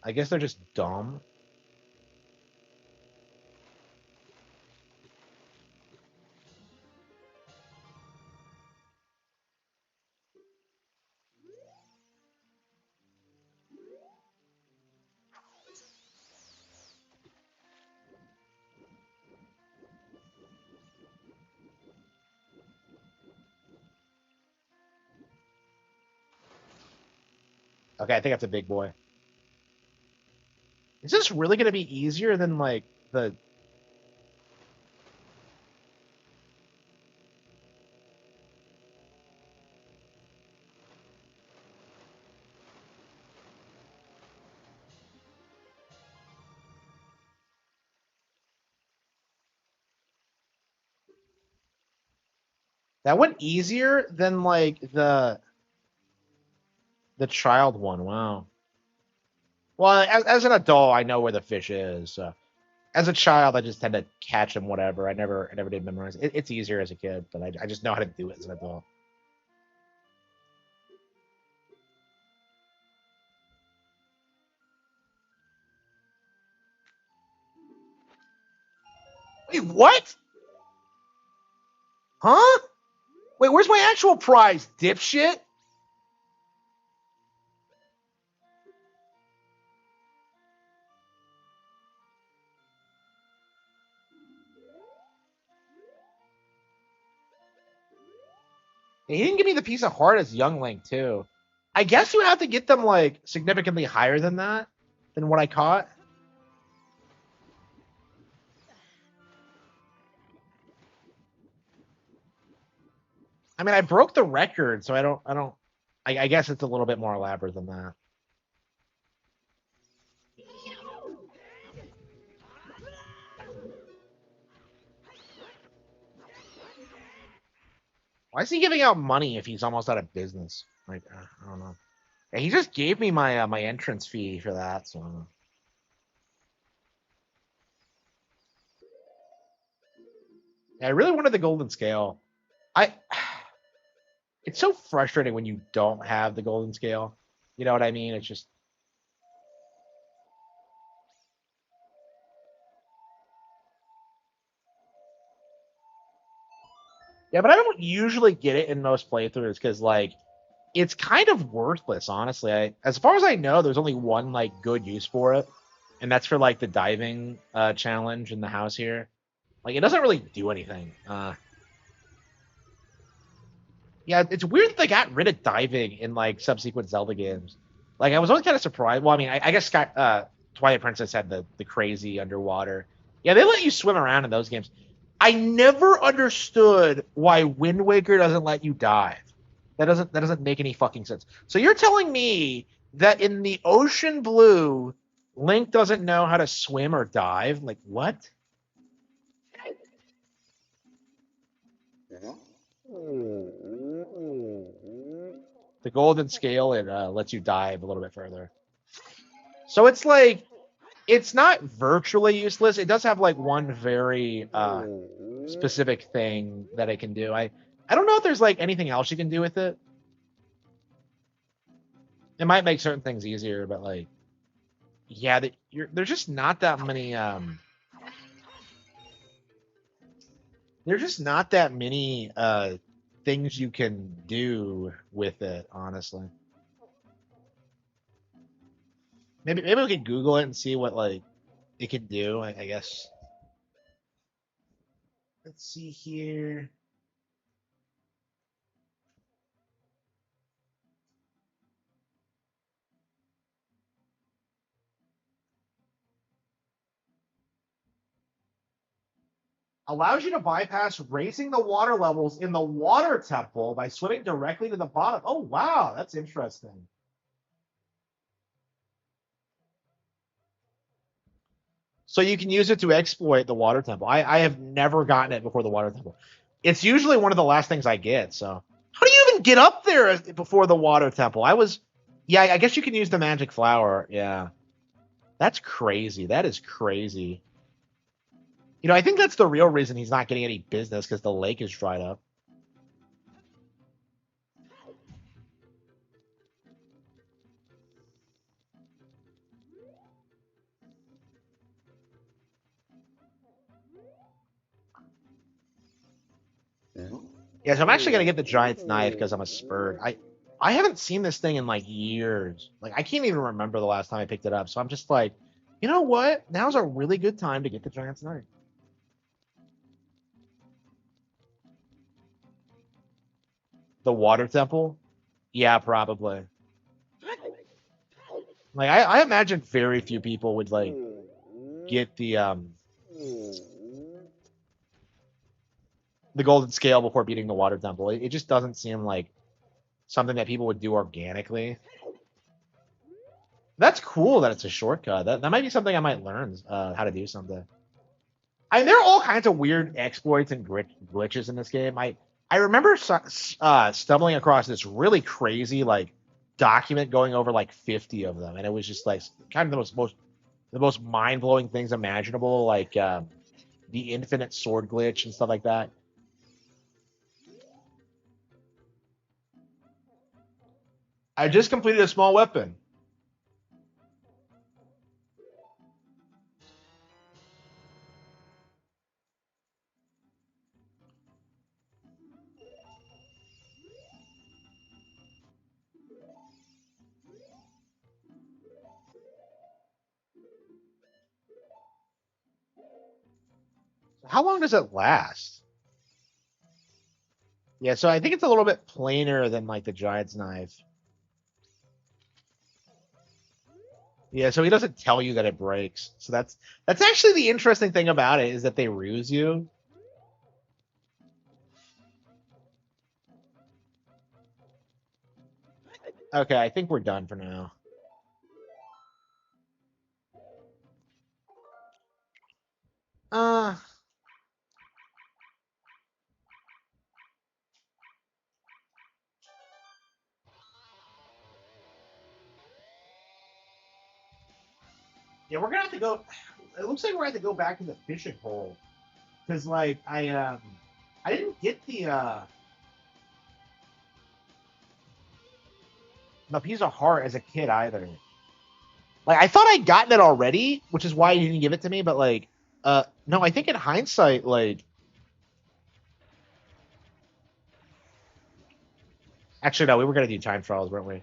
I guess they're just dumb. Okay, I think that's a big boy. Is this really going to be easier than like the? That went easier than like the child one. Wow. Well, as an adult, I know where the fish is. As a child, I just tend to catch them. Whatever. I never did memorize. It's easier as a kid, but I just know how to do it as an adult. Wait, what? Huh? Wait, where's my actual prize, dipshit? He didn't give me the piece of heart as Young Link too. I guess you have to get them like significantly higher than that, than what I caught. I mean, I broke the record, so I don't. I guess it's a little bit more elaborate than that. Why is he giving out money if he's almost out of business? Like, I don't know. Yeah, he just gave me my my entrance fee for that, so yeah, I really wanted the golden scale. I it's so frustrating when you don't have the golden scale. You know what I mean? It's just yeah, but I don't usually get it in most playthroughs because like it's kind of worthless, honestly. As far as I know, there's only one like good use for it, and that's for like the diving challenge in the house here. Like it doesn't really do anything. Yeah, it's weird that they got rid of diving in like subsequent Zelda games. Like I was always kind of surprised. Well, I mean, I guess Twilight Princess had the crazy underwater. Yeah, they let you swim around in those games. I never understood why Wind Waker doesn't let you dive. That doesn't make any fucking sense. So you're telling me that in the Ocean Blue, Link doesn't know how to swim or dive? Like what? The golden scale it lets you dive a little bit further. So it's like it's not virtually useless. It does have like one very specific thing that it can do. I don't know if there's like anything else you can do with it. It might make certain things easier, but like yeah, there's just not that many there's just not that many things you can do with it, honestly. Maybe we could Google it and see what like it can do, I guess. Let's see here. Allows you to bypass raising the water levels in the water temple by swimming directly to the bottom. Oh wow, that's interesting. So you can use it to exploit the water temple. I have never gotten it before the water temple. It's usually one of the last things I get. So how do you even get up there before the water temple? Yeah, I guess you can use the magic flower. Yeah, that's crazy. That is crazy. You know, I think that's the real reason he's not getting any business because the lake is dried up. Yeah, so I'm actually gonna get the giant's knife because I'm a spurd. I haven't seen this thing in like years. Like I can't even remember the last time I picked it up. So I'm just like, you know what? Now's a really good time to get the giant's knife. The water temple? Yeah, probably. Like I imagine very few people would like get the golden scale before beating the water temple. It just doesn't seem like something that people would do organically. That's cool that it's a shortcut. That might be something I might learn how to do someday. I mean, there are all kinds of weird exploits and glitches in this game. I remember stumbling across this really crazy like document going over like 50 of them, and it was just like kind of the most mind blowing things imaginable, like the infinite sword glitch and stuff like that. I just completed a small weapon. How long does it last? Yeah, so I think it's a little bit plainer than like the giant's knife. Yeah, so he doesn't tell you that it breaks. So that's actually the interesting thing about it is that they ruse you. Okay, I think we're done for now. Uh, yeah, we're gonna have to go. It looks like we're gonna have to go back to the fishing hole because, like, I didn't get the piece of heart as a kid either. Like, I thought I'd gotten it already, which is why you didn't give it to me. But like, no, I think in hindsight, like, actually, no, we were gonna do time trials, weren't we?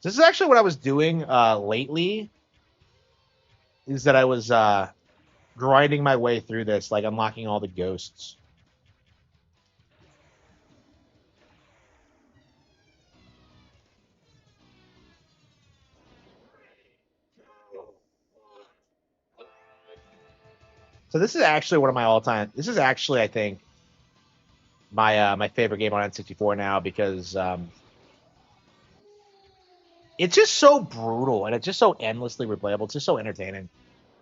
This is actually what I was doing lately. Is that I was grinding my way through this, like unlocking all the ghosts. So this is actually one of my all-time. This is actually, I think, my favorite game on N64 now because it's just so brutal and it's just so endlessly replayable. It's just so entertaining.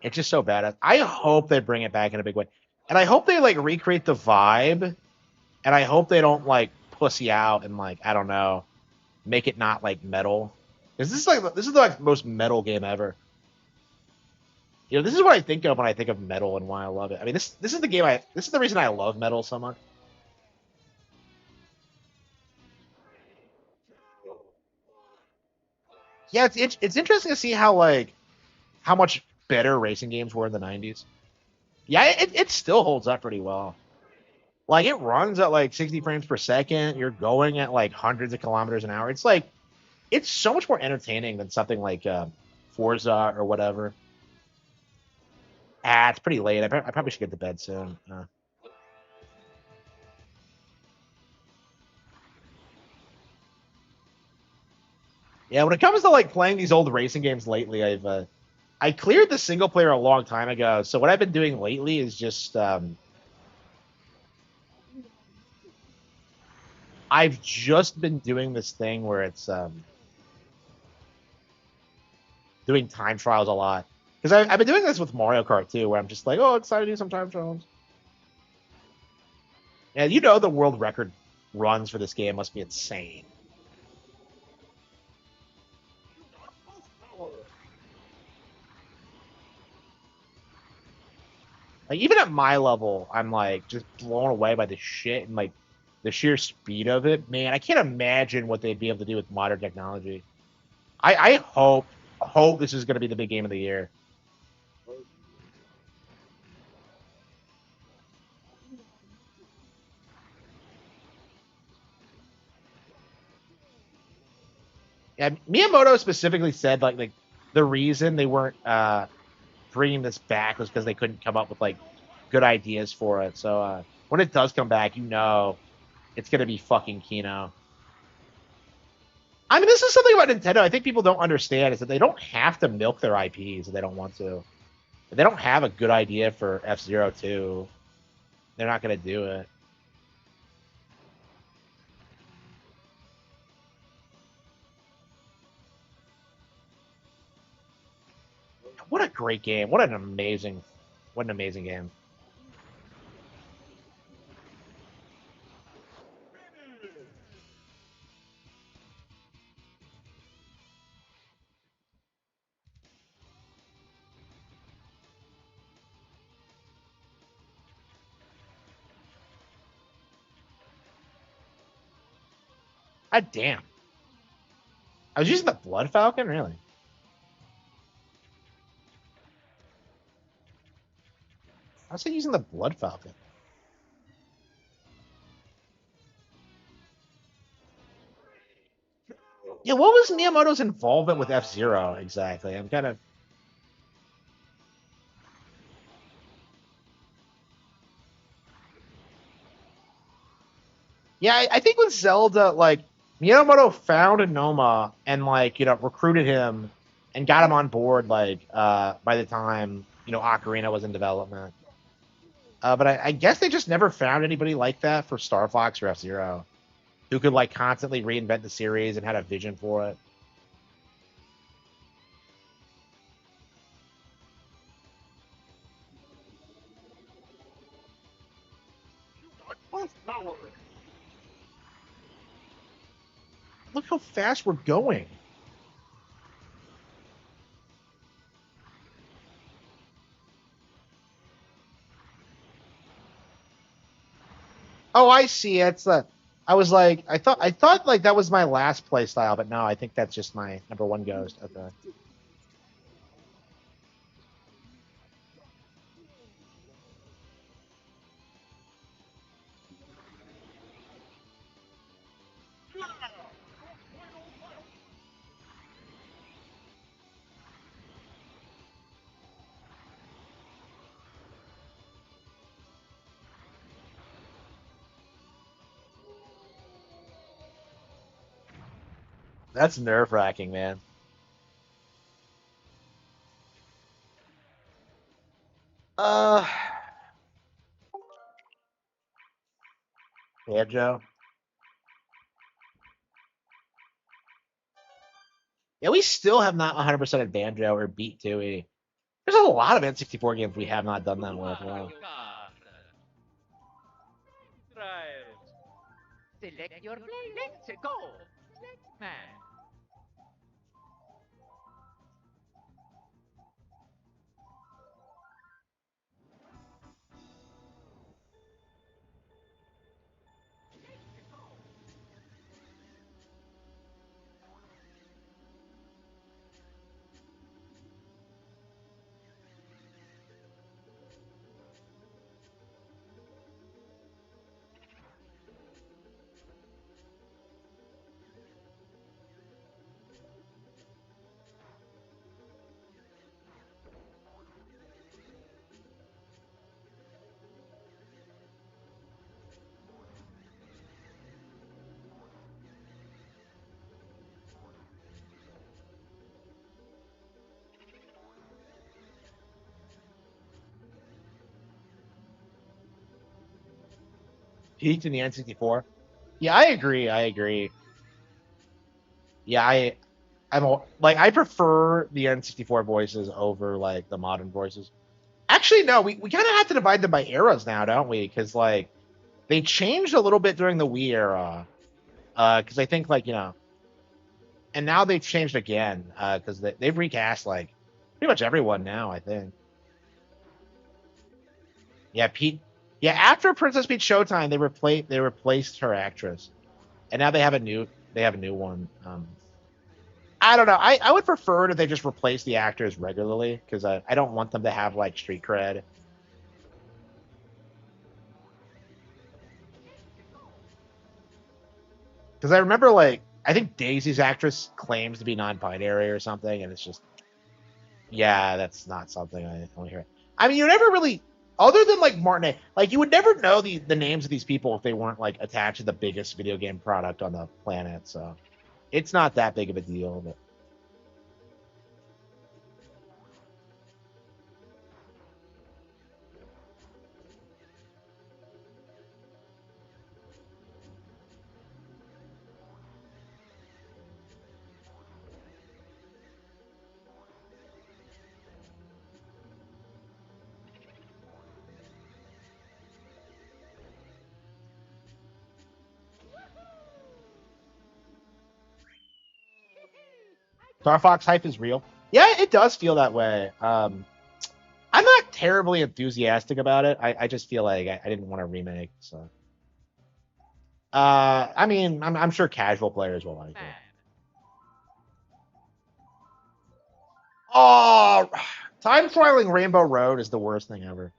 It's just so badass. I hope they bring it back in a big way, and I hope they like recreate the vibe, and I hope they don't like pussy out and like I don't know, make it not like metal. Because this is like the most metal game ever. You know, this is what I think of when I think of metal and why I love it. I mean, this is the game I this is the reason I love metal so much. Yeah, it's interesting to see how like how much better racing games were in the 90s. Yeah, it still holds up pretty well. Like it runs at like 60 frames per second. You're going at like hundreds of kilometers an hour. It's like it's so much more entertaining than something like Forza or whatever. Ah, it's pretty late. I probably should get to bed soon. Yeah, when it comes to like playing these old racing games lately, I cleared the single player a long time ago. So what I've been doing lately is just I've just been doing this thing where it's doing time trials a lot because I've been doing this with Mario Kart too, where I'm just like, oh, excited to do some time trials. And you know, the world record runs for this game must be insane. Like even at my level, I'm like just blown away by the shit and like the sheer speed of it. Man, I can't imagine what they'd be able to do with modern technology. I hope this is going to be the big game of the year. And Miyamoto specifically said like the reason they weren't bringing this back was because they couldn't come up with like good ideas for it. So when it does come back, you know it's gonna be fucking Kino. I mean, this is something about Nintendo. I think people don't understand is that they don't have to milk their IPs if they don't want to. If they don't have a good idea for F Zero 2, they're not gonna do it. What a great game! What an amazing game! God damn! I was using the Blood Falcon, really. I was using the Blood Falcon. Yeah, what was Miyamoto's involvement with F Zero exactly? I'm kind of yeah. I think with Zelda, like Miyamoto found Noma and like recruited him and got him on board. Like by the time Ocarina was in development, But I guess they just never found anybody like that for Star Fox or F-Zero, who could like constantly reinvent the series and had a vision for it. Look how fast we're going. Oh, I see. It's the. I was like, I thought like that was my last play style, but no, I think that's just my number one ghost. Okay. That's nerve wracking, man. Uh, yeah, Joe. Yeah, we still have not 100% of Banjo or Beat Dewey. There's a lot of N64 games we have not done that with. Wow. Right. Select your play. Let's go. Man. Peaked in the N64. Yeah, I agree. I agree. Yeah, like I prefer the N64 voices over like the modern voices. Actually, no, we kind of have to divide them by eras now, don't we? Because like they changed a little bit during the Wii era. Because I think like and now they've changed again. Because they've recast like pretty much everyone now. I think. Yeah, Pete. Yeah, after Princess Peach Showtime, they replaced her actress, and now they have a new one. I don't know. I would prefer that they just replace the actors regularly because I don't want them to have like street cred. Because I remember like I think Daisy's actress claims to be non-binary or something, and it's just yeah, that's not something I want to hear. I mean, you never really, other than like Martinet, like you would never know the names of these people if they weren't like attached to the biggest video game product on the planet. So it's not that big of a deal. But Star Fox hype is real. Yeah, it does feel that way. I'm not terribly enthusiastic about it. I just feel like I didn't want to remake. So, I mean, I'm sure casual players will like it. Man. Oh, time trialing Rainbow Road is the worst thing ever.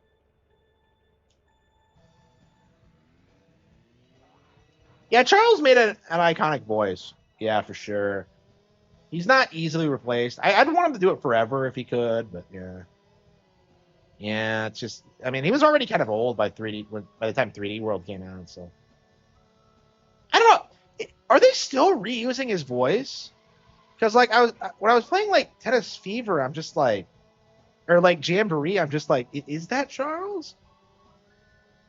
Yeah, Charles made an iconic voice. Yeah, for sure. He's not easily replaced. I'd want him to do it forever if he could, but yeah. Yeah, it's just. I mean, he was already kind of old by 3D by the time 3D World came out. So I don't know. Are they still reusing his voice? Because like I was when I was playing like Tennis Fever, I'm just like, or like Jamboree, I'm just like, is that Charles?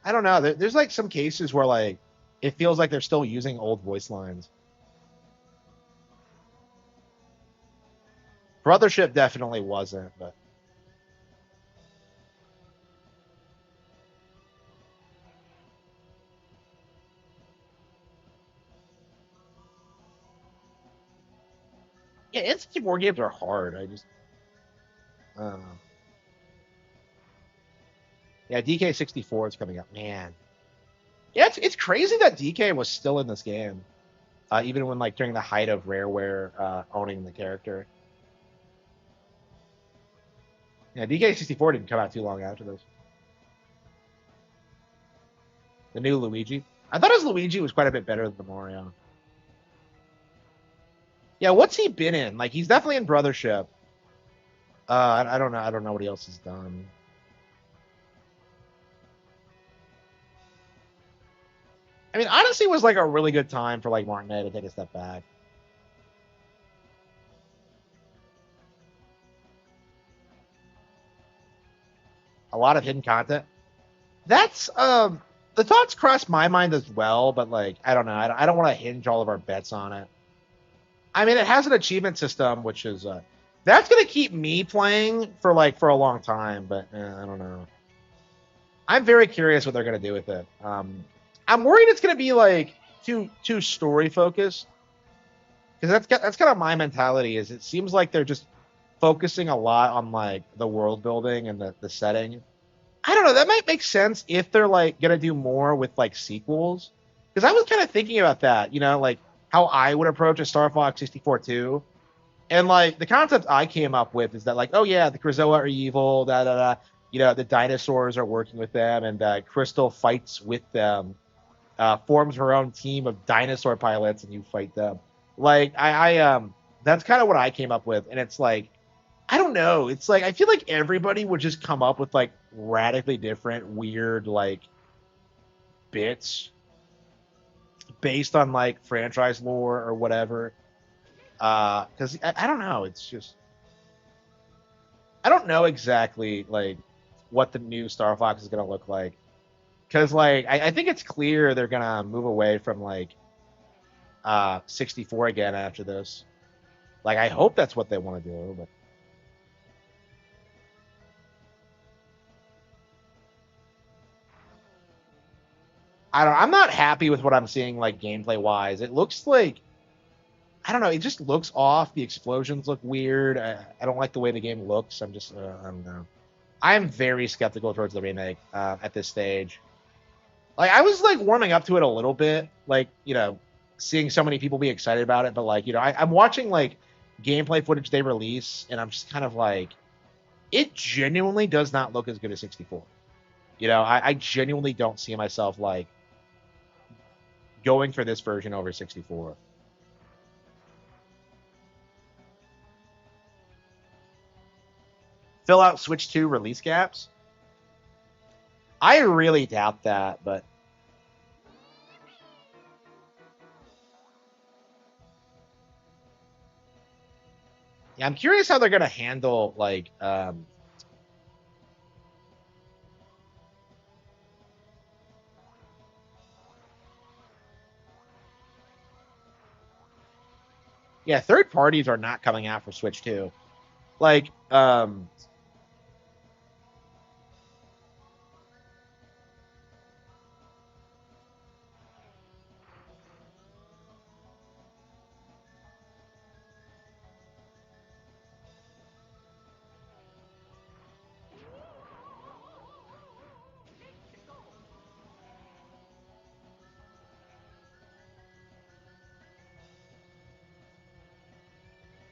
I don't know. There's like some cases where like it feels like they're still using old voice lines. Brothership definitely wasn't, but yeah, N64 games are hard. I just I don't know. Yeah, DK64 is coming up, man. Yeah, it's crazy that DK was still in this game, even when like during the height of Rareware owning the character. Yeah, DK64 didn't come out too long after this. The new Luigi. I thought his Luigi was quite a bit better than the Mario. Yeah, what's he been in? Like he's definitely in Brothership. I don't know. I don't know what he else has done. I mean, Odyssey was like a really good time for like Martinet to take a step back. A lot of hidden content. That's the thoughts crossed my mind as well, but like I don't know. I don't want to hinge all of our bets on it. I mean, it has an achievement system, which is that's gonna keep me playing for a long time. But I don't know. I'm very curious what they're gonna do with it. I'm worried it's gonna be like too story focused because that's kind of my mentality. Is it seems like they're just focusing a lot on like the world building and the setting. I don't know. That might make sense if they're like gonna do more with like sequels. Because I was kind of thinking about that, like how I would approach a Star Fox 64 2. And like the concept I came up with is that like, oh yeah, the Krazoa are evil, da da da. The dinosaurs are working with them, and Crystal fights with them, forms her own team of dinosaur pilots, and you fight them. Like that's kind of what I came up with, and it's like I don't know. It's like I feel like everybody would just come up with like radically different, weird like bits based on like franchise lore or whatever. Because I don't know. It's just I don't know exactly like what the new Star Fox is gonna look like. Because like I think it's clear they're gonna move away from like 64 again after this. Like I hope that's what they want to do, but I don't. I'm not happy with what I'm seeing like gameplay wise. It looks like I don't know. It just looks off. The explosions look weird. I don't like the way the game looks. I'm just I don't know. I'm very skeptical towards the remake at this stage. Like I was like warming up to it a little bit, like seeing so many people be excited about it. But like I'm watching like gameplay footage they release, and I'm just kind of like, it genuinely does not look as good as 64. I genuinely don't see myself like going for this version over 64. Fill out Switch 2 release gaps? I really doubt that, but yeah, I'm curious how they're gonna handle like yeah, third parties are not coming out for Switch 2. Like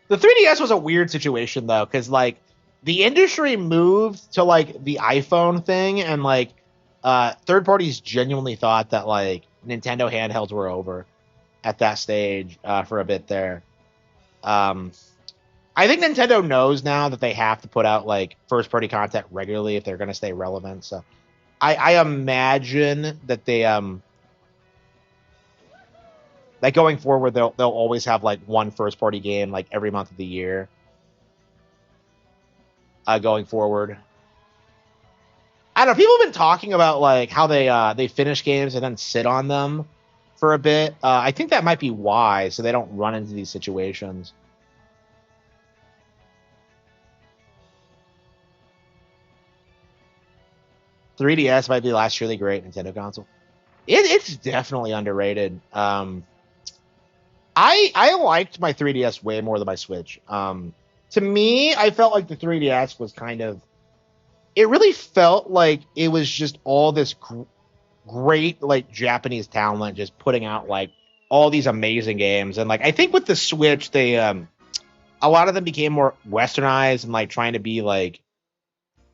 the 3DS was a weird situation though, because like the industry moved to like the iPhone thing, and like third parties genuinely thought that like Nintendo handhelds were over at that stage for a bit there. Um, I think Nintendo knows now that they have to put out like first party content regularly if they're going to stay relevant. So I imagine that they like going forward they'll always have like one first party game like every month of the year going forward. I don't know. People have been talking about like how they finish games and then sit on them for a bit. I think that might be why, so they don't run into these situations. .3DS might be the last truly great Nintendo console. It's definitely underrated. I liked my 3DS way more than my Switch. To me, I felt like the 3DS was kind of. It really felt like it was just all this great like Japanese talent just putting out like all these amazing games, and like I think with the Switch, they a lot of them became more westernized and like trying to be like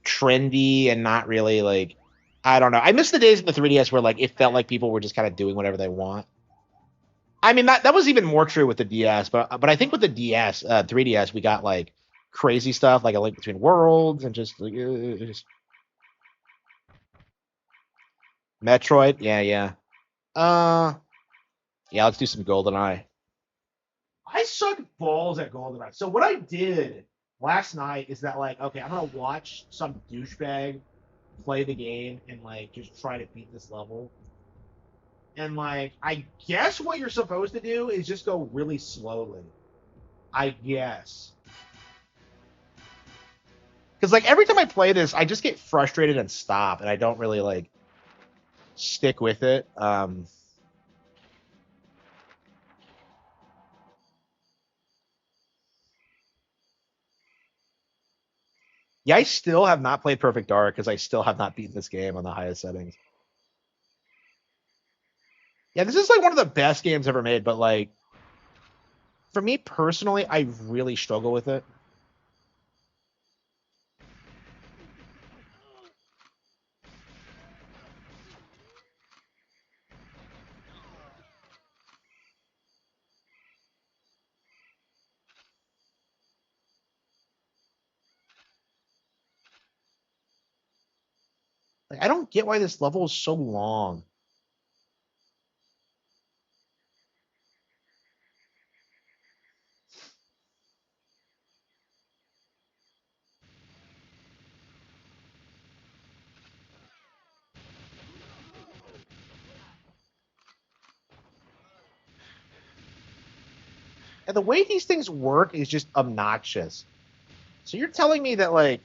trendy and not really like I don't know. I miss the days of the 3DS where like it felt like people were just kind of doing whatever they want. I mean that was even more true with the DS, but I think with the DS, 3DS, we got like crazy stuff like a Link Between Worlds and just Metroid. Yeah, yeah. Uh, yeah. Let's do some GoldenEye. I suck balls at GoldenEye. So what I did last night is that like, okay, I'm gonna watch some douchebag play the game and like just try to beat this level. And like, I guess what you're supposed to do is just go really slowly. I guess. Because like every time I play this, I just get frustrated and stop, and I don't really like stick with it. Yeah, I still have not played Perfect Dark because I still have not beaten this game on the highest settings. Yeah, this is like one of the best games ever made, but like for me personally, I really struggle with it. Like I don't get why this level is so long. And the way these things work is just obnoxious. So you're telling me that like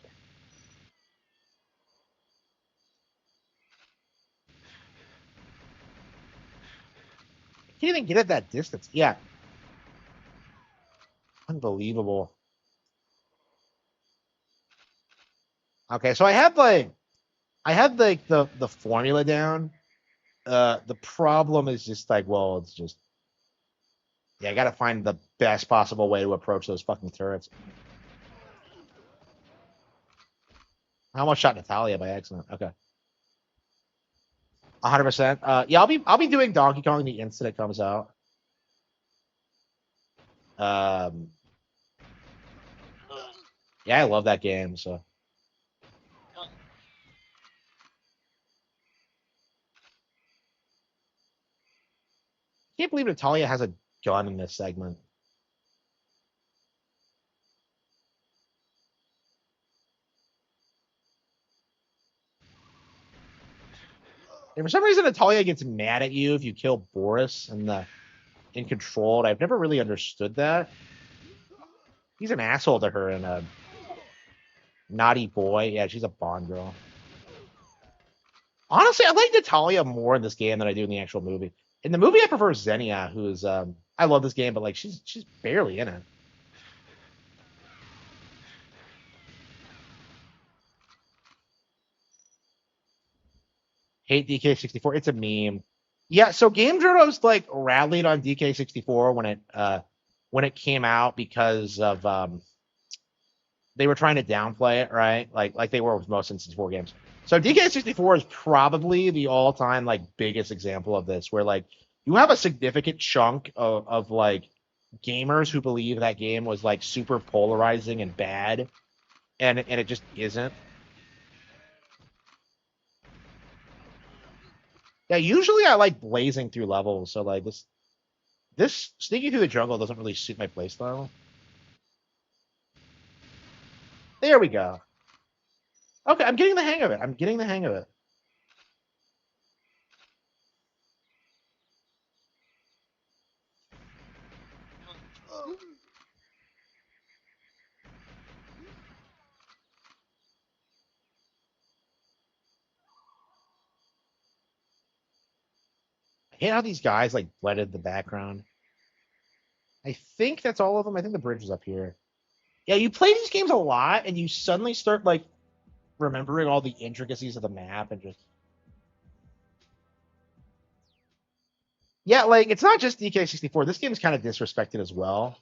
I can't even get at that distance. Yeah, unbelievable. Okay, so I had like the formula down. The problem is just like, well, it's just yeah, I gotta find the best possible way to approach those fucking turrets. I almost shot Natalia by accident. Okay. 100%. Yeah, I'll be doing Donkey Kong the instant it comes out. Um, yeah, I love that game. So can't believe Natalia has a gun in this segment. And for some reason, Natalia gets mad at you if you kill Boris in Controlled. I've never really understood that. He's an asshole to her and a naughty boy. Yeah, she's a Bond girl. Honestly, I like Natalia more in this game than I do in the actual movie. In the movie, I prefer Xenia, who's I love this game, but like she's barely in it. Hate DK64. It's a meme. Yeah, so Game Journals like rallied on DK64 when it came out because of they were trying to downplay it, right? Like they were with most N64 games. So DK64 is probably the all-time like biggest example of this, where like you have a significant chunk of like gamers who believe that game was like super polarizing and bad, and it just isn't. Yeah, usually I like blazing through levels, so like this sneaking through the jungle doesn't really suit my playstyle. There we go. Okay, I'm getting the hang of it. I'm getting the hang of it. I hate how these guys like blended the background. I think that's all of them. I think the bridge is up here. Yeah, you play these games a lot, and you suddenly start like remembering all the intricacies of the map and just yeah, like it's not just DK64. This game's kind of disrespected as well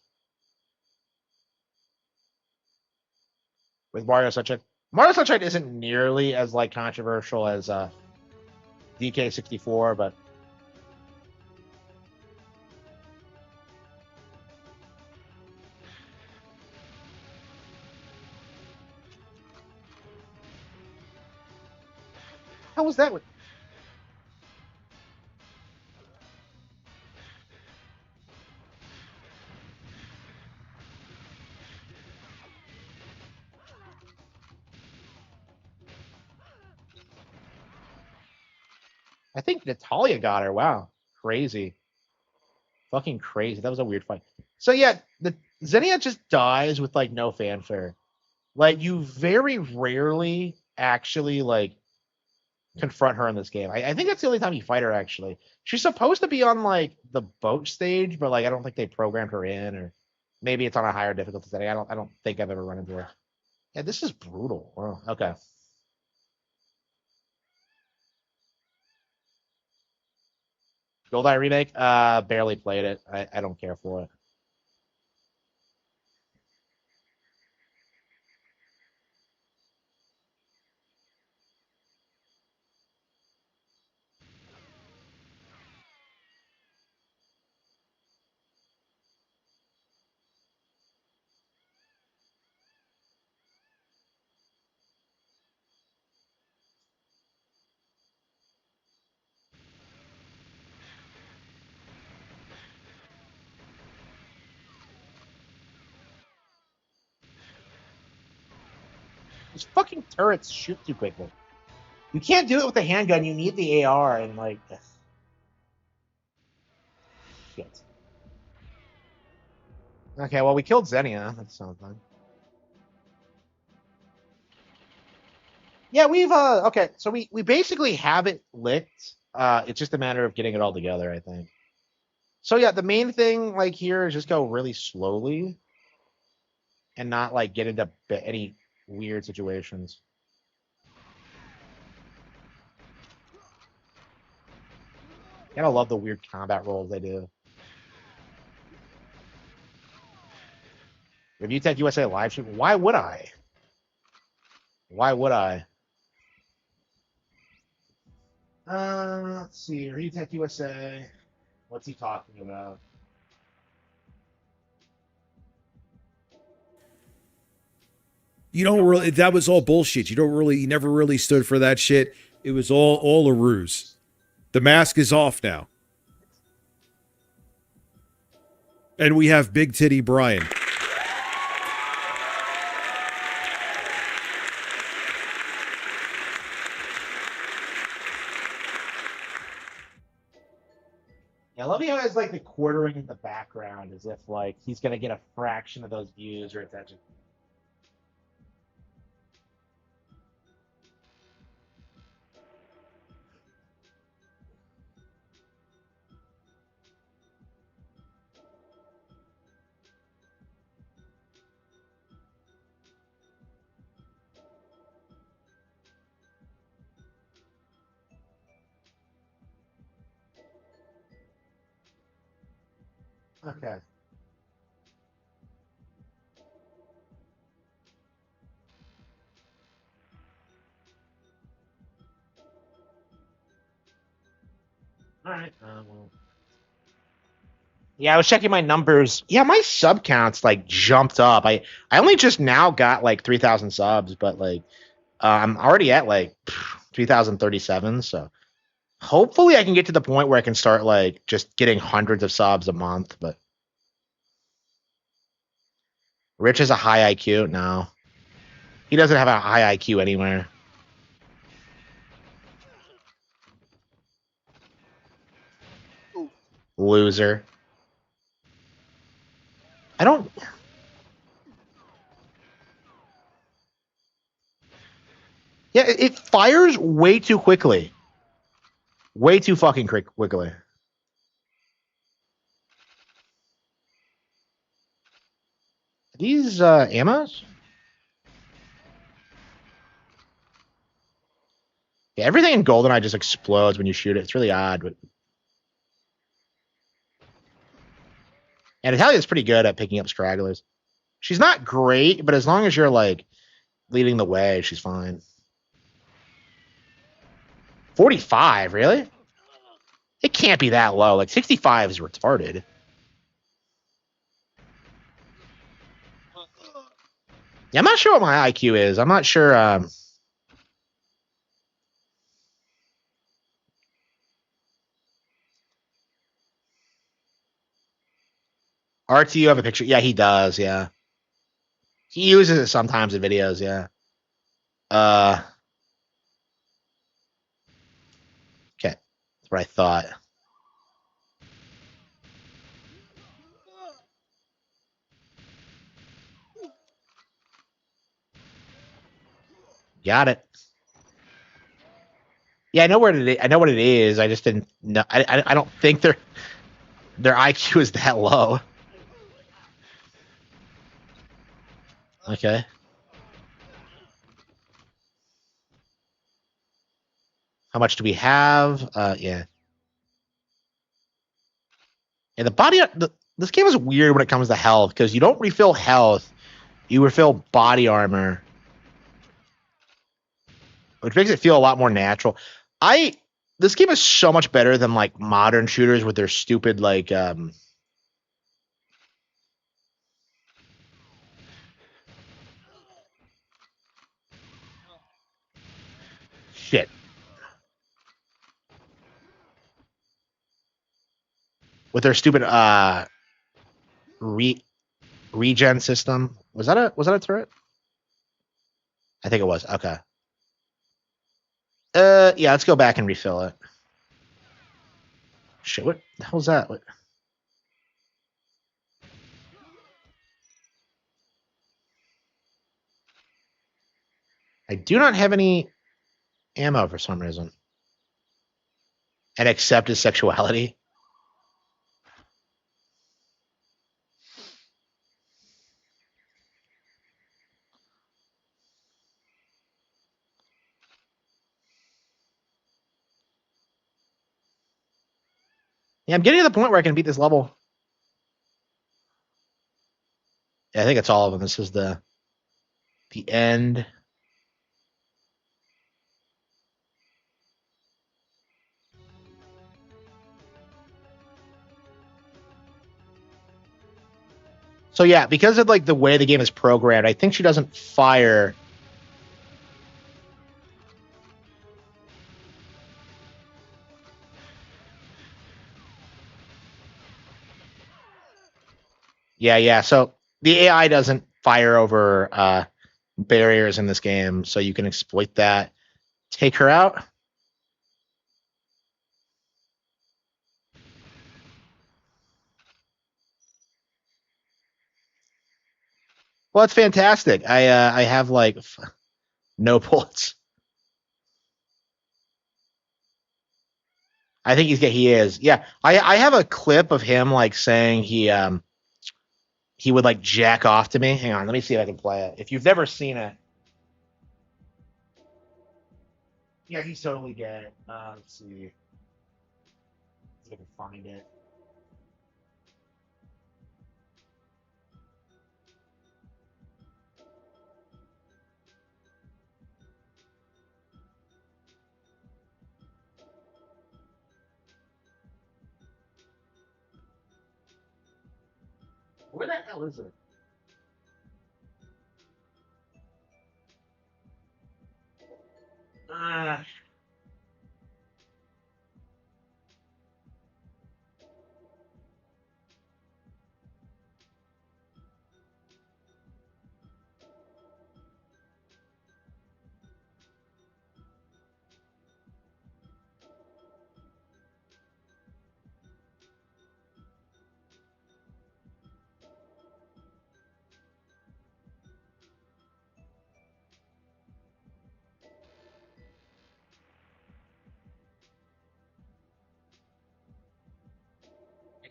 with Mario Sunshine. Mario Sunshine isn't nearly as like controversial as DK64, but how was that? I think Natalia got her. Wow, crazy, fucking crazy. That was a weird fight. So yeah, the Xenia just dies with like no fanfare. Like you very rarely actually like confront her in this game. I think that's the only time you fight her actually. She's supposed to be on like the boat stage, but like I don't think they programmed her in, or maybe it's on a higher difficulty setting. I don't think I've ever run into her. Yeah, this is brutal. Wow. Okay. Goldeneye remake? Barely played it. I don't care for it. These fucking turrets shoot too quickly. You can't do it with the handgun. You need the AR and like shit. Okay, well we killed Xenia. That's something. Yeah, we've okay, so we basically have it licked. It's just a matter of getting it all together, I think. So yeah, the main thing like here is just go really slowly and not like get into any weird situations. Gotta love the weird combat rolls they do. Review Tech USA live stream. Why would I? Why would I? Let's see. Review Tech USA. What's he talking about? You don't really. That was all bullshit. You don't really. You never really stood for that shit. It was all a ruse. The mask is off now, and we have Big Titty Brian. Yeah, I love how it's like the quartering in the background as if like he's gonna get a fraction of those views or attention. Okay. All right. Well. Yeah, I was checking my numbers. Yeah, my sub counts like jumped up. I only just now got like 3,000 subs, but like I'm already at like 3,037. So hopefully I can get to the point where I can start like just getting hundreds of subs a month. But Rich has a high IQ. No, he doesn't have a high IQ anywhere. Loser. I don't. Yeah, it fires way too quickly. Way too fucking quickly. These ammos? Yeah, everything in GoldenEye just explodes when you shoot it. It's really odd, but and Italia's pretty good at picking up stragglers. She's not great, but as long as you're like leading the way, she's fine. 45, really? It can't be that low. Like 65 is retarded. Yeah, I'm not sure what my IQ is. I'm not sure. RTU have a picture. Yeah, he does. Yeah, he uses it sometimes in videos. Yeah. Okay, that's what I thought. Got it. Yeah, I know where it is. I know what it is. I just didn't know. I don't think their IQ is that low. Okay. How much do we have? Yeah. And the body. This game is weird when it comes to health because you don't refill health, you refill body armor, which makes it feel a lot more natural. I This game is so much better than like modern shooters with their stupid like shit. With their stupid re regen system. Was that a turret? I think it was. Okay. Yeah, let's go back and refill it. Shit, what the hell's that? What? I do not have any ammo for some reason. And accept his sexuality. Yeah, I'm getting to the point where I can beat this level. Yeah, I think it's all of them. This is the end. So yeah, because of like the way the game is programmed, I think she doesn't fire. Yeah. So the AI doesn't fire over barriers in this game, so you can exploit that. Take her out. Well, that's fantastic. I have like no bullets. I think he is. Yeah. I have a clip of him like saying he would like jack off to me. Hang on, let me see if I can play it. If you've never seen it. Yeah, he's totally gay. Let's see if I can find it. Where the hell is it? Uh,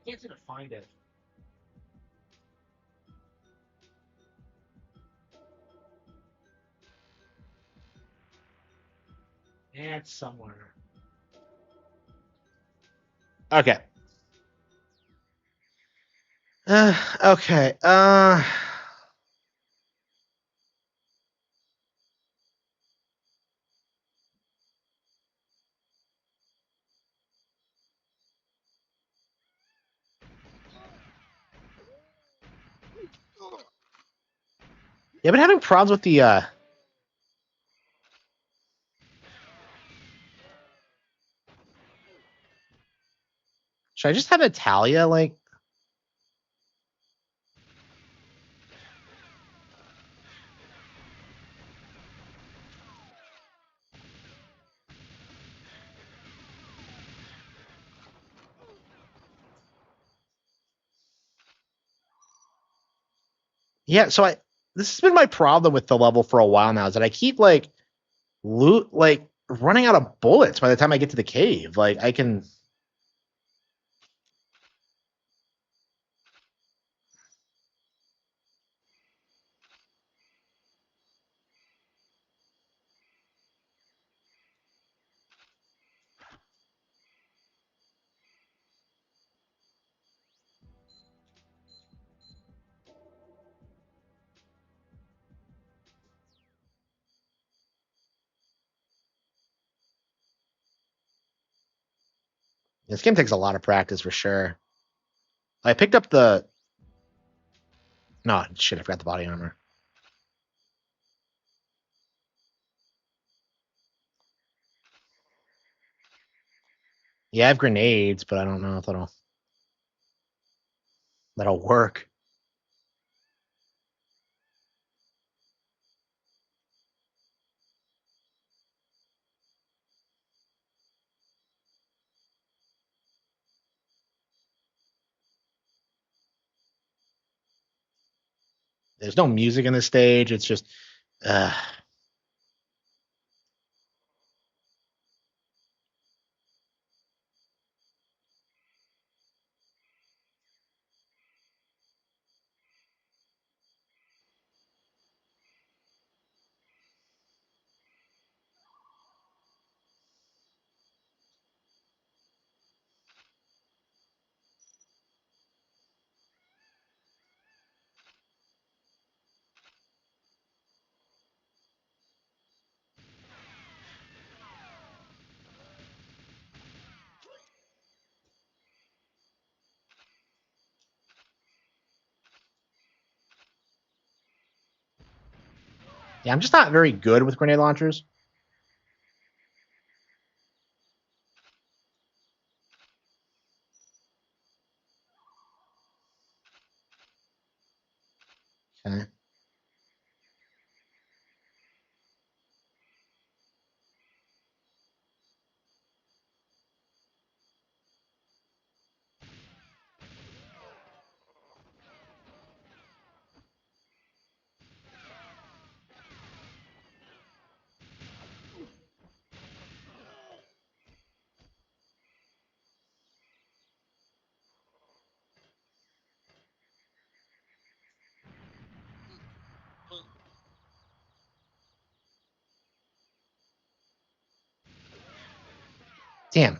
can't seem to find it. It's somewhere. Okay. Okay. Yeah, I've been having problems with the should I just have Natalia like yeah, so I this has been my problem with the level for a while now is that I keep like running out of bullets by the time I get to the cave. Like I can this game takes a lot of practice for sure. I picked up the no shit, I forgot the body armor. Yeah, I have grenades, but I don't know if that'll work. There's no music in this stage. It's just uh yeah, I'm just not very good with grenade launchers. Okay. Damn.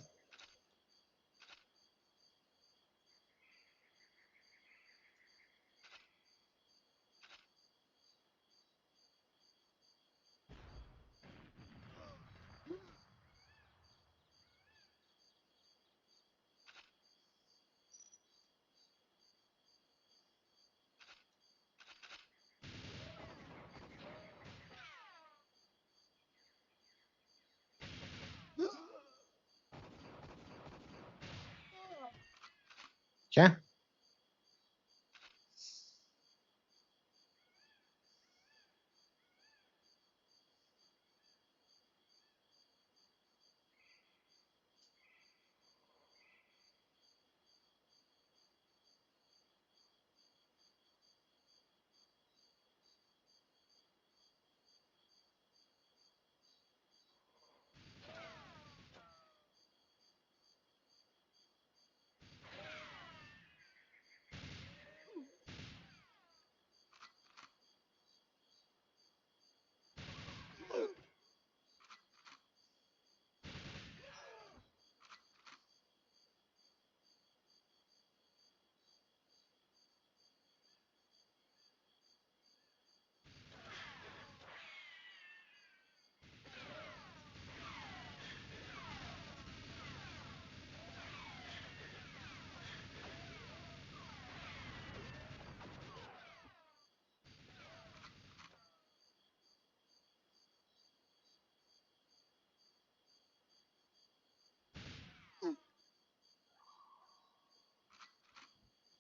Yeah.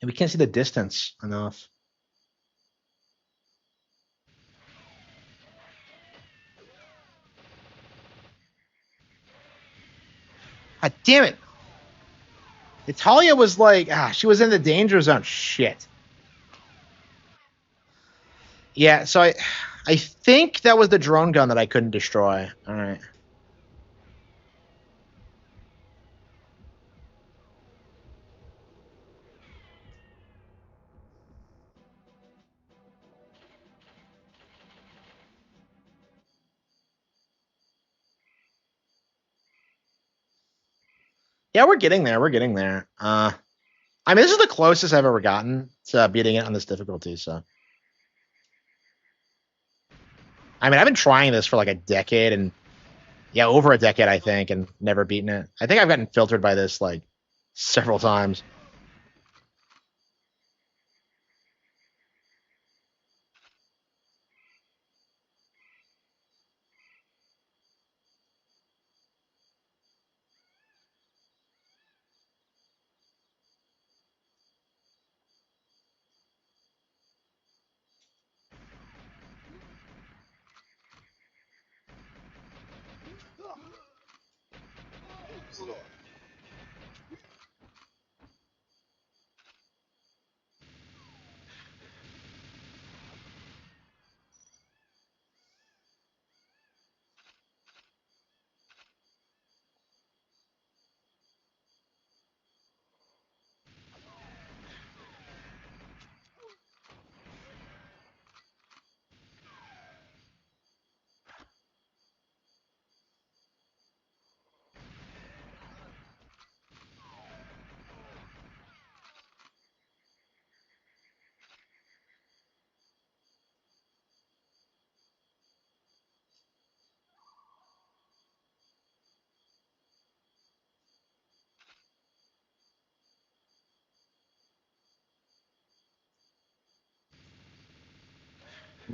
And we can't see the distance enough. God damn it. Italia was like, she was in the danger zone. Shit. Yeah, so I think that was the drone gun that I couldn't destroy. All right. Yeah, we're getting there. We're getting there. I mean, this is the closest I've ever gotten to beating it on this difficulty. So, I mean, I've been trying this for like a decade, and yeah, over a decade, I think, and never beaten it. I think I've gotten filtered by this like several times.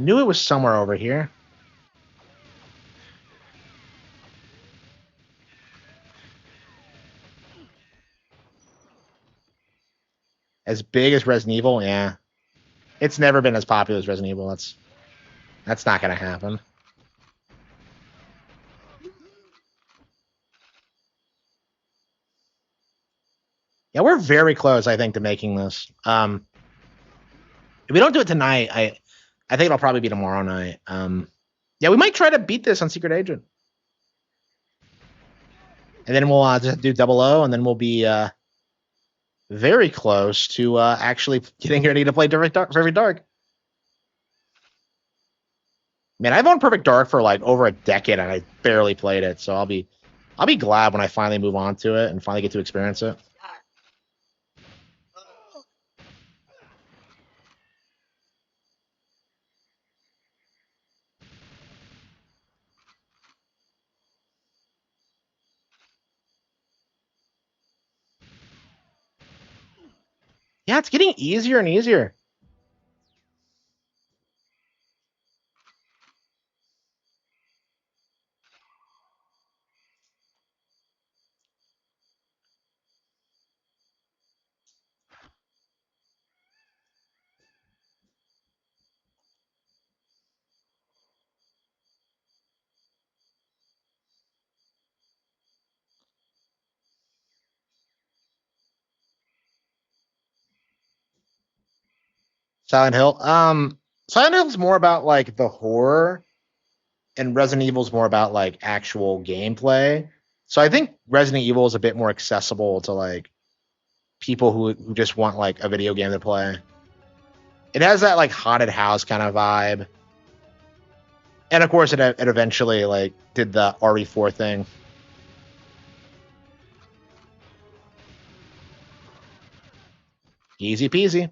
Knew it was somewhere over here. As big as Resident Evil, yeah. It's never been as popular as Resident Evil. That's not gonna happen. Yeah, we're very close, I think, to making this. If we don't do it tonight, I think it'll probably be tomorrow night. Yeah, we might try to beat this on Secret Agent. And then we'll just do double O, and then we'll be very close to actually getting ready to play Perfect Dark. Man, I've owned Perfect Dark for like over a decade, and I barely played it. So I'll be glad when I finally move on to it and finally get to experience it. Yeah, it's getting easier and easier. Silent Hill. Silent Hill's more about like the horror, and Resident Evil's more about like actual gameplay. So I think Resident Evil is a bit more accessible to like people who just want like a video game to play. It has that like haunted house kind of vibe, and of course it eventually like did the RE4 thing. Easy peasy.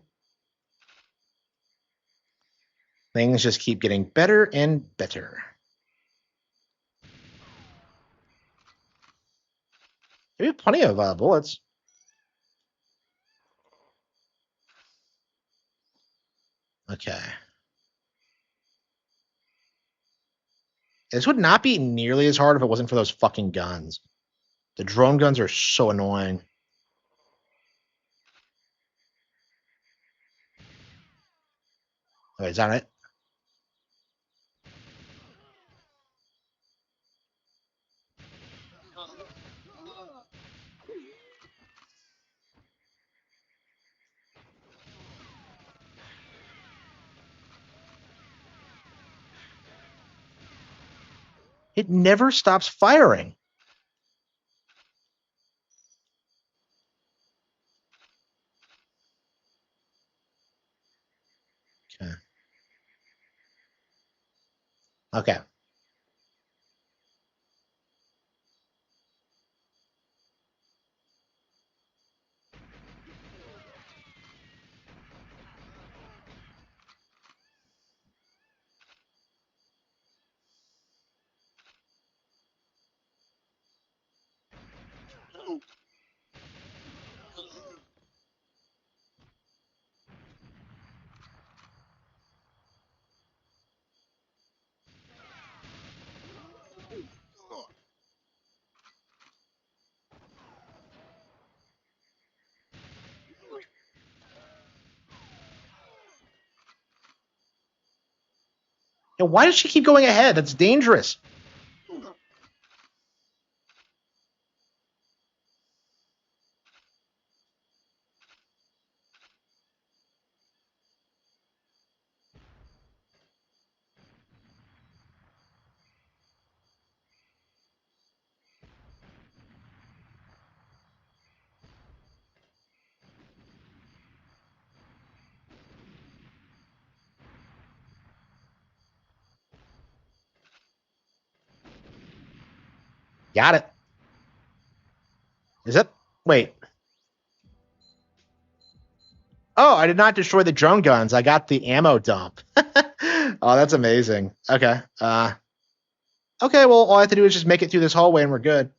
Things just keep getting better and better. We have plenty of bullets. Okay. This would not be nearly as hard if it wasn't for those fucking guns. The drone guns are so annoying. Okay, is that it? It never stops firing. Okay. Okay. And why does she keep going ahead? That's dangerous. Got it. Is it? Wait. Oh, I did not destroy the drone guns. I got the ammo dump. Oh, that's amazing. Okay. Okay, well, all I have to do is just make it through this hallway and we're good.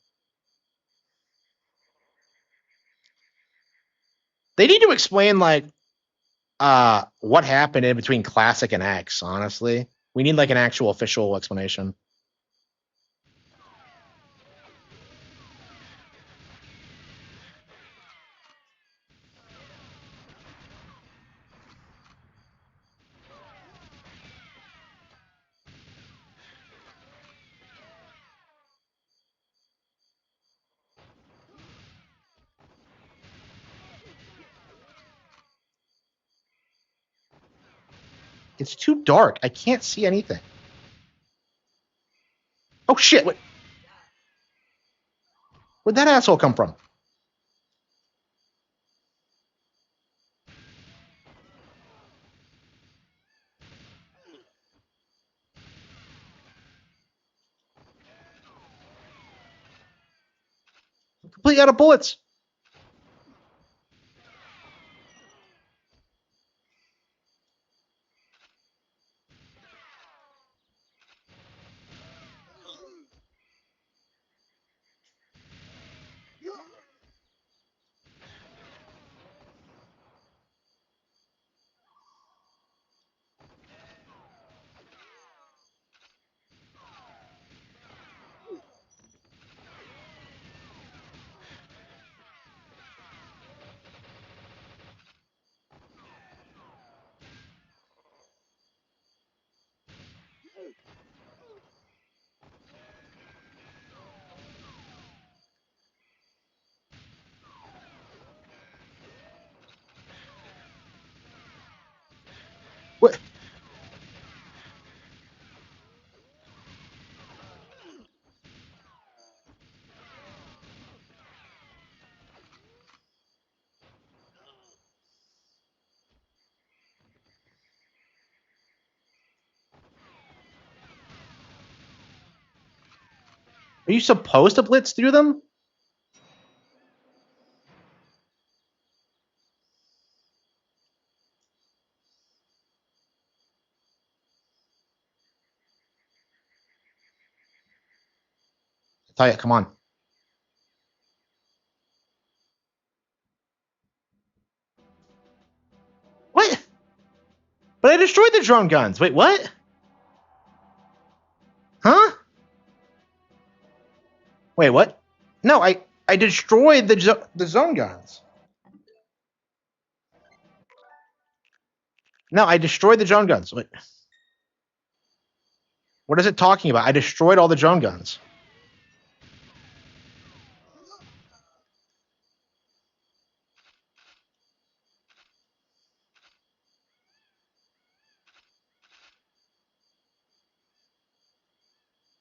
They need to explain, like, what happened in between Classic and X, honestly. We need, like, an actual official explanation. It's too dark. I can't see anything. Oh, shit. Where'd that asshole come from? I'm completely out of bullets. What? Are you supposed to blitz through them? Tell you, come on. What? But I destroyed the drone guns. Wait, what? Huh? Wait, what? No, I destroyed the zone guns. No, I destroyed the drone guns. Wait. What is it talking about? I destroyed all the drone guns.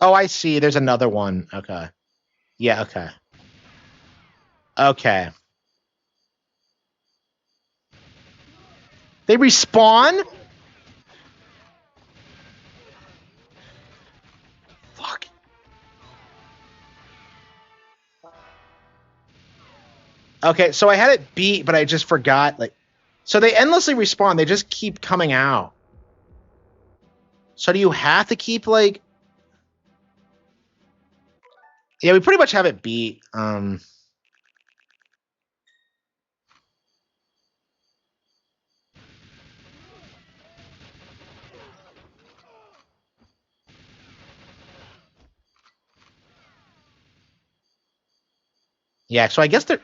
Oh, I see. There's another one. Okay. Yeah, okay. Okay. They respawn? Fuck. Okay, so I had it beat, but I just forgot. Like, so they endlessly respawn. They just keep coming out. So do you have to keep like? Yeah, we pretty much have it beat. Yeah, so I guess they're.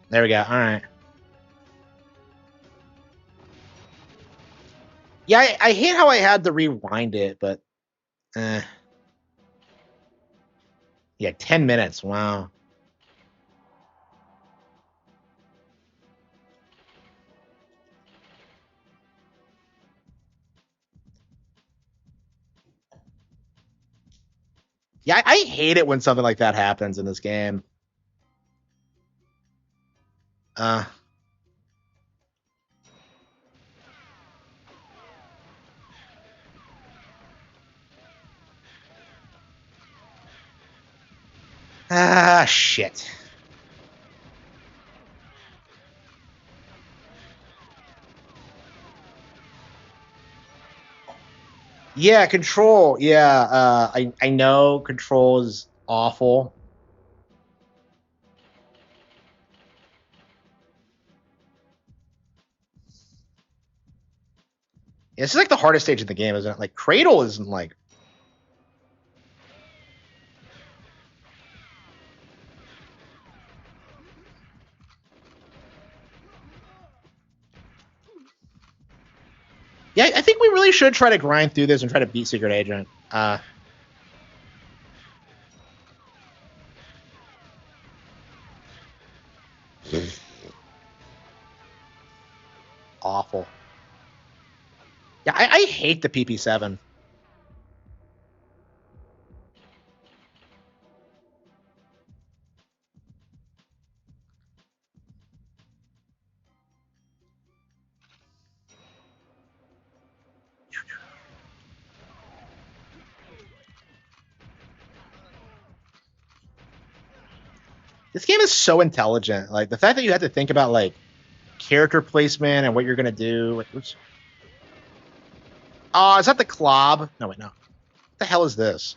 There we go. All right. Yeah, I hate how I had to rewind it, but yeah, 10 minutes. Wow. Yeah, I hate it when something like that happens in this game. Uh shit. Yeah, control. Yeah, I know control is awful. Yeah, this is like the hardest stage of the game, isn't it? Like Cradle isn't like. Yeah, I think we really should try to grind through this and try to beat Secret Agent. Awful. Yeah, I hate the PP7. This game is so intelligent. Like the fact that you have to think about like character placement and what you're gonna do. Oh, is that the Clob? No, wait, no. What the hell is this?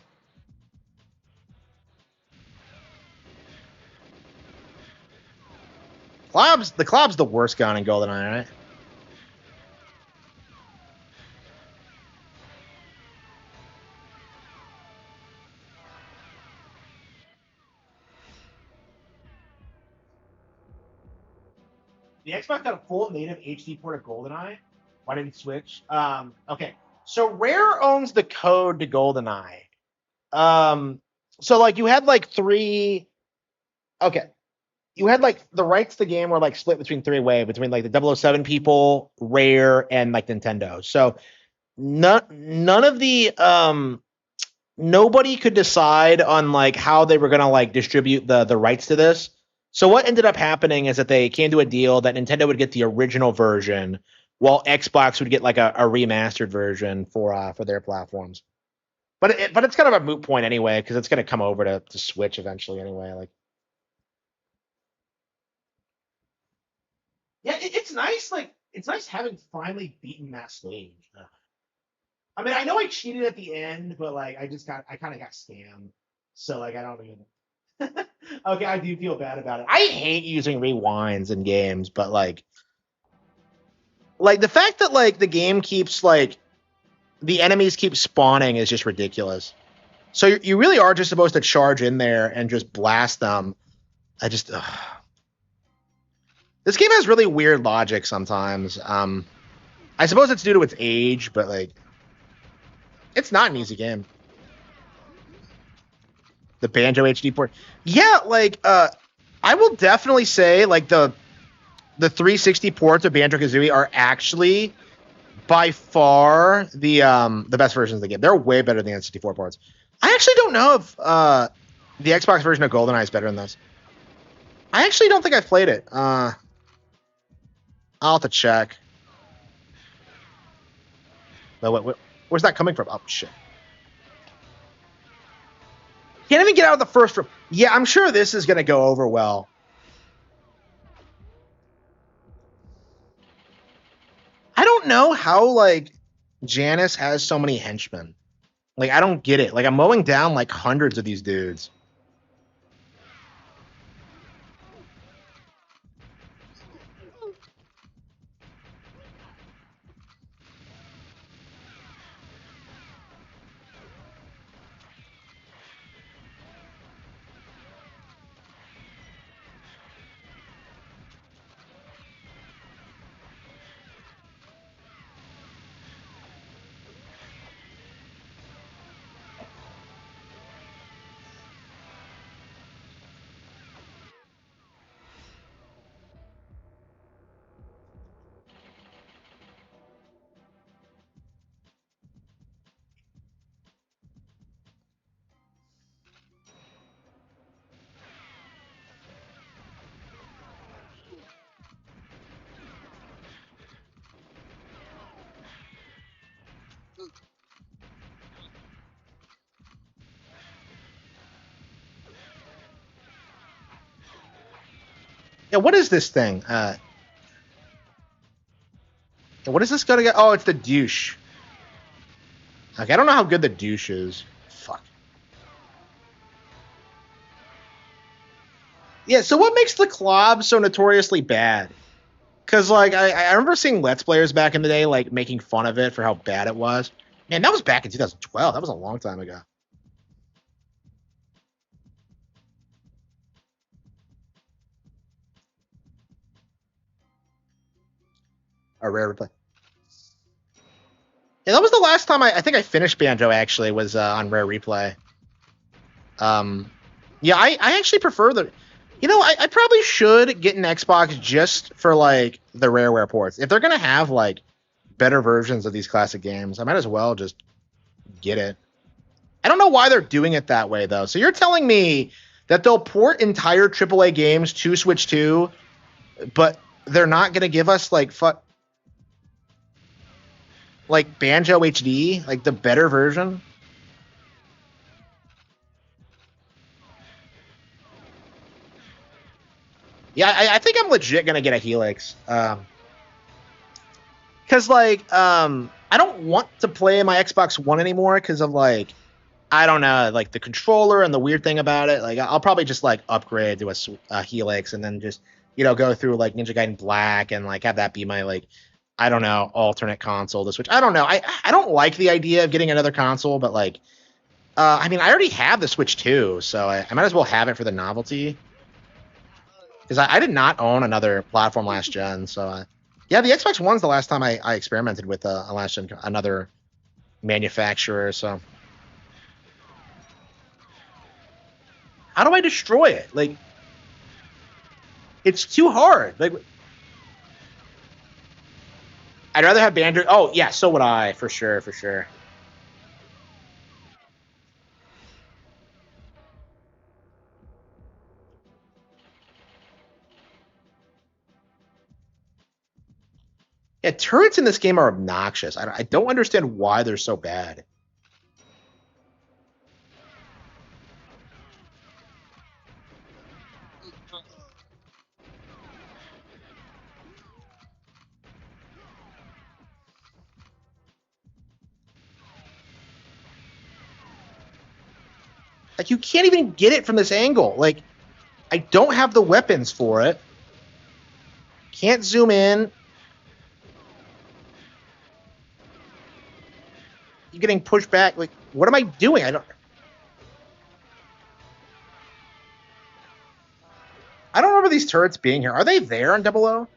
The Clob's the worst gun in GoldenEye, right? The Xbox got a full native HD port of GoldenEye. Why didn't it switch? Okay. So Rare owns the code to GoldenEye. So like you had like three. Okay, you had like the rights to the game were like split between three way between like the 007 people, Rare, and like Nintendo. So none of the nobody could decide on like how they were gonna like distribute the rights to this. So what ended up happening is that they came to a deal that Nintendo would get the original version, while Xbox would get like a remastered version for their platforms. But it's kind of a moot point anyway because it's gonna come over to Switch eventually anyway. Like yeah, it's nice. Like it's nice having finally beaten that stage. I mean, I know I cheated at the end, but like I kind of got scammed. So like I don't even. Okay, I do feel bad about it. I hate using rewinds in games, but like the fact that like the game keeps like the enemies keep spawning is just ridiculous. So you really are just supposed to charge in there and just blast them. This game has really weird logic sometimes. I suppose it's due to its age, but like, it's not an easy game. The Banjo HD port, yeah, like I will definitely say like the 360 ports of Banjo-Kazooie are actually by far the best versions of the game. They're way better than the N64 ports. I actually don't know if the Xbox version of GoldenEye is better than this. I actually don't think I've played it. I'll have to check. Wait, where's that coming from? Oh, shit. Can't even get out of the first room. Yeah, I'm sure this is going to go over well. I don't know how, like, Janice has so many henchmen. Like, I don't get it. Like, I'm mowing down, like, hundreds of these dudes. Yeah, what is this thing? What is this gonna get? Oh, it's the douche. Okay, I don't know how good the douche is. Fuck. Yeah, so what makes the Clob so notoriously bad? Because, like, I remember seeing Let's Players back in the day, like, making fun of it for how bad it was. Man, that was back in 2012. That was a long time ago. A rare replay. Yeah, that was the last time I think I finished Banjo, actually, was on Rare Replay. Yeah, I actually prefer the... You know, I probably should get an Xbox just for, like, the Rareware ports. If they're going to have, like, better versions of these classic games, I might as well just get it. I don't know why they're doing it that way, though. So you're telling me that they'll port entire AAA games to Switch 2, but they're not going to give us, like Banjo HD, like the better version? Yeah, I think I'm legit gonna get a Helix. Cause like, I don't want to play my Xbox One anymore because of like, I don't know, like the controller and the weird thing about it. Like, I'll probably just like upgrade to a Helix and then just, you know, go through like Ninja Gaiden Black and like have that be my like, I don't know, alternate console to Switch. I don't know. I don't like the idea of getting another console, but like, I mean, I already have the Switch 2, so I might as well have it for the novelty. Because I did not own another platform last gen, so yeah, the Xbox One's the last time I experimented with a last gen another manufacturer. So how do I destroy it? Like, it's too hard. Like, I'd rather have Banjo. Oh yeah, so would I, for sure, for sure. Yeah, turrets in this game are obnoxious. I don't understand why they're so bad. Like, you can't even get it from this angle. Like, I don't have the weapons for it. Can't zoom in. You're getting pushed back. Like, what am I doing? I don't remember these turrets being here. Are they there on Double O?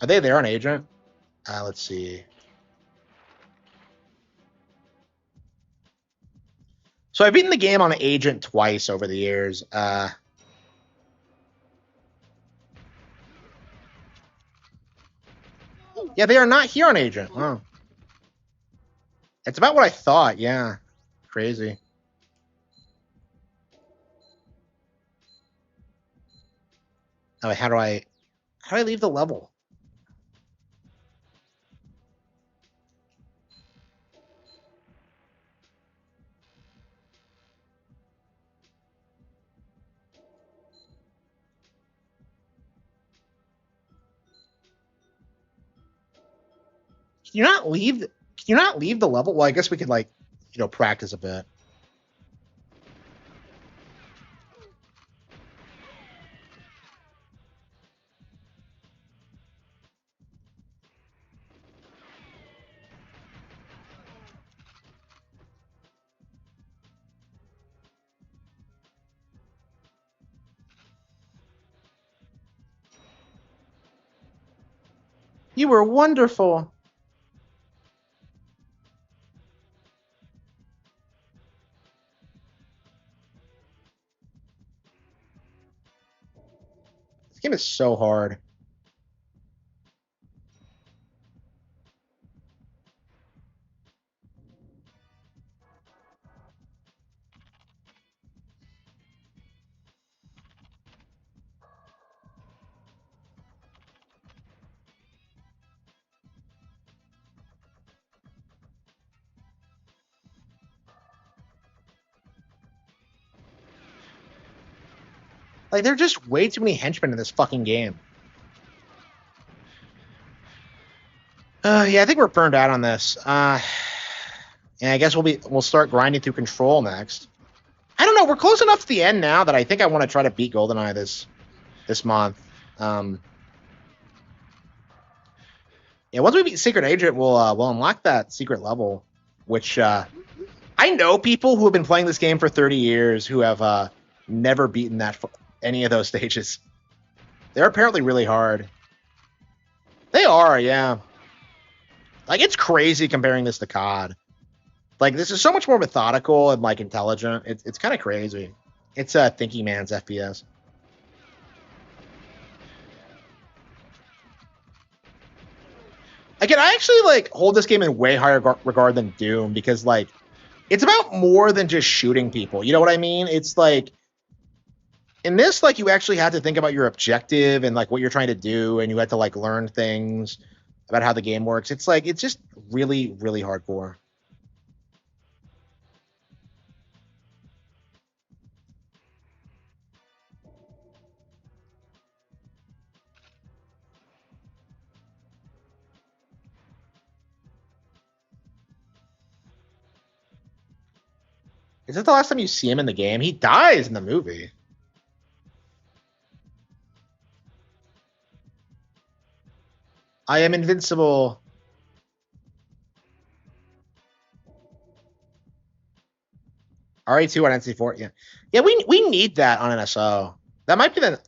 Are they there on Agent? Let's see. So I've beaten the game on Agent twice over the years. Yeah, they are not here on Agent. Oh. It's about what I thought, yeah. Crazy. Oh, how do I leave the level? Can you not leave the level? Well, I guess we could like, practice a bit. You were wonderful. This game is so hard. Like, there are just way too many henchmen in this fucking game. Yeah, I think we're burned out on this. And I guess we'll start grinding through Control next. I don't know. We're close enough to the end now that I think I want to try to beat GoldenEye this month. Yeah, once we beat Secret Agent, we'll unlock that secret level, which I know people who have been playing this game for 30 years who have never beaten any of those stages. They're apparently really hard. They are, yeah. Like, it's crazy comparing this to COD. Like, this is so much more methodical and, like, intelligent. It's kind of crazy. It's Thinking Man's FPS. Again, I actually, like, hold this game in way higher regard than Doom because, like, it's about more than just shooting people. You know what I mean? It's, like, in this, like, you actually had to think about your objective and, like, what you're trying to do, and you had to, like, learn things about how the game works. It's, like, it's just really, really hardcore. Is it the last time you see him in the game? He dies in the movie. I am invincible. RE2 on NC4. Yeah. Yeah, we need that on NSO. That might be the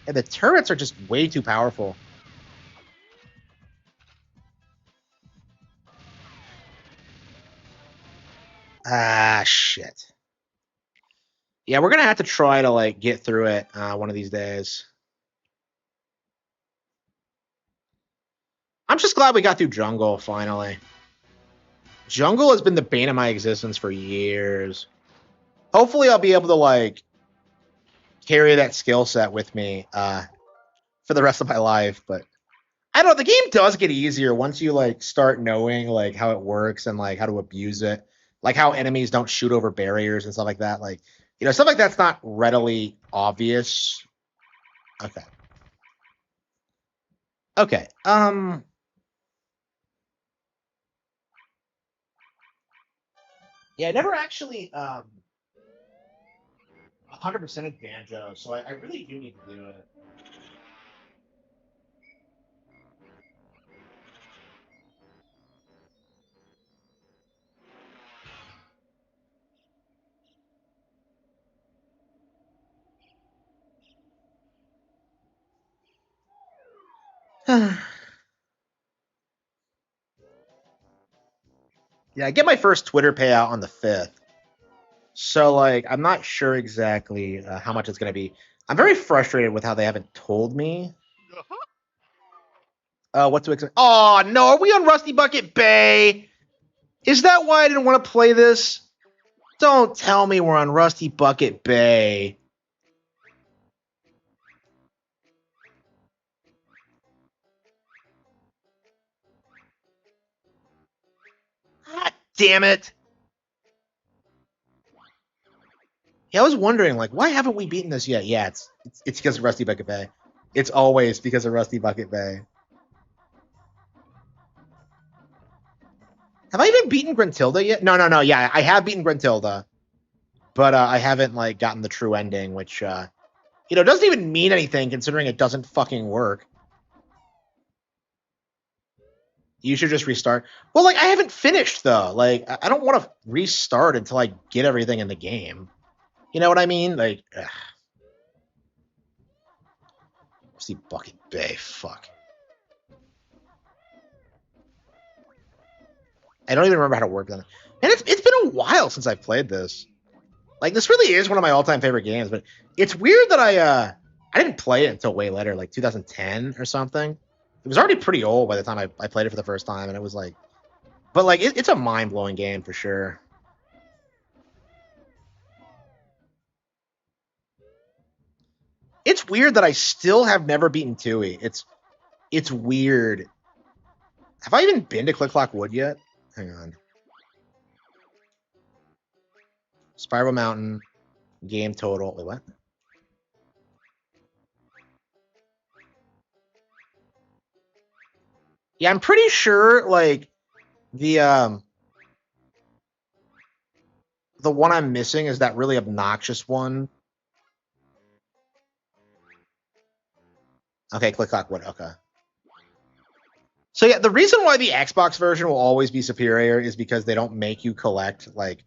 and the turrets are just way too powerful. Ah, shit. Yeah, we're gonna have to try to like get through it one of these days. I'm just glad we got through Jungle finally. Jungle has been the bane of my existence for years. Hopefully, I'll be able to like carry that skill set with me for the rest of my life. But I don't know. The game does get easier once you like start knowing like how it works and like how to abuse it, like how enemies don't shoot over barriers and stuff like that. Like, stuff like that's not readily obvious. Okay. Okay. Yeah, I never actually 100% banjo, so I really do need to do it. Yeah, I get my first Twitter payout on the 5th. So, like, I'm not sure exactly how much it's going to be. I'm very frustrated with how they haven't told me what to expect. Oh, no. Are we on Rusty Bucket Bay? Is that why I didn't want to play this? Don't tell me we're on Rusty Bucket Bay. God damn it. Yeah, I was wondering, like, why haven't we beaten this yet? Yeah, it's because of Rusty Bucket Bay. It's always because of Rusty Bucket Bay. Have I even beaten Gruntilda yet? No. Yeah, I have beaten Gruntilda, but I haven't like gotten the true ending, which doesn't even mean anything considering it doesn't fucking work. You should just restart. Well, like I haven't finished though. Like I don't want to restart until I get everything in the game. You know what I mean? Like, see Bucket Bay. Fuck. I don't even remember how to work on it. And it's been a while since I've played this. Like this really is one of my all-time favorite games, but it's weird that I didn't play it until way later, like 2010 or something. It was already pretty old by the time I played it for the first time, and it was like, but like it's a mind-blowing game for sure. It's weird that I still have never beaten Tui. It's weird. Have I even been to Click Clock Wood yet? Hang on. Spiral Mountain, game total. Wait, what? Yeah, I'm pretty sure like the one I'm missing is that really obnoxious one. Okay, Click Clock Wood. Okay. So yeah, the reason why the Xbox version will always be superior is because they don't make you collect like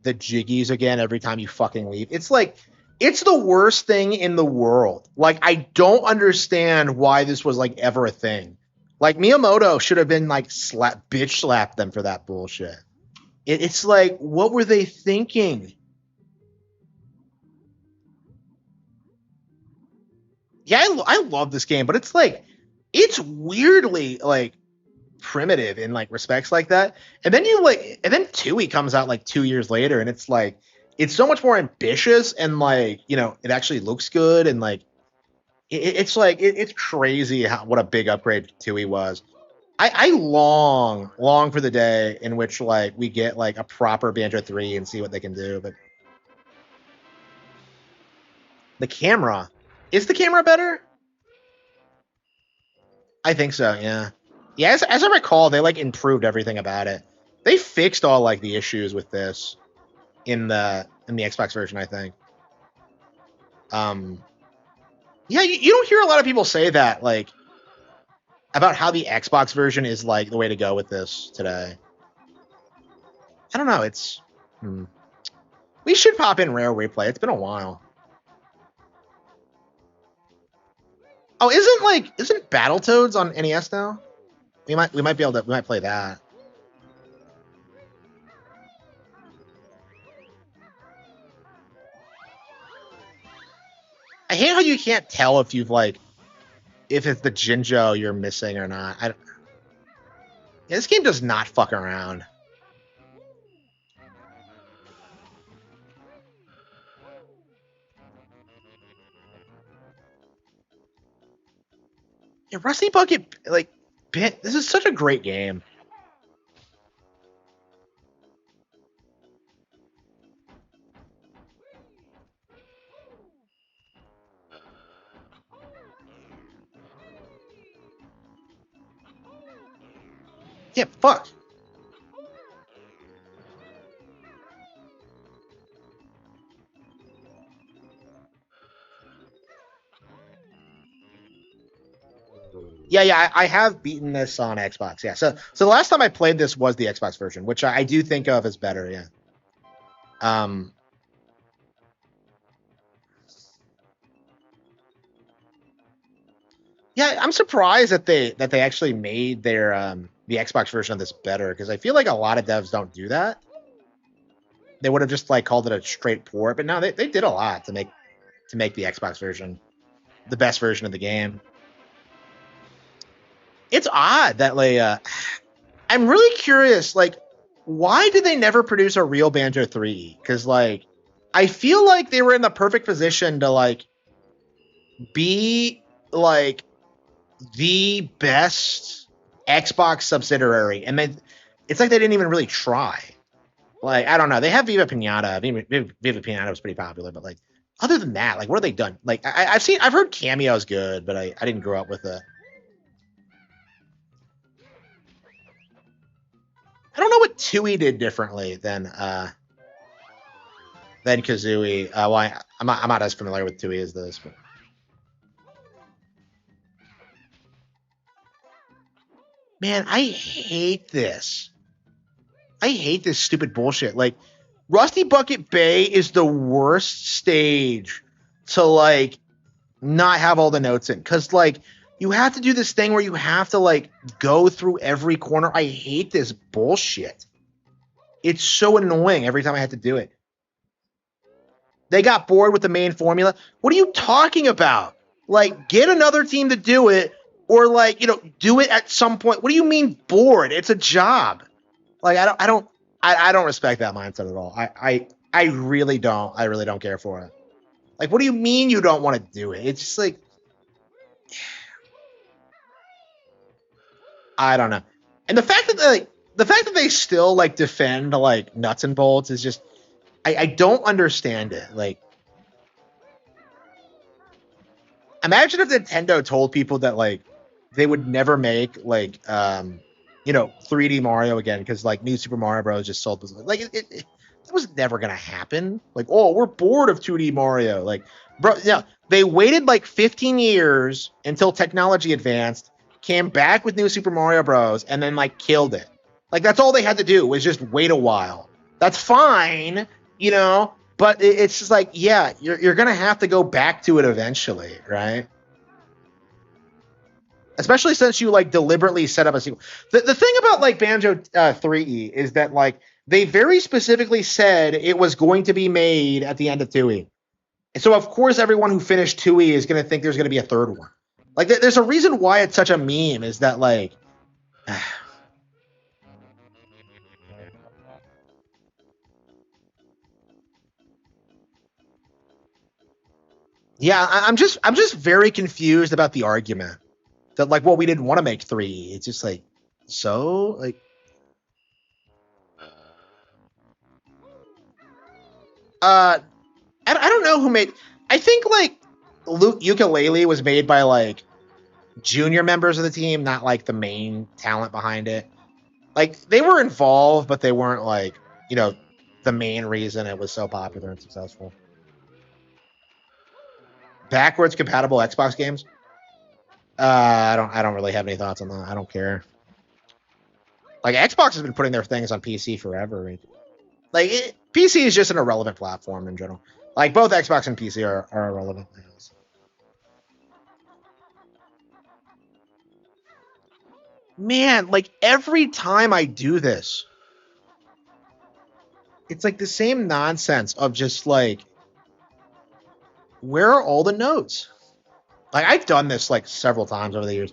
the jiggies again every time you fucking leave. It's like it's the worst thing in the world. Like I don't understand why this was like ever a thing. Like Miyamoto should have been like bitch slapped them for that bullshit. It's like what were they thinking? Yeah, I love this game, but it's like it's weirdly like primitive in like respects like that. And then Tui comes out like 2 years later, and it's like it's so much more ambitious and like it actually looks good and like it's like it's crazy what a big upgrade Tui was. I long for the day in which like we get like a proper Banjo 3 and see what they can do. But the camera is the camera better? I think so. Yeah. Yeah, as I recall, they like improved everything about it. They fixed all like the issues with this in the Xbox version, I think. Yeah, you don't hear a lot of people say that like about how the Xbox version is like the way to go with this today. I don't know. We should pop in Rare Replay. It's been a while. Oh, isn't Battletoads on NES now? We might be able to play that. I hate how you can't tell if if it's the Jinjo you're missing or not. Yeah, this game does not fuck around. Yeah, Rusty Bucket, this is such a great game. Yeah, fuck. Yeah. I have beaten this on Xbox. Yeah. So the last time I played this was the Xbox version, which I do think of as better. Yeah. Um. Yeah, I'm surprised that they actually made their the Xbox version of this better because I feel like a lot of devs don't do that. They would have just like called it a straight port, but no, they did a lot to make the Xbox version the best version of the game. It's odd that like I'm really curious, like, why did they never produce a real Banjo 3? Because like I feel like they were in the perfect position to like be like the best Xbox subsidiary, and then it's like they didn't even really try. Like I don't know, they have Viva Pinata. Viva Pinata was pretty popular, but like other than that, like what have they done? Like I've heard Cameo's good, but I didn't grow up with it. I don't know what Tui did differently than Kazooie. Well, I'm not as familiar with Tui as this, but man, I hate this. I hate this stupid bullshit. Like, Rusty Bucket Bay is the worst stage to like not have all the notes in, because like you have to do this thing where you have to like go through every corner. I hate this bullshit. It's so annoying every time I have to do it. They got bored with the main formula. What are you talking about? Like, get another team to do it, or like, do it at some point. What do you mean bored? It's a job. Like, I don't respect that mindset at all. I really don't. I really don't care for it. Like, what do you mean you don't want to do it? It's just like, I don't know. And the fact that they still like defend like nuts and bolts is just, I don't understand it. Like, imagine if Nintendo told people that like they would never make like 3D Mario again because like New Super Mario Bros. Just sold like it that was never gonna happen. Like, oh, we're bored of 2D Mario. Like, bro, yeah, they waited like 15 years until technology advanced, came back with New Super Mario Bros. And then like killed it. Like that's all they had to do was just wait a while. That's fine, but it's just like, yeah, you're gonna have to go back to it eventually, right? Especially since you like deliberately set up a sequel. The thing about like Banjo 3E is that like they very specifically said it was going to be made at the end of 2E. So of course everyone who finished 2E is going to think there's going to be a third one. Like there's a reason why it's such a meme, is that like yeah, I'm just very confused about the argument that like, well, we didn't want to make 3E. It's just like, so like I don't know who made. I think like Ukulele was made by like junior members of the team, not like the main talent behind it. Like they were involved, but they weren't like the main reason it was so popular and successful. Backwards compatible Xbox games. I don't really have any thoughts on that. I don't care. Like Xbox has been putting their things on PC forever. Like PC is just an irrelevant platform in general. Like both Xbox and PC are irrelevant. Man, like every time I do this, it's like the same nonsense of just like, where are all the notes? Like I've done this like several times over the years,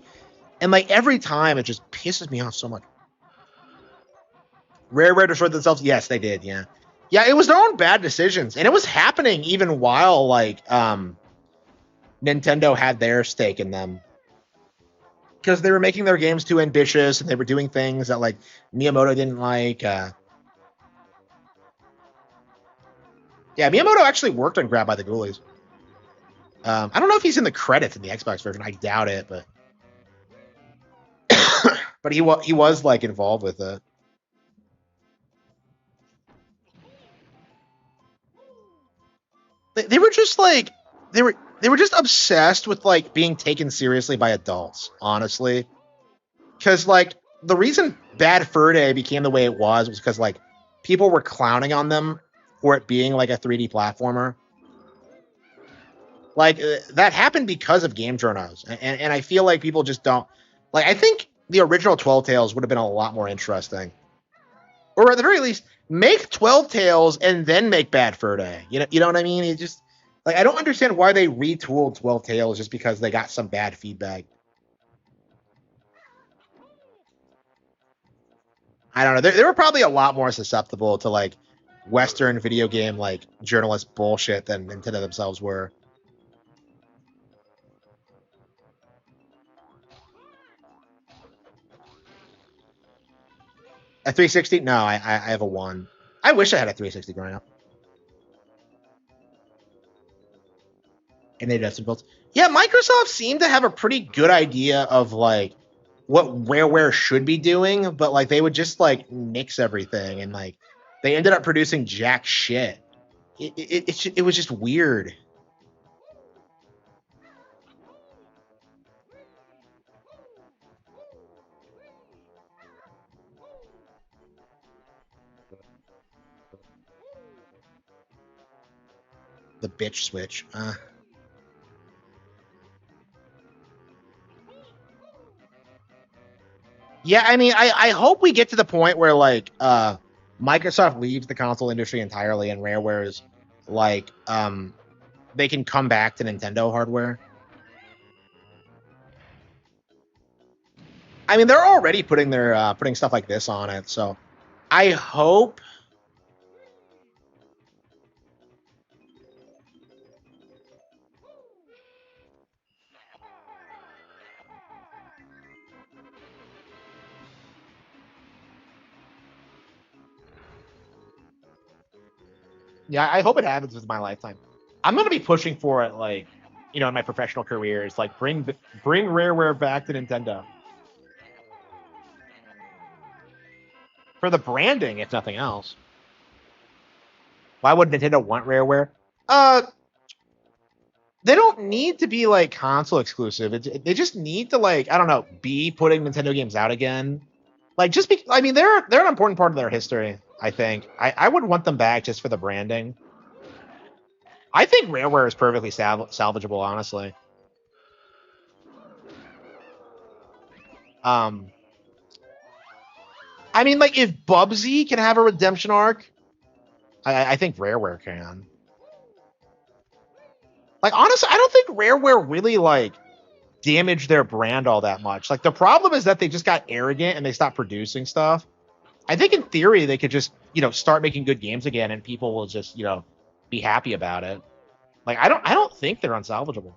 and like every time it just pisses me off so much. Rare destroyed themselves. Yes, they did. Yeah, yeah. It was their own bad decisions, and it was happening even while like Nintendo had their stake in them, because they were making their games too ambitious and they were doing things that like Miyamoto didn't like. Yeah, Miyamoto actually worked on Grab by the Ghoulies. I don't know if he's in the credits in the Xbox version. I doubt it, but but he was like involved with it. They were just like they were they were just obsessed with like being taken seriously by adults, honestly. Because like the reason Bad Fur Day became the way it was because like people were clowning on them for it being like a 3D platformer. Like that happened because of game journals, and I feel like people just don't like. I think the original 12 Tales would have been a lot more interesting, or at the very least, make 12 Tales and then make Bad Fur Day. You know what I mean? It just like I don't understand why they retooled 12 Tales just because they got some bad feedback. I don't know. They were probably a lot more susceptible to like Western video game like journalist bullshit than Nintendo themselves were. A 360? No, I have a one. I wish I had a 360 growing up. And they did some builds. Yeah, Microsoft seemed to have a pretty good idea of like what WarWare should be doing, but like they would just like nix everything and like they ended up producing jack shit. It was just weird. The bitch switch. Yeah, I mean, I hope we get to the point where like Microsoft leaves the console industry entirely and Rareware's like they can come back to Nintendo hardware. I mean, they're already putting their putting stuff like this on it, so I hope. Yeah, I hope it happens with my lifetime. I'm gonna be pushing for it, like, in my professional career, is like bring Rareware back to Nintendo for the branding, if nothing else. Why would Nintendo want Rareware? Uh, they don't need to be like console exclusive. They just need to like I don't know, be putting Nintendo games out again. Like I mean, they're an important part of their history. I think I would want them back just for the branding. I think Rareware is perfectly salvageable, honestly. Um, I mean, like if Bubsy can have a redemption arc, I think Rareware can. Like honestly, I don't think Rareware really like damaged their brand all that much. Like the problem is that they just got arrogant and they stopped producing stuff. I think in theory they could just start making good games again and people will just be happy about it. Like I don't think they're unsalvageable.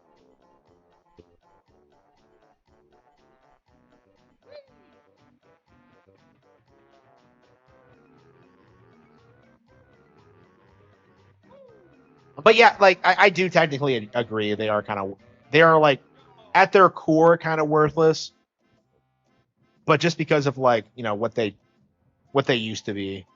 But yeah, like I do technically agree they are like at their core kind of worthless, but just because of like what they used to be.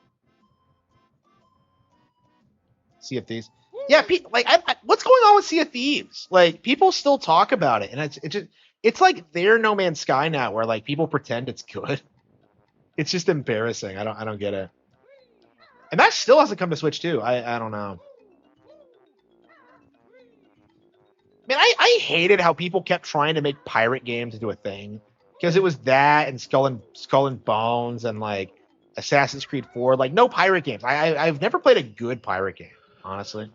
Sea of Thieves. Yeah, like what's going on with Sea of Thieves? Like people still talk about it, and it's like they're No Man's Sky now, where like people pretend it's good. It's just embarrassing. I don't get it. And that still hasn't come to Switch too. I don't know. Man, I hated how people kept trying to make pirate games into a thing because it was that and Skull and Bones and like Assassin's Creed 4. Like no pirate games. I've never played a good pirate game, honestly.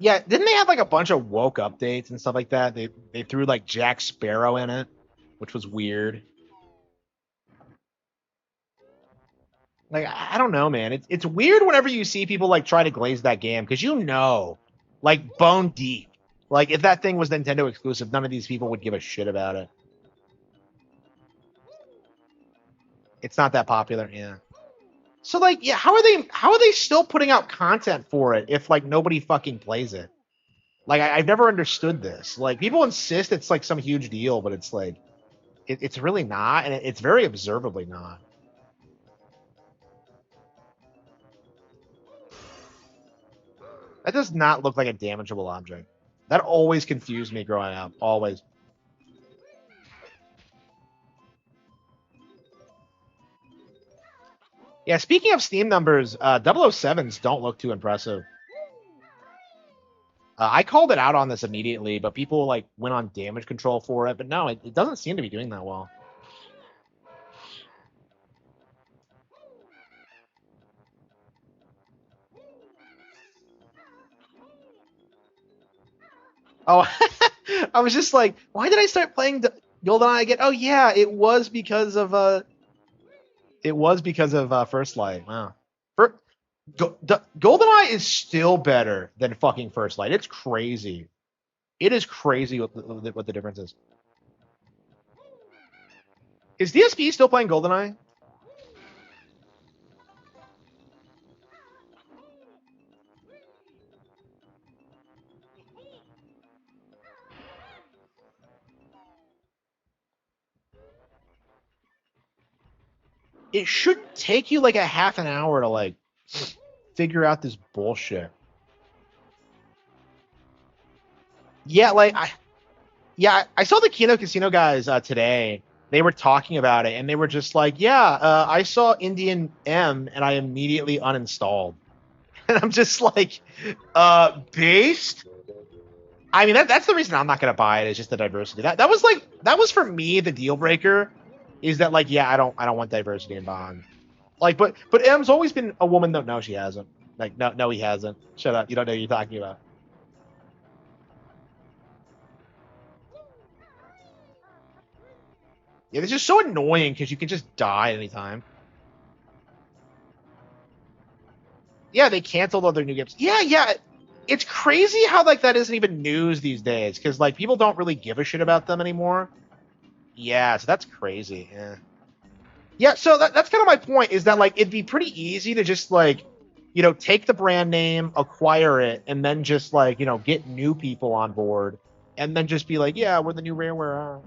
Yeah, didn't they have like a bunch of woke updates and stuff like that? They threw like Jack Sparrow in it, which was weird. Like, I don't know, man. It's weird whenever you see people like try to glaze that game because like bone deep, like if that thing was Nintendo exclusive, none of these people would give a shit about it. It's not that popular, yeah. So like, yeah, how are they still putting out content for it if like nobody fucking plays it? Like I've never understood this. Like people insist it's like some huge deal, but it's like it's really not, and it's very observably not. That does not look like a damageable object. That always confused me growing up. Always. Yeah, speaking of Steam numbers, 007s don't look too impressive. I called it out on this immediately, but people like went on damage control for it. But no, it doesn't seem to be doing that well. Oh, I was just like, why did I start playing GoldenEye again? Oh yeah, it was because of First Light. Wow. GoldenEye is still better than fucking First Light. It's crazy. It is crazy what the difference is. Is DSP still playing GoldenEye? It should take you like a half an hour to like figure out this bullshit. Yeah, I saw the Kino Casino guys today. They were talking about it, and they were just like, "Yeah, I saw Indian M, and I immediately uninstalled." And I'm just like, based. I mean, that's the reason I'm not gonna buy it. Is just the diversity. That was for me the deal breaker. Is that like, yeah, I don't want diversity in Bond. Like, but M's always been a woman. No, she hasn't. Like, no, he hasn't. Shut up. You don't know what you're talking about. Yeah, this is so annoying because you can just die at any time. Yeah, they canceled all their new games. Yeah. It's crazy how like that isn't even news these days because like people don't really give a shit about them anymore. Yeah, so that's crazy. Yeah. So that's kind of my point is that like it'd be pretty easy to just like, take the brand name, acquire it, and then just like, get new people on board, and then just be like, yeah, we're the new Rareware.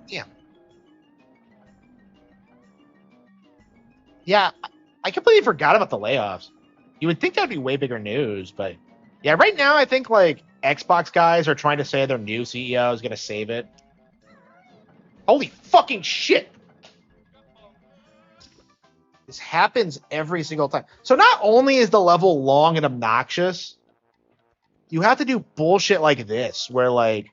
Yeah. Yeah, I completely forgot about the layoffs. You would think that'd be way bigger news, but yeah, right now I think like Xbox guys are trying to say their new CEO is going to save it. Holy fucking shit! This happens every single time. So not only is the level long and obnoxious, you have to do bullshit like this, where like,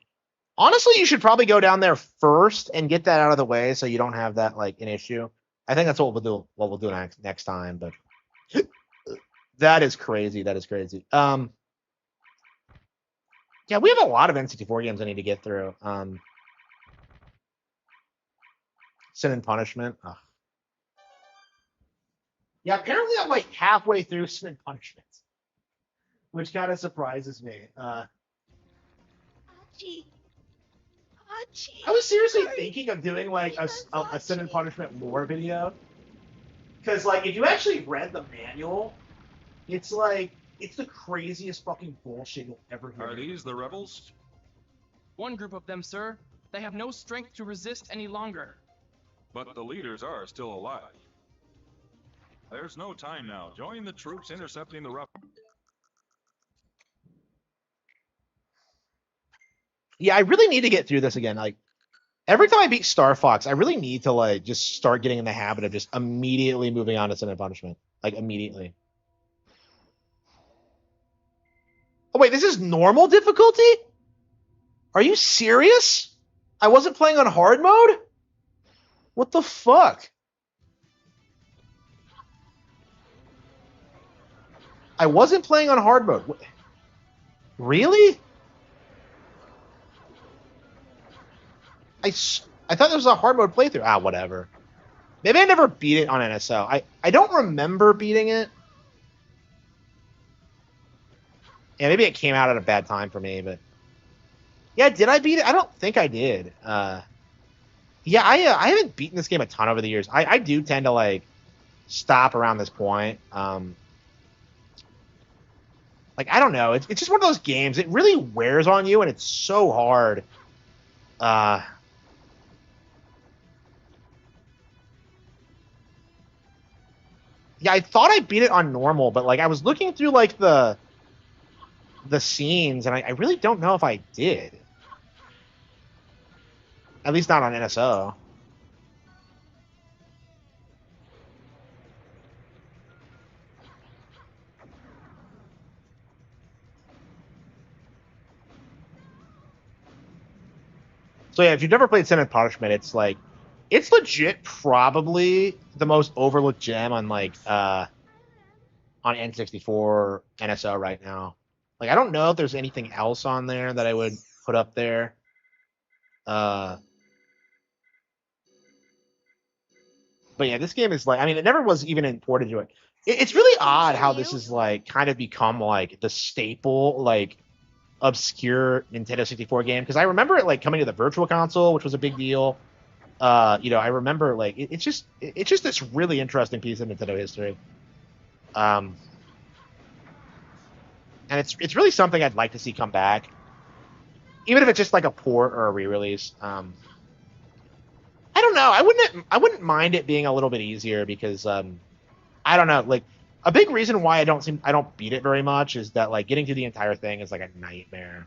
honestly, you should probably go down there first and get that out of the way so you don't have that like an issue. I think that's what we'll do. What we'll do next time, but that is crazy. That is crazy. Yeah, we have a lot of N64 games I need to get through. Sin and Punishment. Ugh. Yeah, apparently I'm like halfway through Sin and Punishment, which kind of surprises me. I was seriously thinking of doing like a Sin and Punishment lore video, because like if you actually read the manual, it's like it's the craziest fucking bullshit you'll ever hear. Are these the rebels? One group of them, sir. They have no strength to resist any longer. But the leaders are still alive. There's no time now. Join the troops intercepting the rebels. Yeah, I really need to get through this again. Like every time I beat Star Fox, I really need to like just start getting in the habit of just immediately moving on to Sin and Punishment. Like immediately. Oh wait, this is normal difficulty? Are you serious? I wasn't playing on hard mode? What the fuck? I wasn't playing on hard mode. Really? I thought there was a hard mode playthrough. Ah, whatever. Maybe I never beat it on NSO. I don't remember beating it. Yeah, maybe it came out at a bad time for me, but yeah, did I beat it? I don't think I did. Yeah, I haven't beaten this game a ton over the years. I do tend to like stop around this point. Like I don't know. It's just one of those games. It really wears on you, and it's so hard. Yeah, I thought I beat it on normal, but like I was looking through like the scenes, and I really don't know if I did. At least not on NSO. So yeah, if you've never played Sin and Punishment, it's like it's legit probably the most overlooked gem on like on N64 NSO right now. Like I don't know if there's anything else on there that I would put up there. But yeah, this game is like, I mean, it never was even imported to it. It's really odd how this is like kind of become like the staple, like obscure Nintendo 64 game. Because I remember it like coming to the Virtual Console, which was a big deal. I remember like it's just this really interesting piece of Nintendo history. And it's really something I'd like to see come back, even if it's just like a port or a re-release. I don't know. I wouldn't mind it being a little bit easier because I don't know. Like a big reason why I don't beat it very much is that like getting through the entire thing is like a nightmare.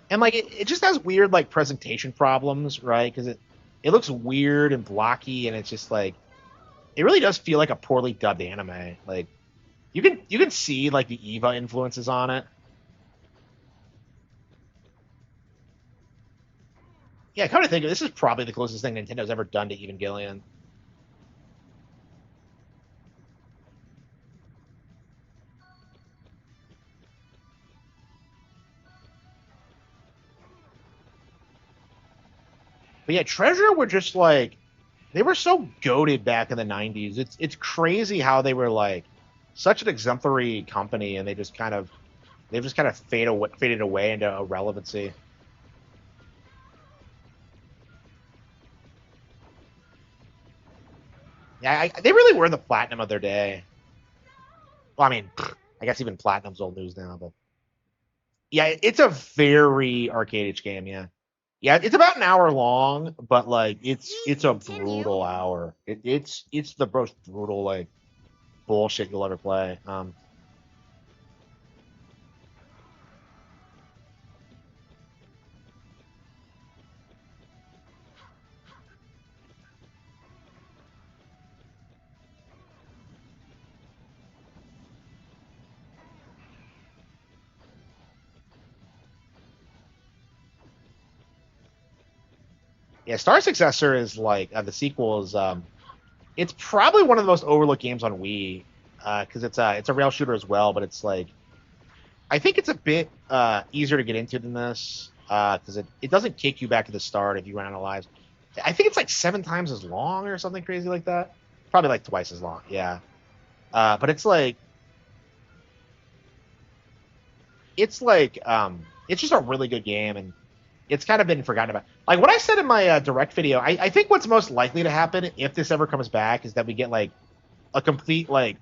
And like it just has weird like presentation problems, right? Because it looks weird and blocky, and it's just like it really does feel like a poorly dubbed anime. Like you can see like the Eva influences on it. Yeah, come to think of it, this is probably the closest thing Nintendo's ever done to Evangelion. But yeah, Treasure were just like they were so goated back in the 90s. It's crazy how they were like such an exemplary company, and they've just kind of faded away into irrelevancy. Yeah, they really were the platinum of their day. Well, I mean, I guess even platinum's old news now, but yeah, it's a very arcade game. Yeah, yeah, it's about an hour long, but like it's a brutal hour. It's the most brutal like bullshit you'll ever play. Yeah, Star Successor is like the sequel is it's probably one of the most overlooked games on Wii because it's a rail shooter as well, but it's like I think it's a bit easier to get into than this because it doesn't kick you back to the start if you run out of lives. I think it's like 7 times as long or something crazy like that. Probably like twice as long. Yeah, but it's just a really good game, and it's kind of been forgotten about. Like what I said in my direct video, I think what's most likely to happen if this ever comes back is that we get like a complete like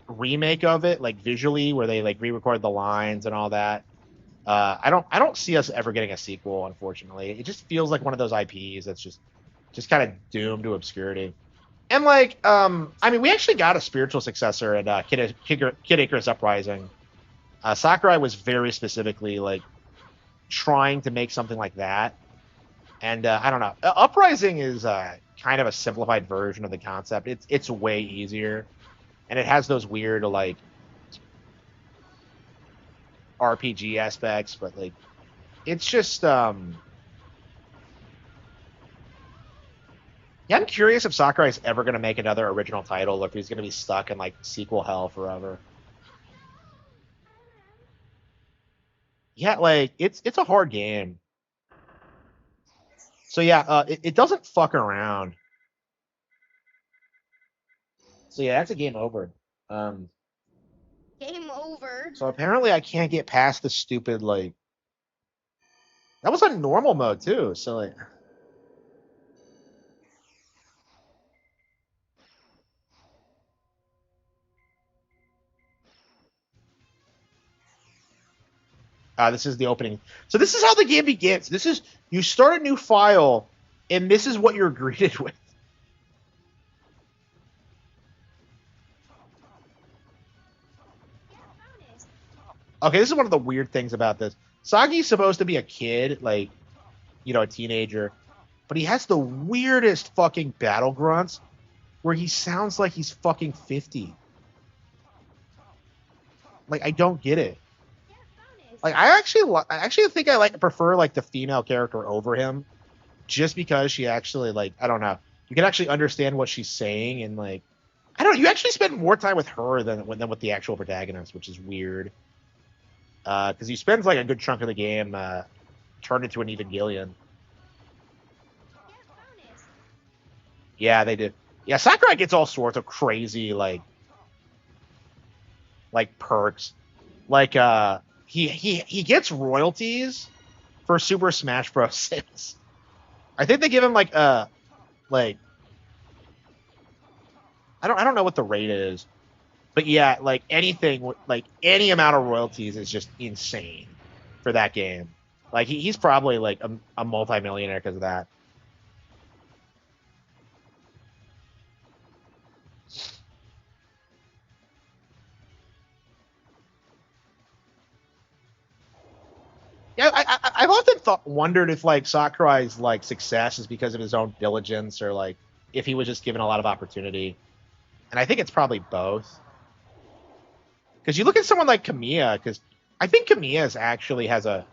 remake of it, like visually, where they like re-record the lines and all that. I don't see us ever getting a sequel, unfortunately. It just feels like one of those IPs that's just kind of doomed to obscurity. And like, I mean, we actually got a spiritual successor at Kid Icarus Uprising. Sakurai was very specifically like trying to make something like that. And I don't know. Uprising is kind of a simplified version of the concept. It's way easier, and it has those weird like RPG aspects, but like it's just yeah, I'm curious if Sakurai is ever going to make another original title, or if he's going to be stuck in like sequel hell forever. Yeah, like it's a hard game. So yeah, it doesn't fuck around. So yeah, that's a game over. Um, Game over. so apparently I can't get past the stupid like that was on normal mode too. So like this is the opening. So this is how the game begins. This is you start a new file, and this is what you're greeted with. Okay, this is one of the weird things about this. Sagi's supposed to be a kid, like, a teenager, but he has the weirdest fucking battle grunts where he sounds like he's fucking 50. Like, I don't get it. Like, I actually think I prefer like the female character over him, just because she actually like I don't know. You can actually understand what she's saying, and like I don't know. You actually spend more time with her than with the actual protagonist, which is weird. Because he spends like a good chunk of the game turned into an Evangelion. Yeah, they did. Yeah, Sakurai gets all sorts of crazy like perks. Like he gets royalties for Super Smash Bros. 6. I think they give him like I don't know what the rate is. But yeah, like anything, like any amount of royalties is just insane for that game. Like he's probably like a multi-millionaire because of that. Yeah, I've often wondered if like Sakurai's like success is because of his own diligence or like if he was just given a lot of opportunity. And I think it's probably both. Because you look at someone like Kamiya, because I think Kamiya actually has a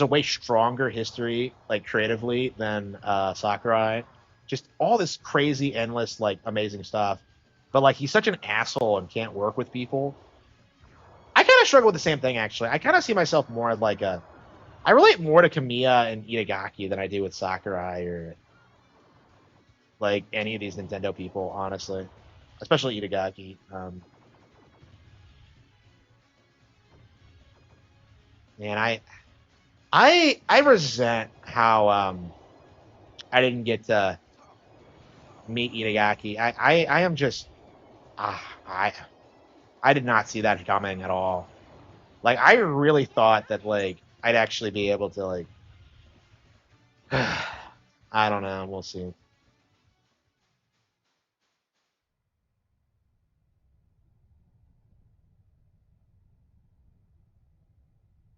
way stronger history, like creatively, than Sakurai. Just all this crazy, endless, like amazing stuff. But like he's such an asshole and can't work with people. I kind of struggle with the same thing actually. I kind of see myself more like I relate more to Kamiya and Itagaki than I do with Sakurai or like any of these Nintendo people, honestly. Especially Itagaki. Man, I resent how I didn't get to meet Itagaki. I am just I did not see that coming at all. Like I really thought that like I'd actually be able to like I don't know, we'll see.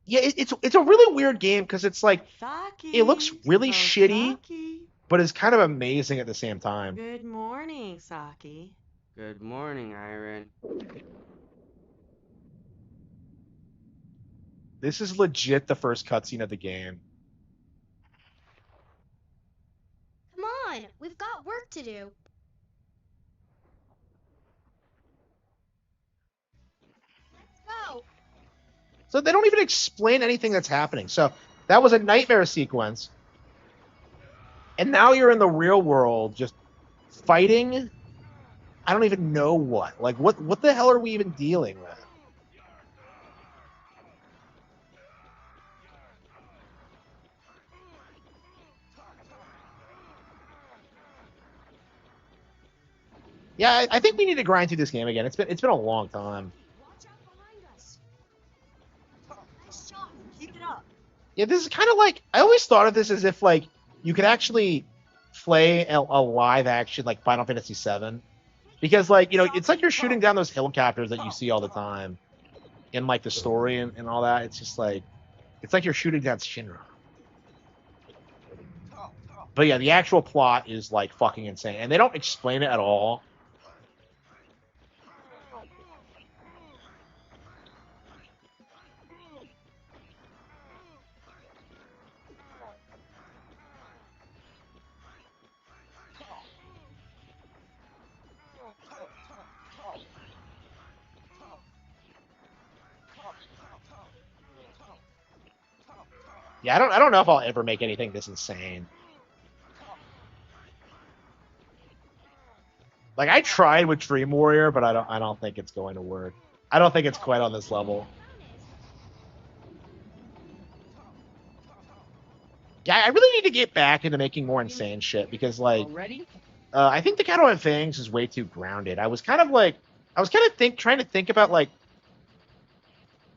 Yeah, it's a really weird game because it's like Saki. it looks really Oh, shitty, Saki. but it's kind of amazing at the same time. Good morning, Saki. Good morning, Iron. This is legit the first cutscene of the game. Come on, we've got work to do. Let's go. So they don't even explain anything that's happening. So that was a nightmare sequence. And now you're in the real world just fighting. I don't even know what. Like what the hell are we even dealing with? Yeah, I think we need to grind through this game again. It's been a long time. Watch out behind us. Nice shot. Keep it up. Yeah, this is kind of like I always thought of this as if like you could actually play a live action like Final Fantasy VII, because like it's like you're shooting down those helicopters that you see all the time in like the story and all that. It's just like it's like you're shooting down Shinra. But yeah, the actual plot is like fucking insane, and they don't explain it at all. Yeah, I don't know if I'll ever make anything this insane. Like I tried with Dream Warrior, but I don't think it's going to work. I don't think it's quite on this level. Yeah, I really need to get back into making more insane shit because like Already? I think the Cattle and Fangs is way too grounded. I was kind of like trying to think about like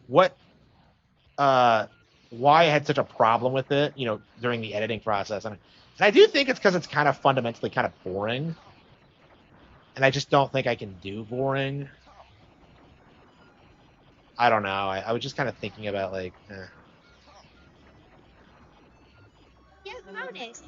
what why I had such a problem with it, you know, during the editing process. And I do think it's because it's kind of fundamentally kind of boring. And I just don't think I can do boring. I don't know. I was just kind of thinking about like, You've noticed.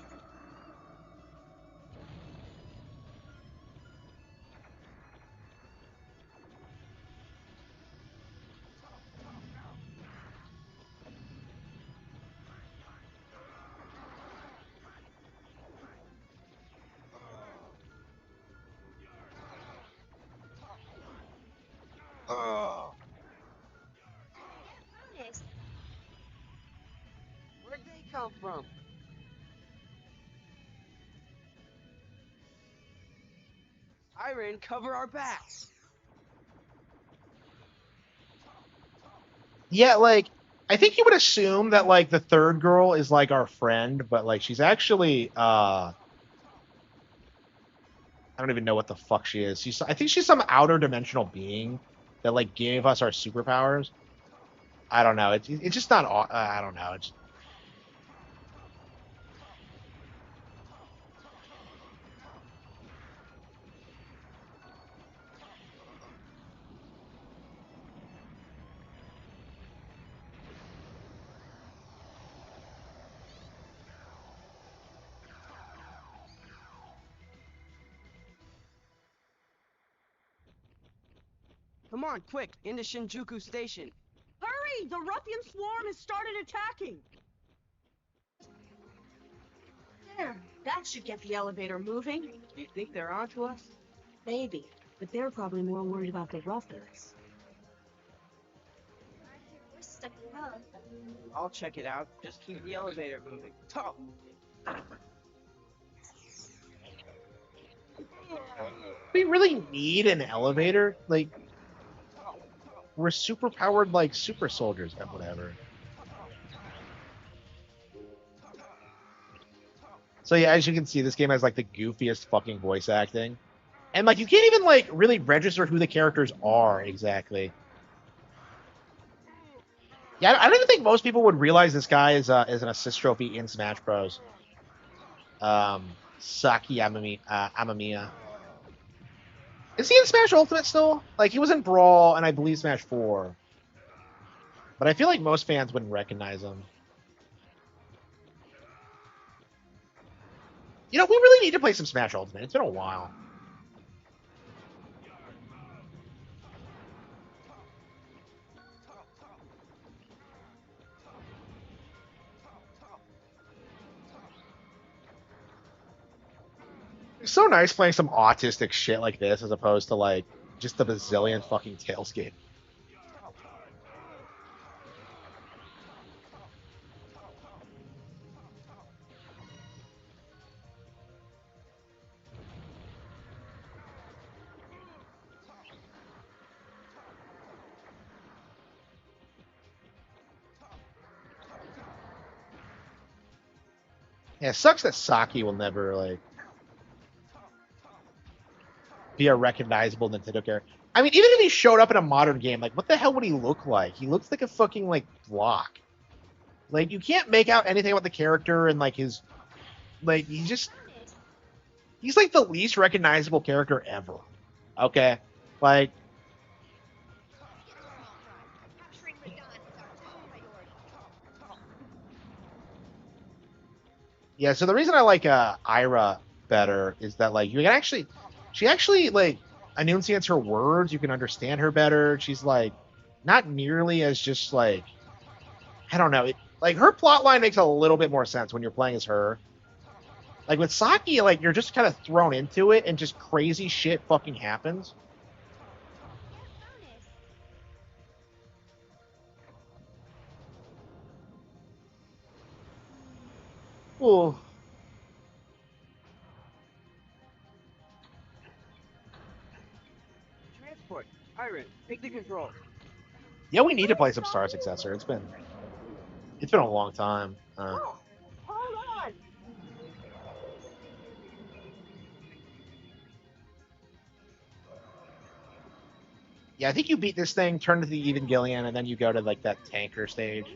Noticed. Where'd they come from? Iron, cover our backs. yeah, like I think you would assume that like the third girl is like our friend, but like she's actually I don't even know what the fuck she is. I think she's some outer dimensional being that like gave us our superpowers. I don't know. It's just not. I don't know. It's Come on, quick, into Shinjuku Station. Hurry! The ruffian swarm has started attacking! There, that should get the elevator moving. Do you think they're onto us? Maybe, but they're probably more worried about the ruffians. We're stuck around. I'll check it out. Just keep the elevator moving. Talk. we really need an elevator. Like we're super powered, like super soldiers and whatever. So yeah, as you can see, this game has like the goofiest fucking voice acting, and like you can't even like really register who the characters are exactly. Yeah, I don't even think most people would realize this guy is an assist trophy in Smash Bros. Saki Amamiya. Is he in Smash Ultimate still? Like he was in Brawl and I believe Smash 4. But I feel like most fans wouldn't recognize him. You know, we really need to play some Smash Ultimate. It's been a while. It's so nice playing some autistic shit like this as opposed to like just the bazillion fucking Tails game. Yeah, it sucks that Saki will never like be a recognizable Nintendo character. I mean, even if he showed up in a modern game, like what the hell would he look like? He looks like a fucking like block. Like you can't make out anything about the character and like his like he's like the least recognizable character ever. Okay? Like Capturing Radon is our top priority. Yeah, so the reason I like Ira better is that like you can actually, she actually like enunciates her words. You can understand her better. She's like not nearly as just like I don't know. Like her plot line makes a little bit more sense when you're playing as her. Like with Saki, like you're just kind of thrown into it and just crazy shit fucking happens. Oh, Transport. Iron, take the control. yeah, we need to play some Star Successor. It's been a long time. Hold on! Yeah, I think you beat this thing, turn to the Evangelion, and then you go to like that tanker stage.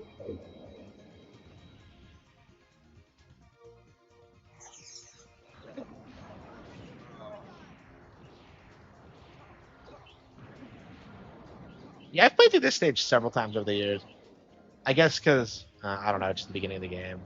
Yeah, I've played through this stage several times over the years. I guess because I don't know, just the beginning of the game.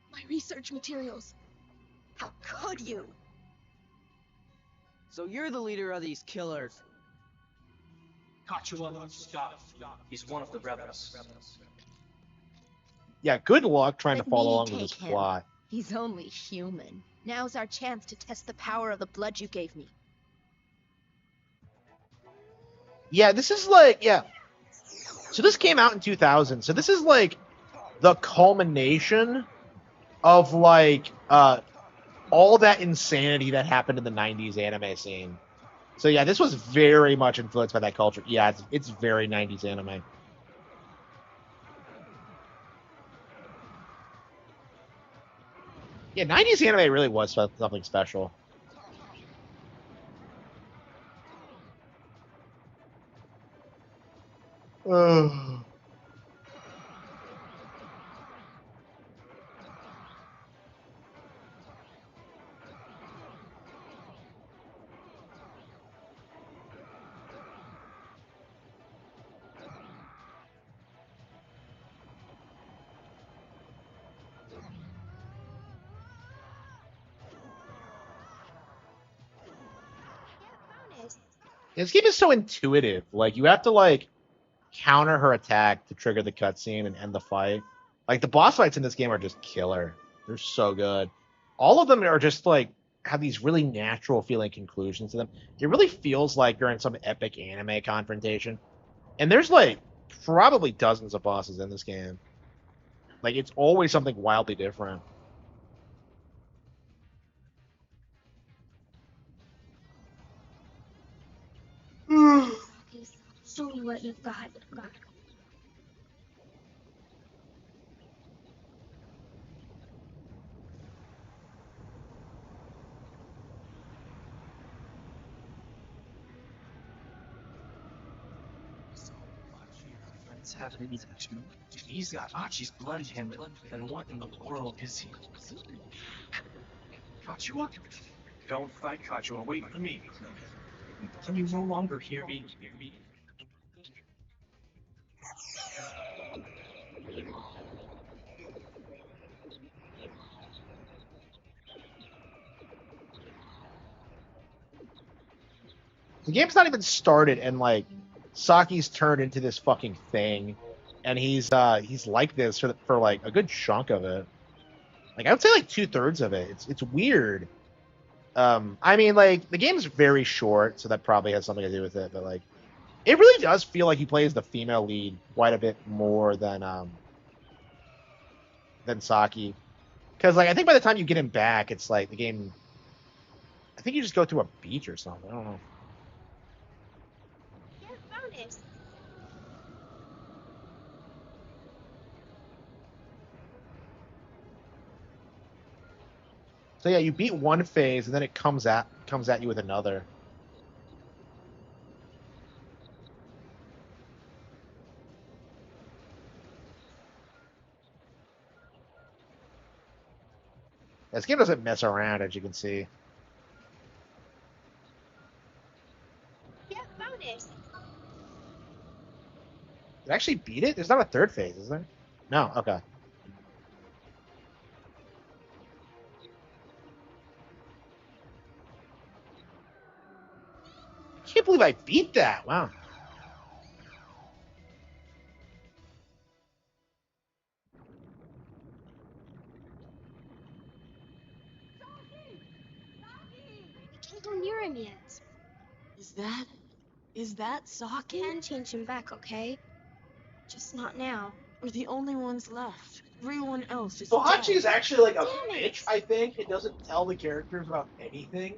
My research materials. How could you? So you're the leader of these killers. Kachua, stop. He's one of the rebels. Yeah, good luck trying Let to follow me along with take this him. plot. He's only human. Now's our chance to test the power of the blood you gave me. Yeah, this is like So this came out in 2000. So this is like the culmination of like all that insanity that happened in the 90s anime scene. So yeah, this was very much influenced by that culture. Yeah, it's very 90s anime. Yeah, 90s anime really was something special. Ugh. This game is so intuitive. Like you have to like counter her attack to trigger the cutscene and end the fight. Like the boss fights in this game are just killer. They're so good. All of them are just like have these really natural feeling conclusions to them. It really feels like you're in some epic anime confrontation. And there's like probably dozens of bosses in this game. Like it's always something wildly different. Show me what you've got. Have any action. If he's got Archie's blood in him, then what in the world is he? Kachua? Don't fight, Kachua. Wait for me. Can you no longer hear me? The game's not even started, and like Saki's turned into this fucking thing, and he's like this for like a good chunk of it. Like I would say like 2/3 of it. It's weird. I mean like the game's very short, so that probably has something to do with it. But like it really does feel like he plays the female lead quite a bit more than Saki. Because like I think by the time you get him back, it's like the game. I think you just go to a beach or something. I don't know. So yeah, you beat one phase, and then it comes at you with another. This game doesn't mess around, as you can see. Get bonus. Did I actually beat it? There's not a third phase, is there? No. Okay. I can't believe I beat that. Wow. Can't go near him yet. Is that Saki? Can change him back, okay? Just not now. We're the only ones left. Everyone else is So Hachi dead. is actually like a Damn it. bitch, I think. It doesn't tell the characters about anything.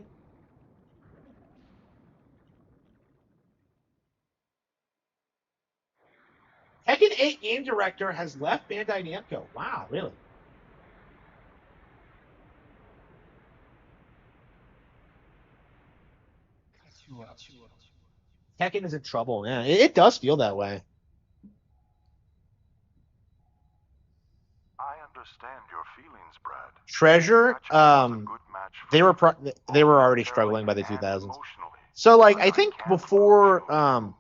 Tekken 8 game director has left Bandai Namco. Wow, really? Tekken is in trouble. Yeah, it does feel that way. I understand your feelings, Brad. Treasure, Hachi was a good match for they were you, they were both already militarily struggling by the and 2000s. emotionally. So like But I think can't before fault you.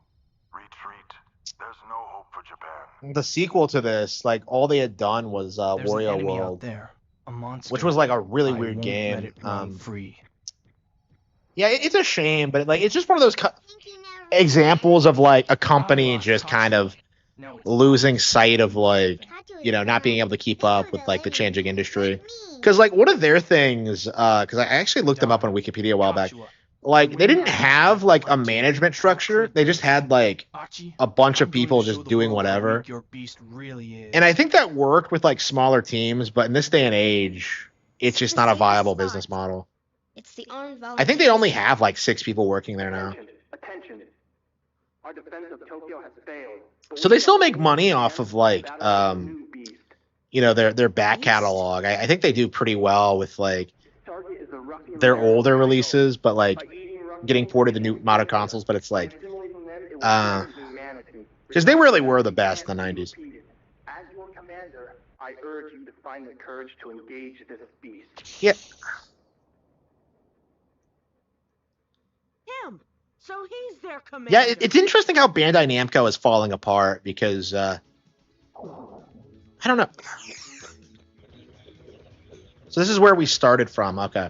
Retreat. There's no hope for Japan. the sequel to this, like all they had done was There's an Wario enemy out World, there, a monster. which was like a really I weird won't game. let it run free. Yeah, it's a shame, but like it's just one of those Thank you, Naruto. examples of like a company just kind of losing sight of like not being able to keep up with like the changing industry. Because like one of their things, because I actually looked them up on Wikipedia a while back. Like they didn't have like a management structure. They just had like a bunch of people just doing whatever. And I think that worked with like smaller teams, but in this day and age, it's just not a viable business model. It's the armed I think they only have like 6 people working there now. Attention. Our defense of Tokyo has failed. So they still make money off of like their back catalog. I think they do pretty well with like their older releases, but like getting ported to new modern consoles. But it's like because they really were the best in the 90s. As your commander, I urge you to find the courage to engage this beast. Yeah. Him. So he's their commander. Yeah, it's interesting how Bandai Namco is falling apart because I don't know. So this is where we started from. Okay.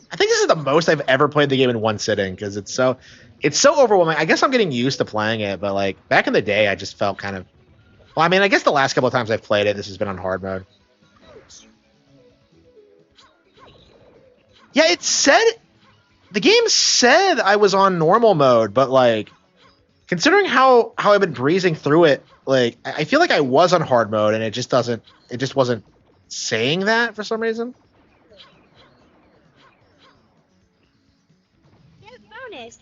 I think this is the most I've ever played the game in one sitting because it's so overwhelming. I guess I'm getting used to playing it, but like back in the day, I just felt kind of. Well, I mean, I guess the last couple of times I've played it, this has been on hard mode. Yeah, it said the game said I was on normal mode, but like considering how I've been breezing through it, like I feel like I was on hard mode and it just wasn't saying that for some reason. Get bonus.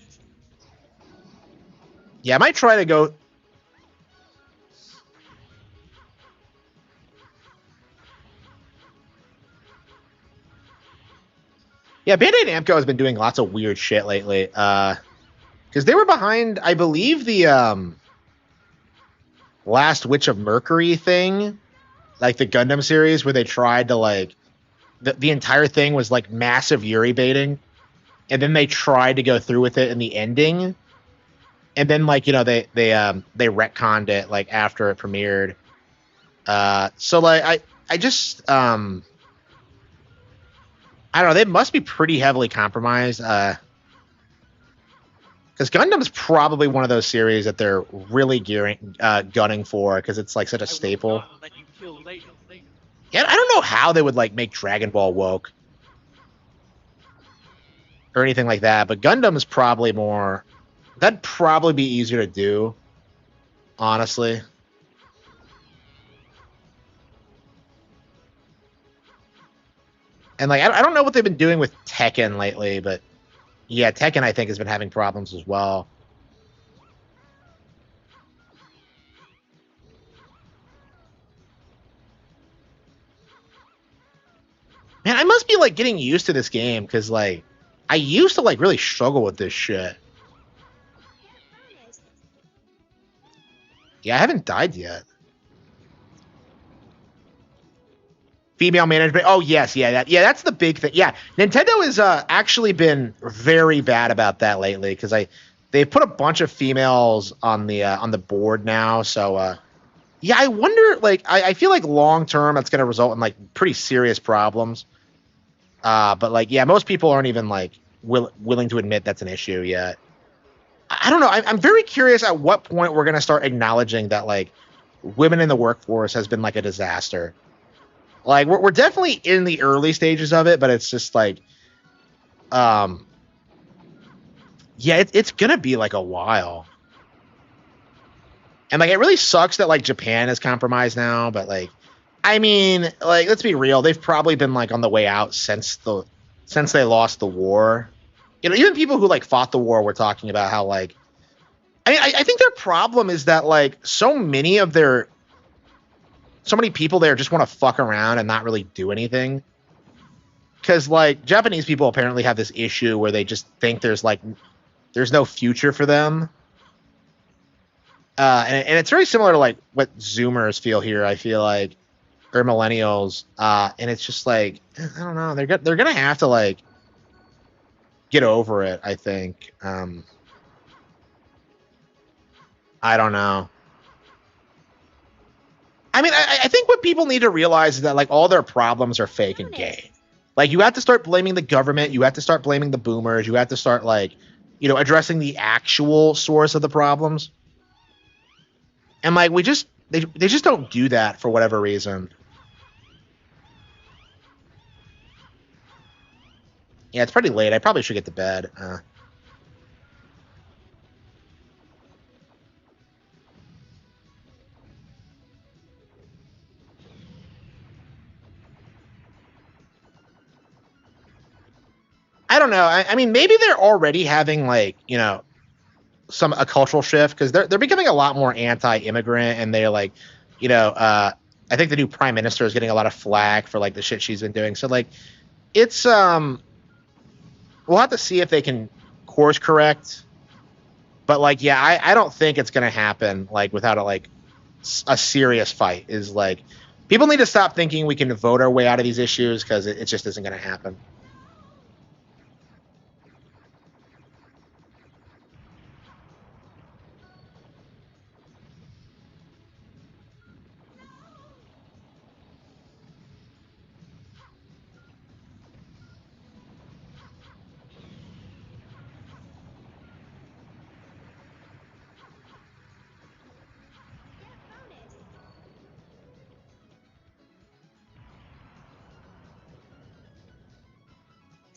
Yeah, I might try to go. Yeah, Bandai Namco has been doing lots of weird shit lately. Because they were behind, I believe, the Last Witch of Mercury thing, like the Gundam series, where they tried to like the entire thing was like massive Yuri baiting, and then they tried to go through with it in the ending, and then like they retconned it like after it premiered. So like I just I don't know. They must be pretty heavily compromised. Because Gundam's probably one of those series that they're really gunning for because it's like such a staple. Yeah, I don't know how they would like make Dragon Ball woke or anything like that, but Gundam is probably more. That'd probably be easier to do, honestly. And like I don't know what they've been doing with Tekken lately, but yeah, Tekken I think has been having problems as well. Man, I must be like getting used to this game because like I used to like really struggle with this shit. Yeah, I haven't died yet. Female management. Oh yes, yeah, that's the big thing. Yeah, Nintendo has actually been very bad about that lately because they've put a bunch of females on the board now. So yeah, I wonder. Like, I feel like long term that's going to result in like pretty serious problems. But like, yeah, most people aren't even like willing to admit that's an issue yet. I don't know. I'm very curious at what point we're going to start acknowledging that like women in the workforce has been like a disaster. Like we're definitely in the early stages of it, but it's just like, yeah, it's gonna be like a while. And like it really sucks that like Japan is compromised now, but like, I mean, like let's be real, they've probably been like on the way out since they lost the war. You know, even people who like fought the war were talking about how like, I think their problem is that like so many people there just want to fuck around and not really do anything. Because like Japanese people apparently have this issue where they just think there's no future for them. And it's very similar to like what Zoomers feel here. I feel like, or millennials, and it's just like I don't know. They're gonna have to like get over it. I think. I don't know. I mean, I think what people need to realize is that like all their problems are fake and gay. Like you have to start blaming the government. You have to start blaming the boomers. You have to start like, you know, addressing the actual source of the problems. And like they just don't do that for whatever reason. Yeah, it's pretty late. I probably should get to bed. I don't know. I mean, maybe they're already having like, you know, a cultural shift because they're becoming a lot more anti-immigrant and they're like, you know, I think the new prime minister is getting a lot of flack for like the shit she's been doing. So like, it's we'll have to see if they can course correct. But like, yeah, I don't think it's gonna happen like without a serious fight. Is like, people need to stop thinking we can vote our way out of these issues because it just isn't gonna happen.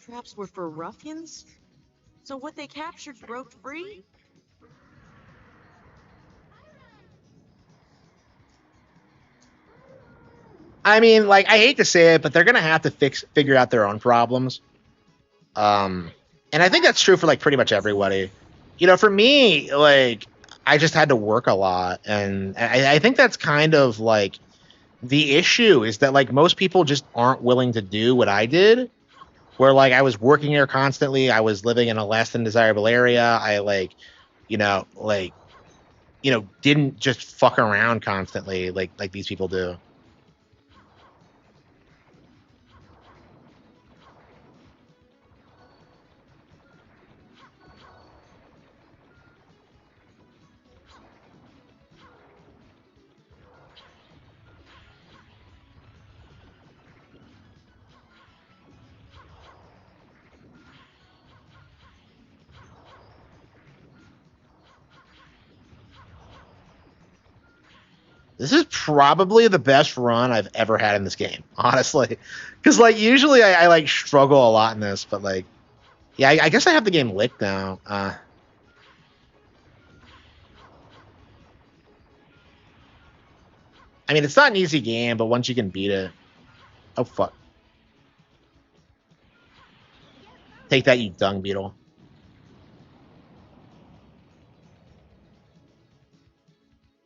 Traps were for ruffians? So what they captured broke free? I mean, like, I hate to say it, but they're gonna have to figure out their own problems. And I think that's true for like pretty much everybody. You know, for me, like, I just had to work a lot, and I think that's kind of like the issue is that like most people just aren't willing to do what I did. Where like I was working there constantly, I was living in a less than desirable area. I like, didn't just fuck around constantly like these people do. This is probably the best run I've ever had in this game, honestly. Because like usually I like struggle a lot in this, but like, yeah, I guess I have the game licked now. I mean, it's not an easy game, but once you can beat it, oh fuck, take that, you dung beetle.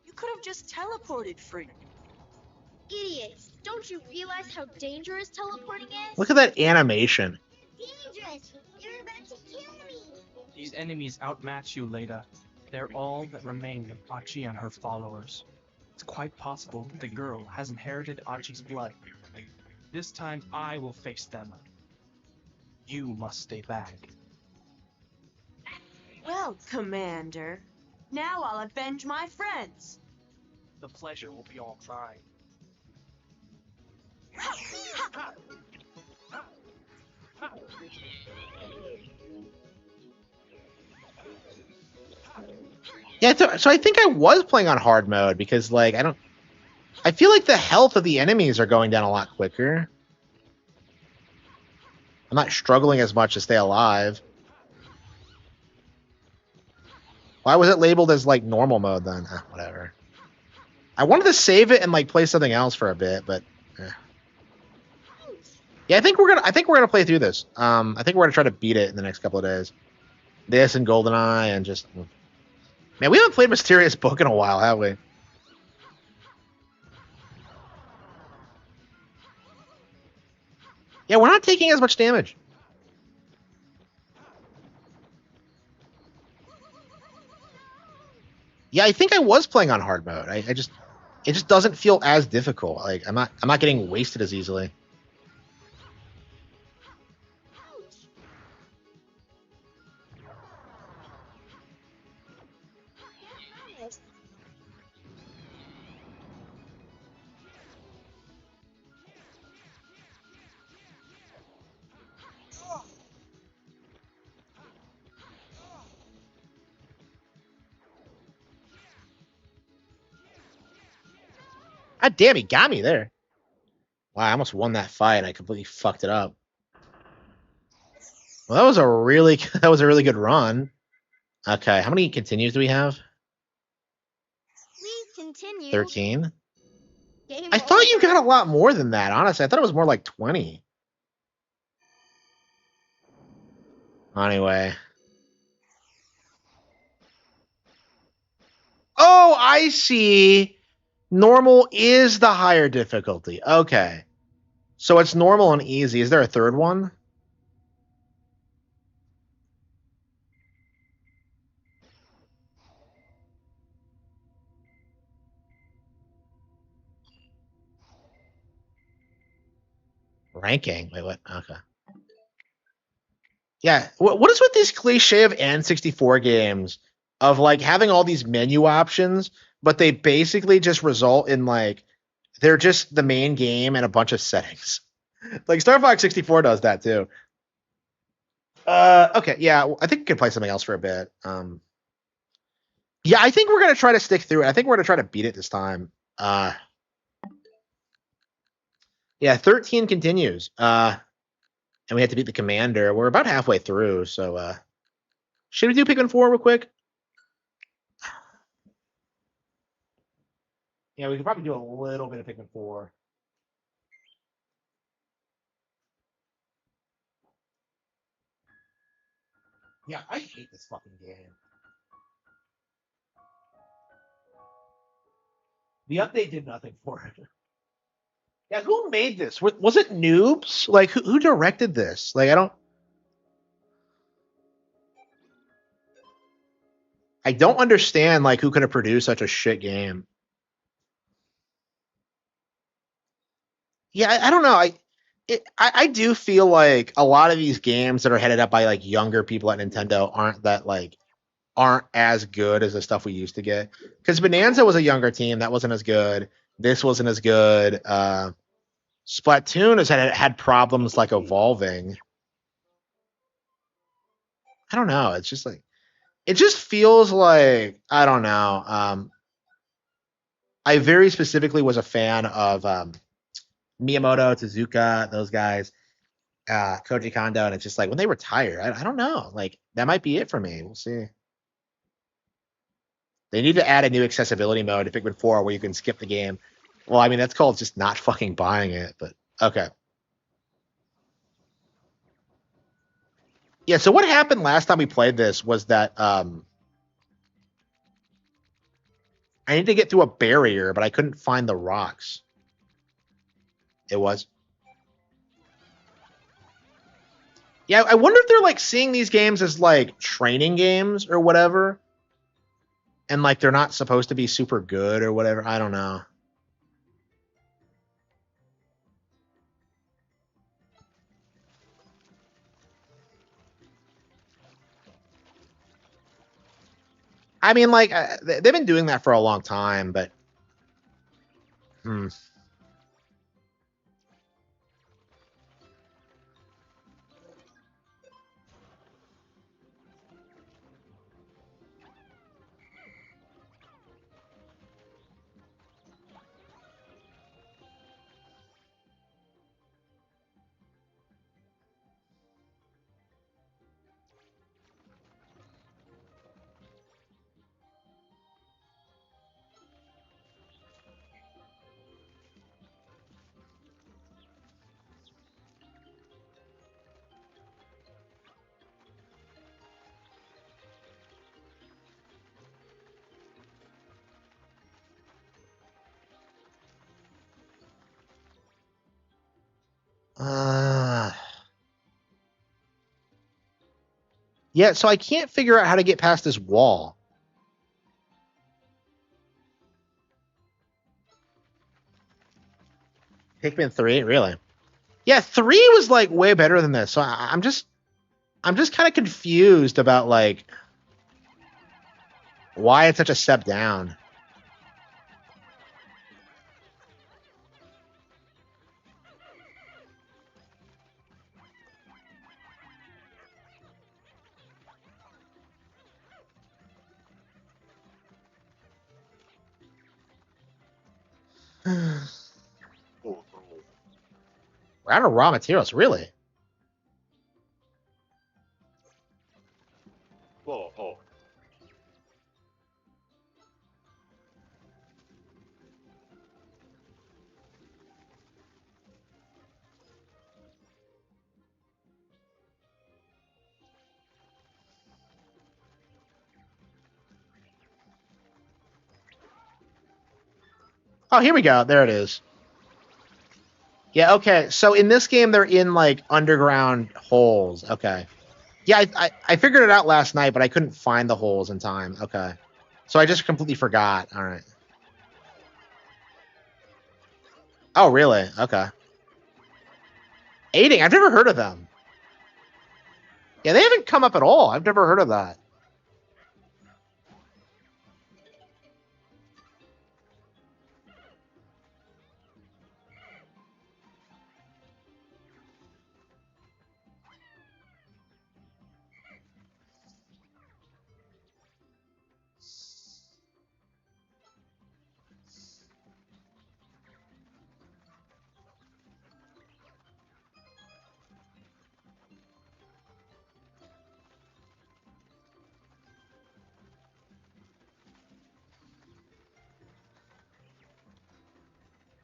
You could have just teleported free. Idiots. Don't you realize how dangerous teleporting is? Look at that animation. Dangerous! You're about to kill me! These enemies outmatch you, Leda. They're all that remain of Achi and her followers. It's quite possible that the girl has inherited Achi's blood. This time I will face them. You must stay back. Well, Commander, now I'll avenge my friends. The pleasure will be all mine. Yeah, so I think I was playing on hard mode because, like, I feel like the health of the enemies are going down a lot quicker. I'm not struggling as much to stay alive. Why was it labeled as, like, normal mode then? Whatever. I wanted to save it and, like, play something else for a bit, but yeah, I think we're gonna play through this. I think we're gonna try to beat it in the next couple of days. This and GoldenEye and just, man, we haven't played Mysterious Book in a while, have we? Yeah, we're not taking as much damage. Yeah, I think I was playing on hard mode. It just doesn't feel as difficult. Like I'm not getting wasted as easily. God damn, he got me there. Wow, I almost won that fight and I completely fucked it up. Well, that was a really good run. Okay, how many continues do we have? Please continue. 13. Game I thought you over. got a lot more than that, honestly. I thought it was more like 20. Anyway. Oh, I see. Normal is the higher difficulty. Okay. So it's normal and easy. Is there a third one? Ranking. Wait, what? Okay. Yeah. What is with this cliche of N64 games of like having all these menu options, but they basically just result in like they're just the main game and a bunch of settings. Like Star Fox 64 does that too. Okay, yeah, I think we can play something else for a bit. Yeah, I think we're gonna try to stick through it. I think we're gonna try to beat it this time. Yeah, 13 continues. And we have to beat the commander. We're about halfway through, so should we do Pikmin 4 real quick? Yeah, we could probably do a little bit of Pikmin 4. Yeah, I hate this fucking game. The update did nothing for it. Yeah, who made this? Was it noobs? Like, who directed this? Like, I don't understand, like, who could have produced such a shit game. Yeah, I don't know. I do feel like a lot of these games that are headed up by like younger people at Nintendo aren't as good as the stuff we used to get. Because Bonanza was a younger team that wasn't as good. This wasn't as good. Splatoon has had problems like evolving. I don't know. It's just like it just feels like I don't know. I very specifically was a fan of Miyamoto, Tezuka, those guys, Koji Kondo, and it's just like when they retire, I don't know. Like that might be it for me. We'll see. They need to add a new accessibility mode to Pikmin 4 where you can skip the game. Well, I mean that's called just not fucking buying it, but okay. Yeah, so what happened last time we played this was that I need to get through a barrier, but I couldn't find the rocks. It was. Yeah, I wonder if they're like seeing these games as like training games or whatever. And like they're not supposed to be super good or whatever. I don't know. I mean, like they've been doing that for a long time, but yeah, so I can't figure out how to get past this wall. Pikmin 3, really? Yeah, 3 was like way better than this. So I'm just kind of confused about like why it's such a step down. We're out of raw materials, really. Whoa. Oh, here we go. There it is. Yeah, okay. So in this game, they're in like underground holes. Okay. Yeah, I figured it out last night, but I couldn't find the holes in time. Okay. So I just completely forgot. All right. Oh, really? Okay. Aiding. I've never heard of them. Yeah, they haven't come up at all. I've never heard of that.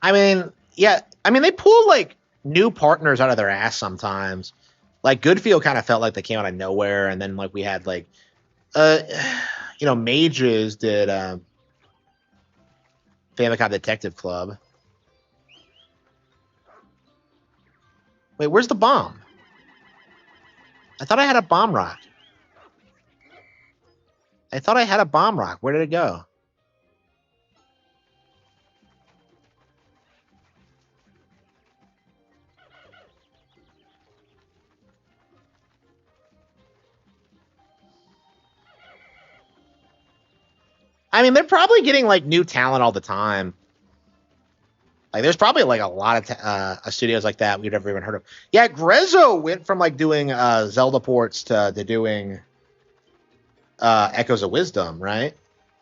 I mean, yeah. I mean, they pull like new partners out of their ass sometimes. Like Goodfield kind of felt like they came out of nowhere, and then like we had like, uh, Mages did Famicom Detective Club. Wait, where's the bomb? I thought I had a bomb rock. I thought I had a bomb rock. Where did it go? I mean, they're probably getting like new talent all the time. Like, there's probably like a lot of studios like that we've never even heard of. Yeah, Grezzo went from like doing Zelda ports to doing Echoes of Wisdom, right?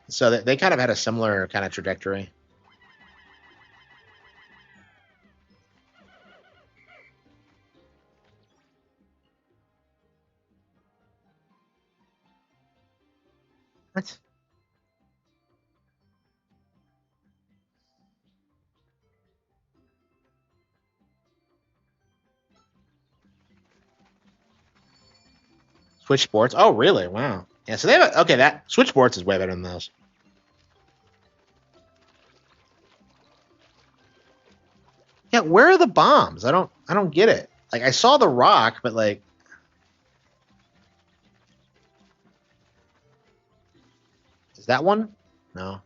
So they kind of had a similar kind of trajectory. What? Switch Sports? Oh, really? Wow. Yeah, so they have okay. That Switch Sports is way better than those. Yeah, where are the bombs? I don't get it. Like, I saw the rock, but like, is that one? No.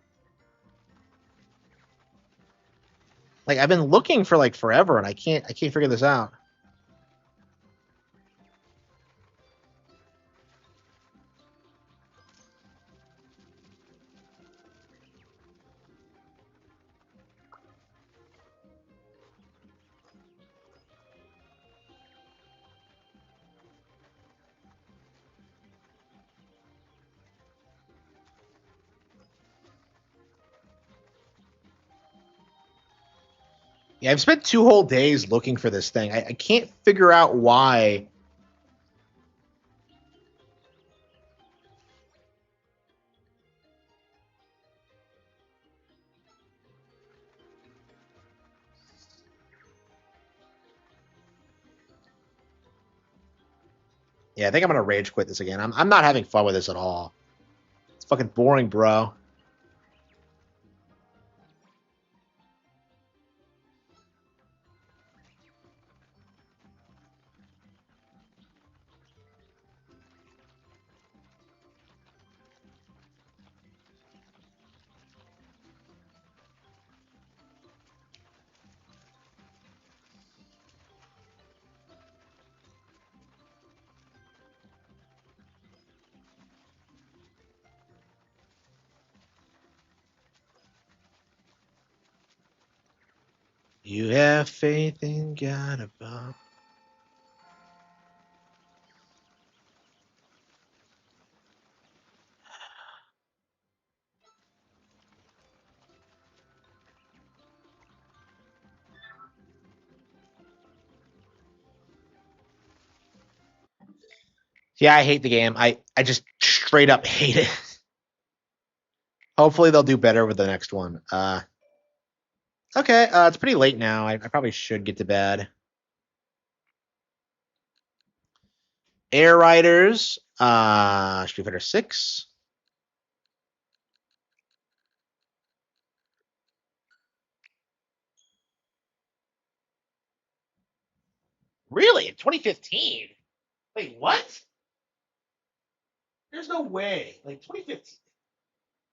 Like, I've been looking for like forever, and I can't figure this out. Yeah, I've spent 2 whole days looking for this thing. I can't figure out why. Yeah, I think I'm gonna rage quit this again. I'm not having fun with this at all. It's fucking boring, bro. You have faith in God above. Yeah, I hate the game. I just straight up hate it. Hopefully they'll do better with the next one. Okay, it's pretty late now. I probably should get to bed. Air Riders, Street Fighter 6. Really? In 2015? Wait, what? There's no way. Like 2015.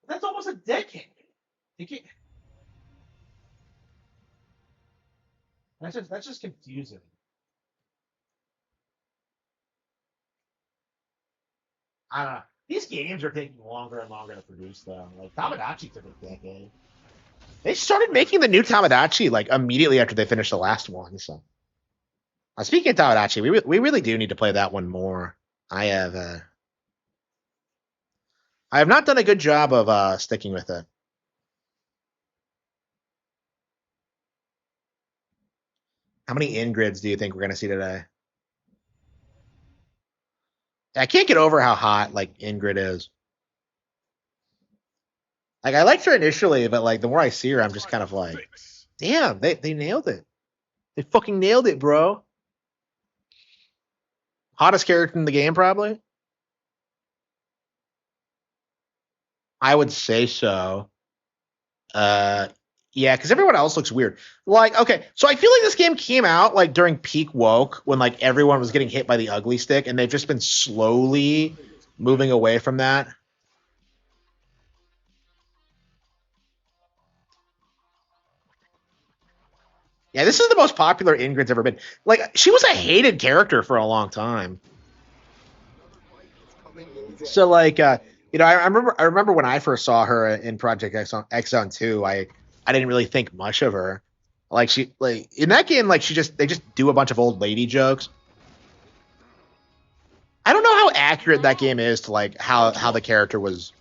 That's almost a decade. You can't... That's just confusing. I don't know. These games are taking longer and longer to produce, though. Like Tamagotchi took a decade. They started making the new Tamagotchi like immediately after they finished the last one. So, speaking of Tamagotchi, we really do need to play that one more. I have not done a good job of sticking with it. How many Ingrids do you think we're gonna see today? I can't get over how hot like Ingrid is. Like I liked her initially, but like the more I see her, I'm just kind of like, damn, they nailed it. They fucking nailed it, bro. Hottest character in the game, probably. I would say so. Yeah, because everyone else looks weird. Like, okay, so I feel like this game came out like during peak woke when like everyone was getting hit by the ugly stick, and they've just been slowly moving away from that. Yeah, this is the most popular Ingrid's ever been. Like, she was a hated character for a long time. So, like, I remember when I first saw her in Project X Zone 2, I didn't really think much of her. Like, she like in that game, like they just do a bunch of old lady jokes. I don't know how accurate that game is to like how the character is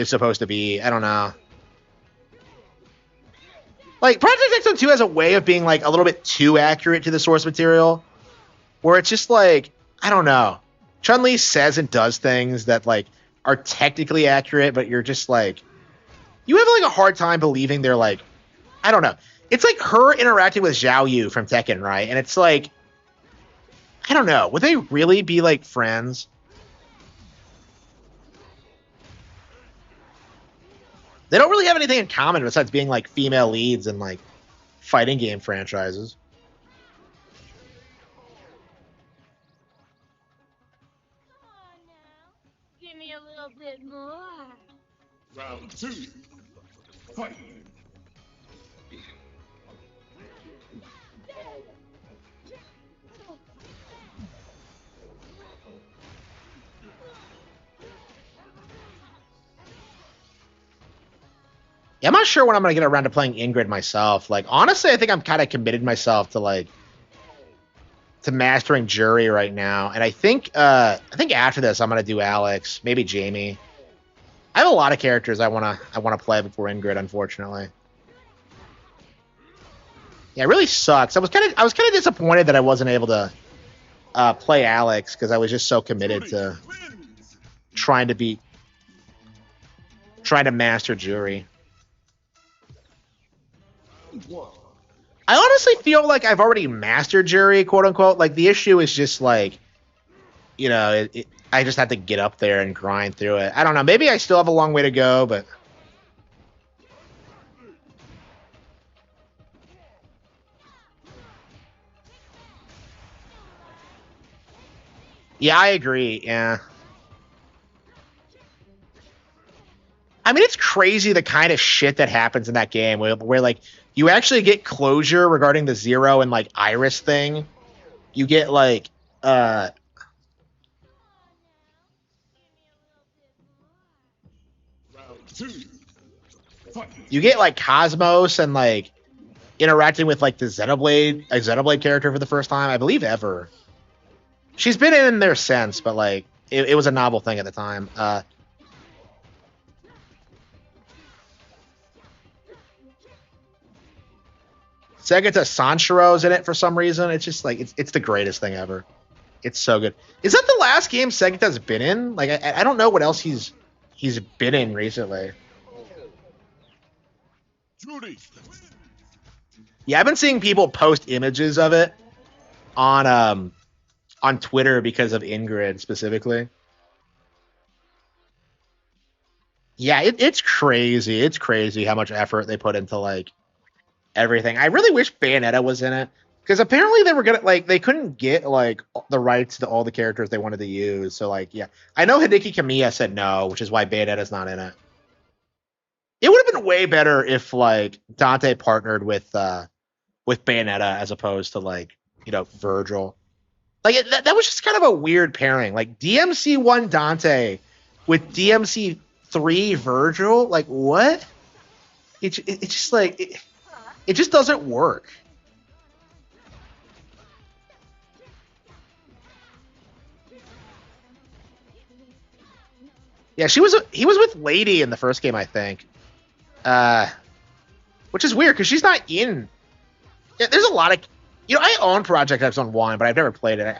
supposed to be. I don't know. Like Project X Zone 2 has a way of being like a little bit too accurate to the source material, where it's just like I don't know. Chun-Li says and does things that like are technically accurate, but you're just like you have like a hard time believing they're like I don't know. It's like her interacting with Zhao Yu from Tekken, right? And it's like I don't know. Would they really be like friends? They don't really have anything in common besides being like female leads and like fighting game franchises. Give me a little bit more. Round 2. Fight. Yeah, I'm not sure when I'm gonna get around to playing Ingrid myself. Like, honestly, I think I'm kind of committed myself to like to mastering Jury right now, and I think after this I'm gonna do Alex, maybe Jamie. I have a lot of characters I wanna play before Ingrid, unfortunately. Yeah, it really sucks. I was kind of disappointed that I wasn't able to play Alex because I was just so committed to trying to master Jury. I honestly feel like I've already mastered Jury, quote unquote. Like, the issue is just like, you know, I just have to get up there and grind through it. I don't know. Maybe I still have a long way to go, but yeah, I agree. Yeah. I mean, it's crazy the kind of shit that happens in that game where like you actually get closure regarding the Zero and like Iris thing. You get like Round 2. Fight. you get like Cosmos and like interacting with like a Xenoblade character for the first time, I believe, ever. She's been in there since, but like it was a novel thing at the time. Segata Sanshiro's in it for some reason. It's just like it's the greatest thing ever. It's so good. Is that the last game Segata's been in? Like I don't know what else he's been in recently. Judy. Yeah, I've been seeing people post images of it on Twitter because of Ingrid specifically. Yeah, it's crazy. It's crazy how much effort they put into like everything. I really wish Bayonetta was in it because apparently they were gonna like they couldn't get like the rights to all the characters they wanted to use. So like, yeah, I know Hideki Kamiya said no, which is why Bayonetta's not in it. It would have been way better if like Dante partnered with Bayonetta as opposed to like, you know, Virgil. Like that was just kind of a weird pairing. Like DMC1 Dante with DMC3 Virgil. Like what? It's just like it just doesn't work. Yeah, he was with Lady in the first game, I think. Which is weird because she's not in. Yeah, there's a lot of, you know, I own Project X on 1, but I've never played it.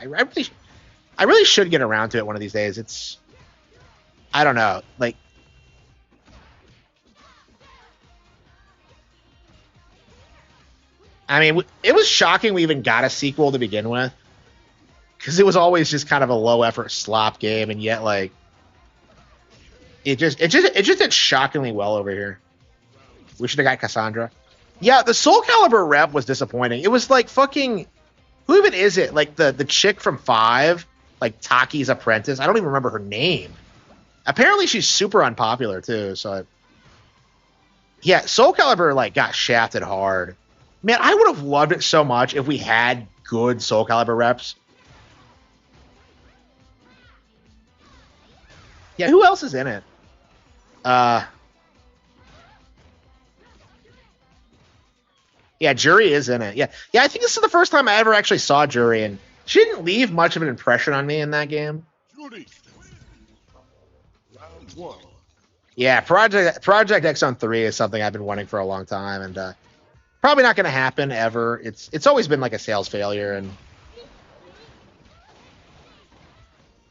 I really should get around to it one of these days. It's, I don't know, like. I mean, it was shocking we even got a sequel to begin with, because it was always just kind of a low effort slop game, and yet like it just did shockingly well over here. We should have got Cassandra. Yeah, the Soul Calibur rep was disappointing. It was like fucking, who even is it? Like the chick from 5, like Taki's apprentice. I don't even remember her name. Apparently she's super unpopular too. So yeah, Soul Calibur like got shafted hard. Man, I would have loved it so much if we had good Soul Calibur reps. Yeah, who else is in it? Yeah, Jury is in it. Yeah, I think this is the first time I ever actually saw Jury, and she didn't leave much of an impression on me in that game. Judy. Round 1. Yeah, Project X on 3 is something I've been wanting for a long time, and probably not going to happen ever. It's always been like a sales failure, and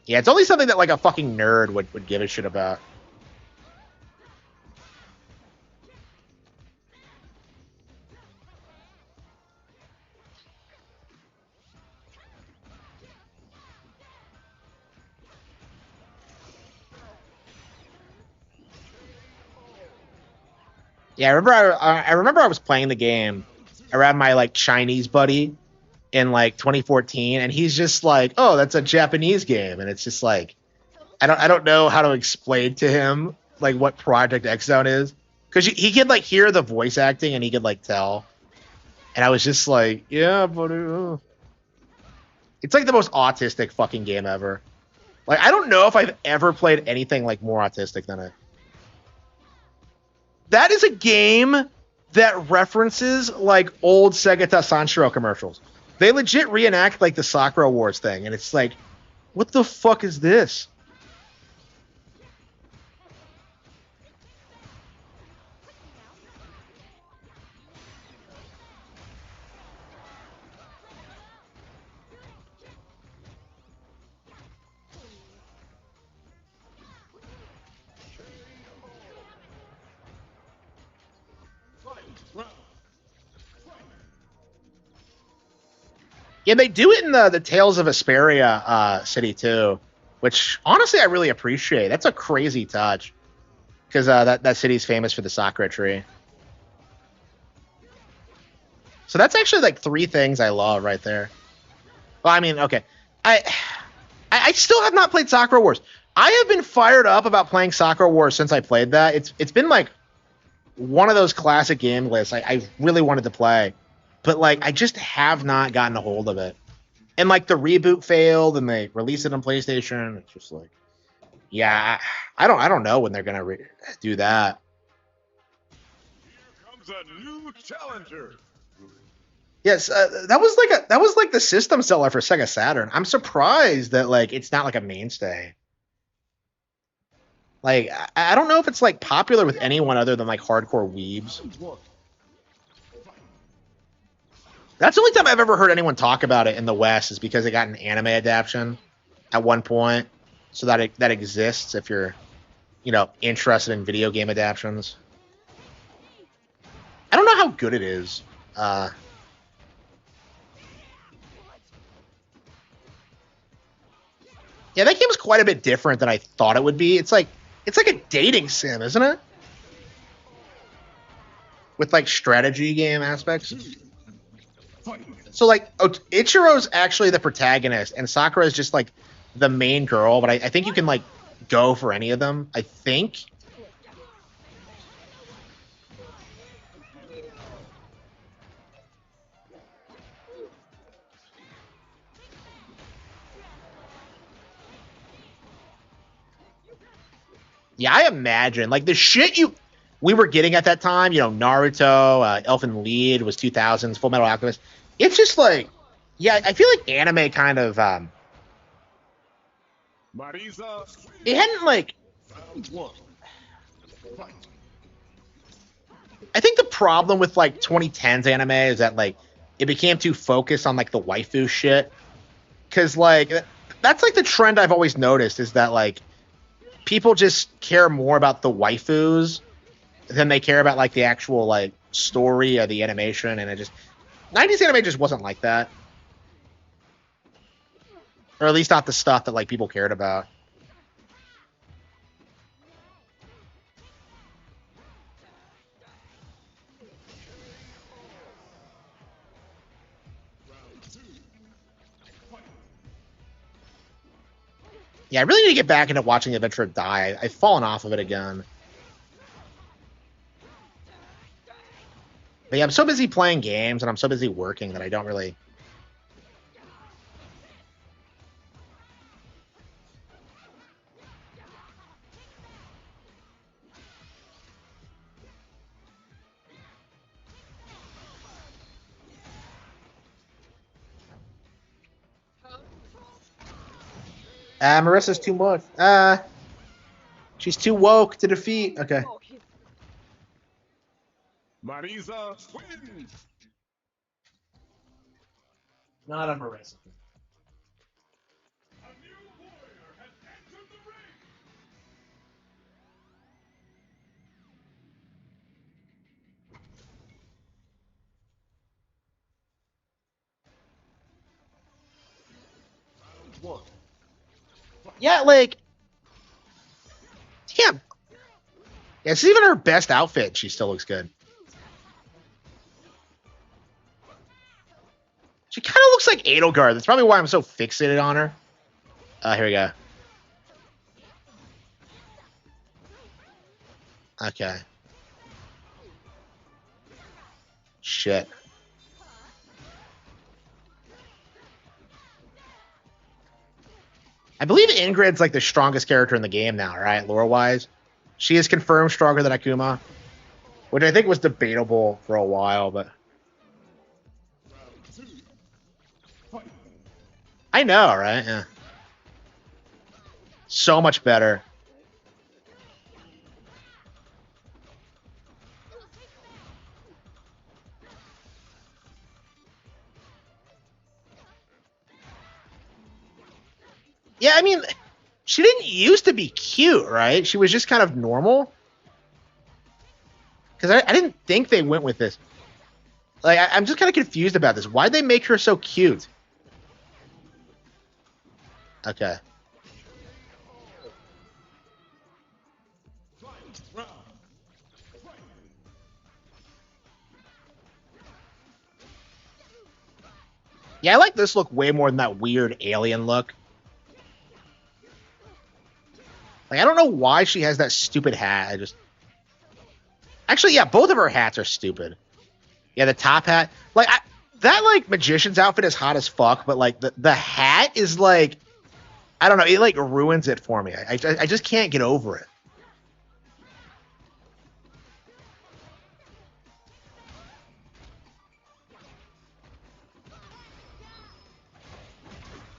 yeah, it's only something that like a fucking nerd would give a shit about. Yeah, I remember I was playing the game, around my like Chinese buddy in like 2014, and he's just like, "Oh, that's a Japanese game," and it's just like, I don't know how to explain to him like what Project X Zone is, because he could like hear the voice acting and he could like tell, and I was just like, "Yeah, but it's like the most autistic fucking game ever." Like, I don't know if I've ever played anything like more autistic than it. That is a game that references like old Segata Sanshiro commercials. They legit reenact like the Sakura Wars thing, and it's like, what the fuck is this? Yeah, they do it in the Tales of Asperia city too, which honestly I really appreciate. That's a crazy touch, because that city's famous for the Sakura tree. So that's actually like three things I love right there. Well, I mean, okay, I I still have not played Sakura Wars. I have been fired up about playing Sakura Wars since I played that. It's been like one of those classic game lists I really wanted to play, but like I just have not gotten a hold of it. And like the reboot failed, and they released it on PlayStation. It's just like, yeah, I don't know when they're gonna do that. Here comes a new challenger. Yes, that was like the system seller for Sega Saturn. I'm surprised that like it's not like a mainstay. Like I don't know if it's like popular with anyone other than like hardcore weebs. That's the only time I've ever heard anyone talk about it in the West, is because it got an anime adaptation at one point. So that exists if you're, interested in video game adaptations. I don't know how good it is. Yeah, that game's quite a bit different than I thought it would be. It's like a dating sim, isn't it? With like strategy game aspects. So like Ichiro's actually the protagonist, and Sakura is just like the main girl, but I think you can like go for any of them, I think. Yeah, I imagine like the shit we were getting at that time, Naruto, Elfen Lied was 2000s, Full Metal Alchemist. It's just like, yeah, I feel like anime kind of Marisa, it hadn't like round one. Fight. I think the problem with like 2010s anime is that like it became too focused on like the waifu shit. Cause like that's like the trend I've always noticed, is that like people just care more about the waifus than they care about like the actual like story or the animation, and it just 90s anime just wasn't like that. Or at least not the stuff that like people cared about. Yeah, I really need to get back into watching Adventure Die. I've fallen off of it again. But yeah, I'm so busy playing games and I'm so busy working that I don't really. Marissa's too much. She's too woke to defeat. Okay. Marisa wins. Not a Marissa. A new warrior has entered the ring. Round one. Yeah, like. Damn. Yeah, it's even her best outfit. She still looks good. She kind of looks like Edelgard. That's probably why I'm so fixated on her. Here we go. Okay. Shit. I believe Ingrid's like the strongest character in the game now, right? Lore-wise. She is confirmed stronger than Akuma, which I think was debatable for a while, but I know, right? Yeah. So much better. Yeah, I mean, she didn't used to be cute, right? She was just kind of normal. Because I didn't think they went with this. Like, I'm just kind of confused about this. Why'd they make her so cute? Okay. Yeah, I like this look way more than that weird alien look. Like, I don't know why she has that stupid hat. Actually, yeah, both of her hats are stupid. Yeah, the top hat. Like, that, like, magician's outfit is hot as fuck, but, like, the hat is, like, I don't know. It, like, ruins it for me. I just can't get over it.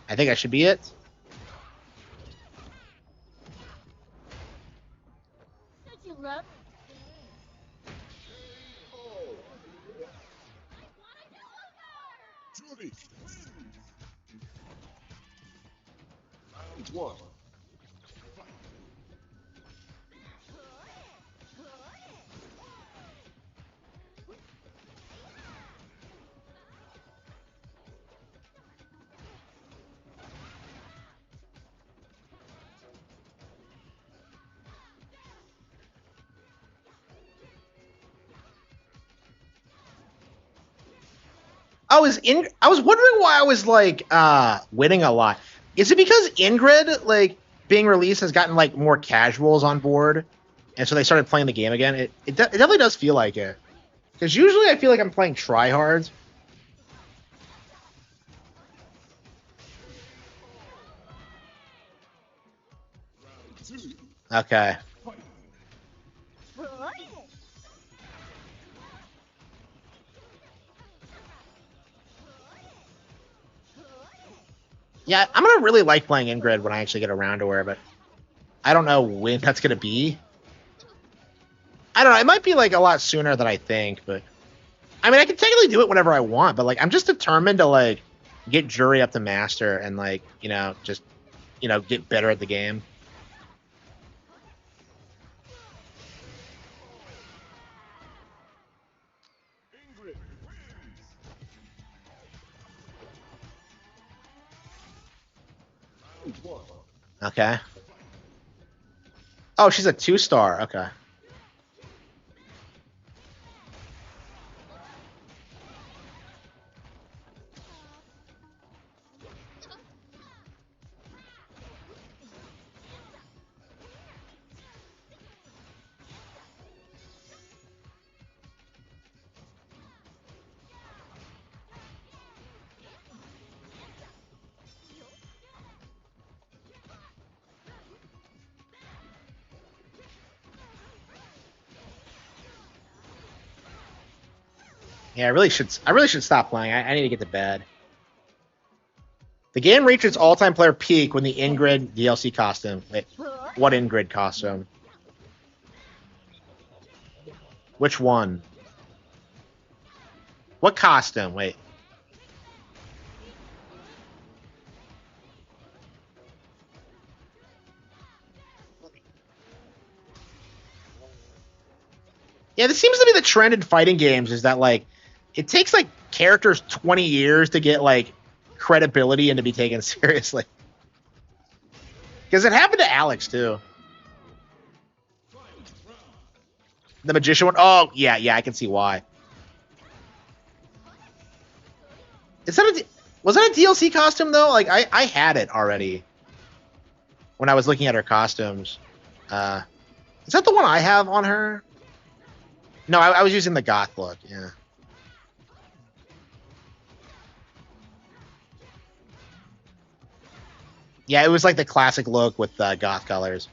I think I should be it. Judy, round one. I was wondering why I was like winning a lot. Is it because Ingrid like being released has gotten like more casuals on board, and so they started playing the game again? It definitely does feel like it. Because usually I feel like I'm playing tryhards. Okay. Yeah, I'm gonna really like playing Ingrid when I actually get around to her, but I don't know when that's gonna be. I don't know. It might be like a lot sooner than I think, but I mean, I can technically do it whenever I want. But like, I'm just determined to like get Jury up to master and like just get better at the game. Ingrid wins. Round one. Okay. Oh, she's a 2-star. Okay. Yeah, I really should stop playing. I need to get to bed. The game reached its all-time player peak when the Ingrid DLC costume. Wait, what Ingrid costume? Which one? What costume? Wait. Yeah, this seems to be the trend in fighting games is that like it takes like characters 20 years to get like credibility and to be taken seriously. Because it happened to Alex too. The magician one. Oh, yeah, I can see why. Is that was that a DLC costume though? Like I had it already when I was looking at her costumes. Is that the one I have on her? No, I was using the goth look. Yeah. Yeah, it was like the classic look with goth colors.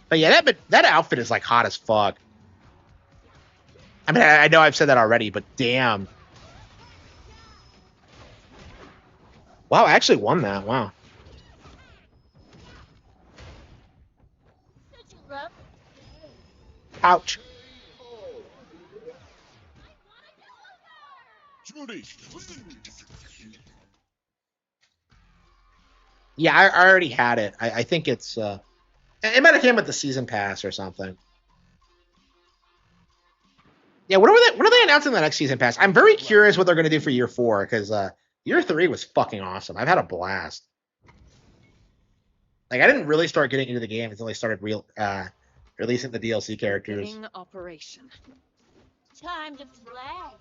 But yeah, that outfit is like hot as fuck. I mean, I know I've said that already, but damn. Wow, I actually won that. Wow. Ouch. Judy, Yeah, I already had it. I think it's it might have came with the season pass or something. Yeah, when are they announcing the next season pass? I'm very curious what they're going to do for year 4 because year 3 was fucking awesome. I've had a blast. Like I didn't really start getting into the game until they started releasing the DLC characters. Operation. Time to play.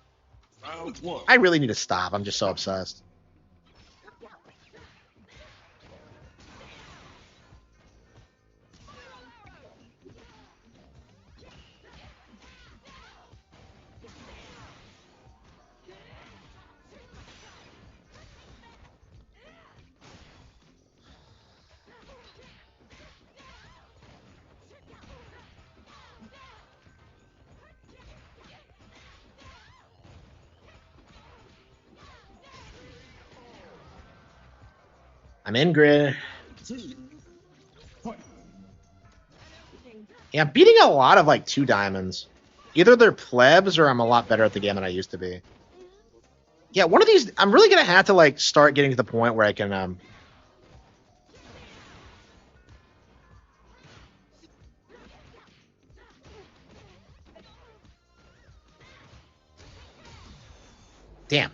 round 1. I really need to stop. I'm just so obsessed. I'm in grid. Yeah, I'm beating a lot of like 2 diamonds. Either they're plebs or I'm a lot better at the game than I used to be. Yeah, one of these I'm really gonna have to like start getting to the point where I can damn.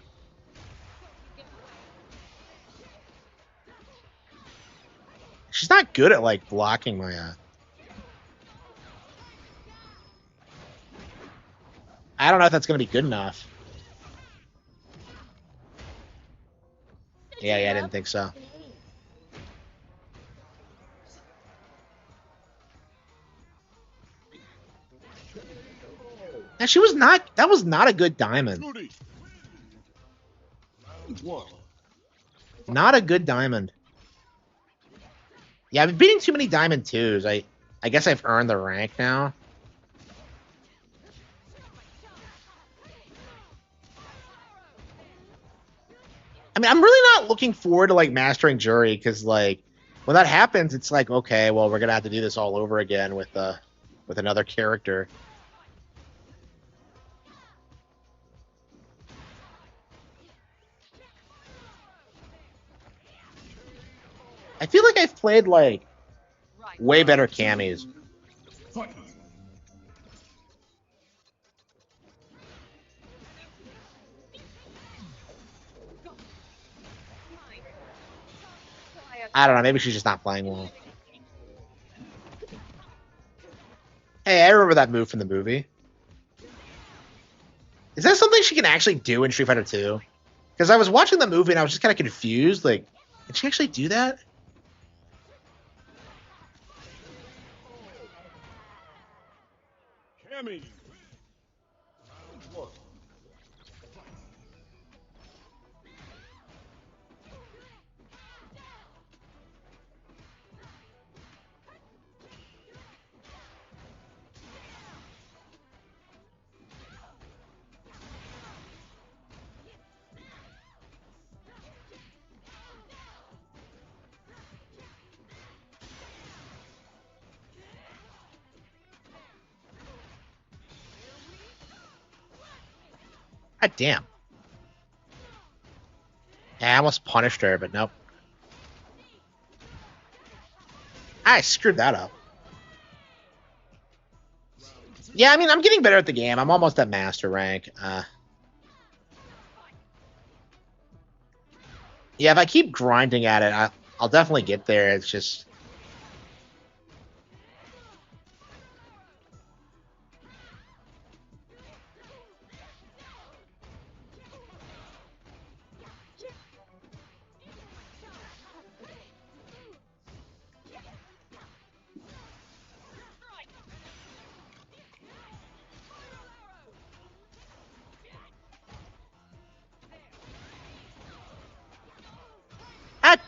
She's not good at like blocking my I don't know if that's gonna be good enough. Yeah, I didn't think so. And she was not that was not a good diamond. Judy, round 1. Not a good diamond. Yeah, I've been beating too many diamond 2s. I guess I've earned the rank now. I mean, I'm really not looking forward to like mastering jury because like when that happens, it's like okay, well we're gonna have to do this all over again with another character. I feel like I've played like way better camis. Fight. I don't know. Maybe she's just not playing well. Hey, I remember that move from the movie. Is that something she can actually do in Street Fighter 2? Because I was watching the movie and I was just kind of confused. Like, did she actually do that? Cammy, round 1. God damn. Yeah, I almost punished her, but nope. I screwed that up. Yeah, I mean, I'm getting better at the game. I'm almost at master rank. Yeah, if I keep grinding at it, I'll definitely get there. It's just...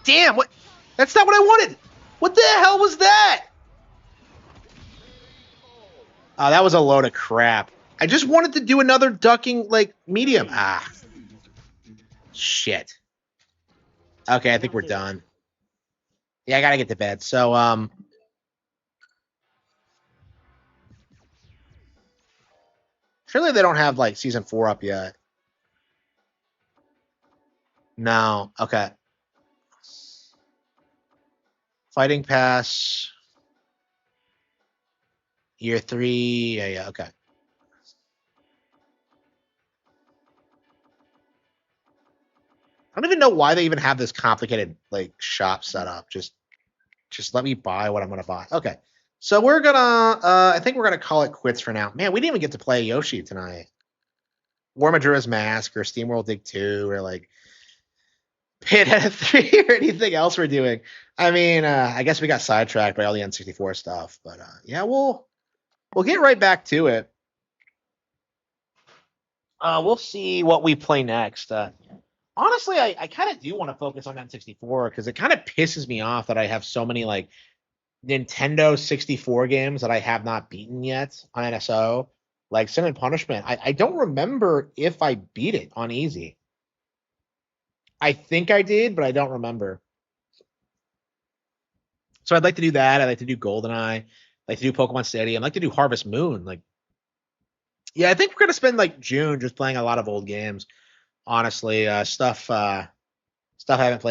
damn! What? That's not what I wanted. What the hell was that? Oh, that was a load of crap. I just wanted to do another ducking, like, medium. Ah. Shit. Okay, I think we're done. Yeah, I gotta get to bed. So, surely they don't have, like, season 4 up yet. No. Okay. Fighting Pass. Year 3. Yeah, okay. I don't even know why they even have this complicated, like, shop set up. Just let me buy what I'm gonna buy. Okay. So we're gonna I think we're gonna call it quits for now. Man, we didn't even get to play Yoshi tonight. War Majora's Mask or SteamWorld Dig 2 or like Pinhead 3 or anything else we're doing. I mean, I guess we got sidetracked by all the N64 stuff, but yeah, we'll get right back to it. We'll see what we play next. Honestly, I kind of do want to focus on N64 because it kind of pisses me off that I have so many like Nintendo 64 games that I have not beaten yet on NSO. Like Sin and Punishment. I don't remember if I beat it on easy. I think I did, but I don't remember. So I'd like to do that. I'd like to do GoldenEye. I'd like to do Pokemon Stadium. I'd like to do Harvest Moon. Like, yeah, I think we're gonna spend like June just playing a lot of old games. Honestly, stuff I haven't played.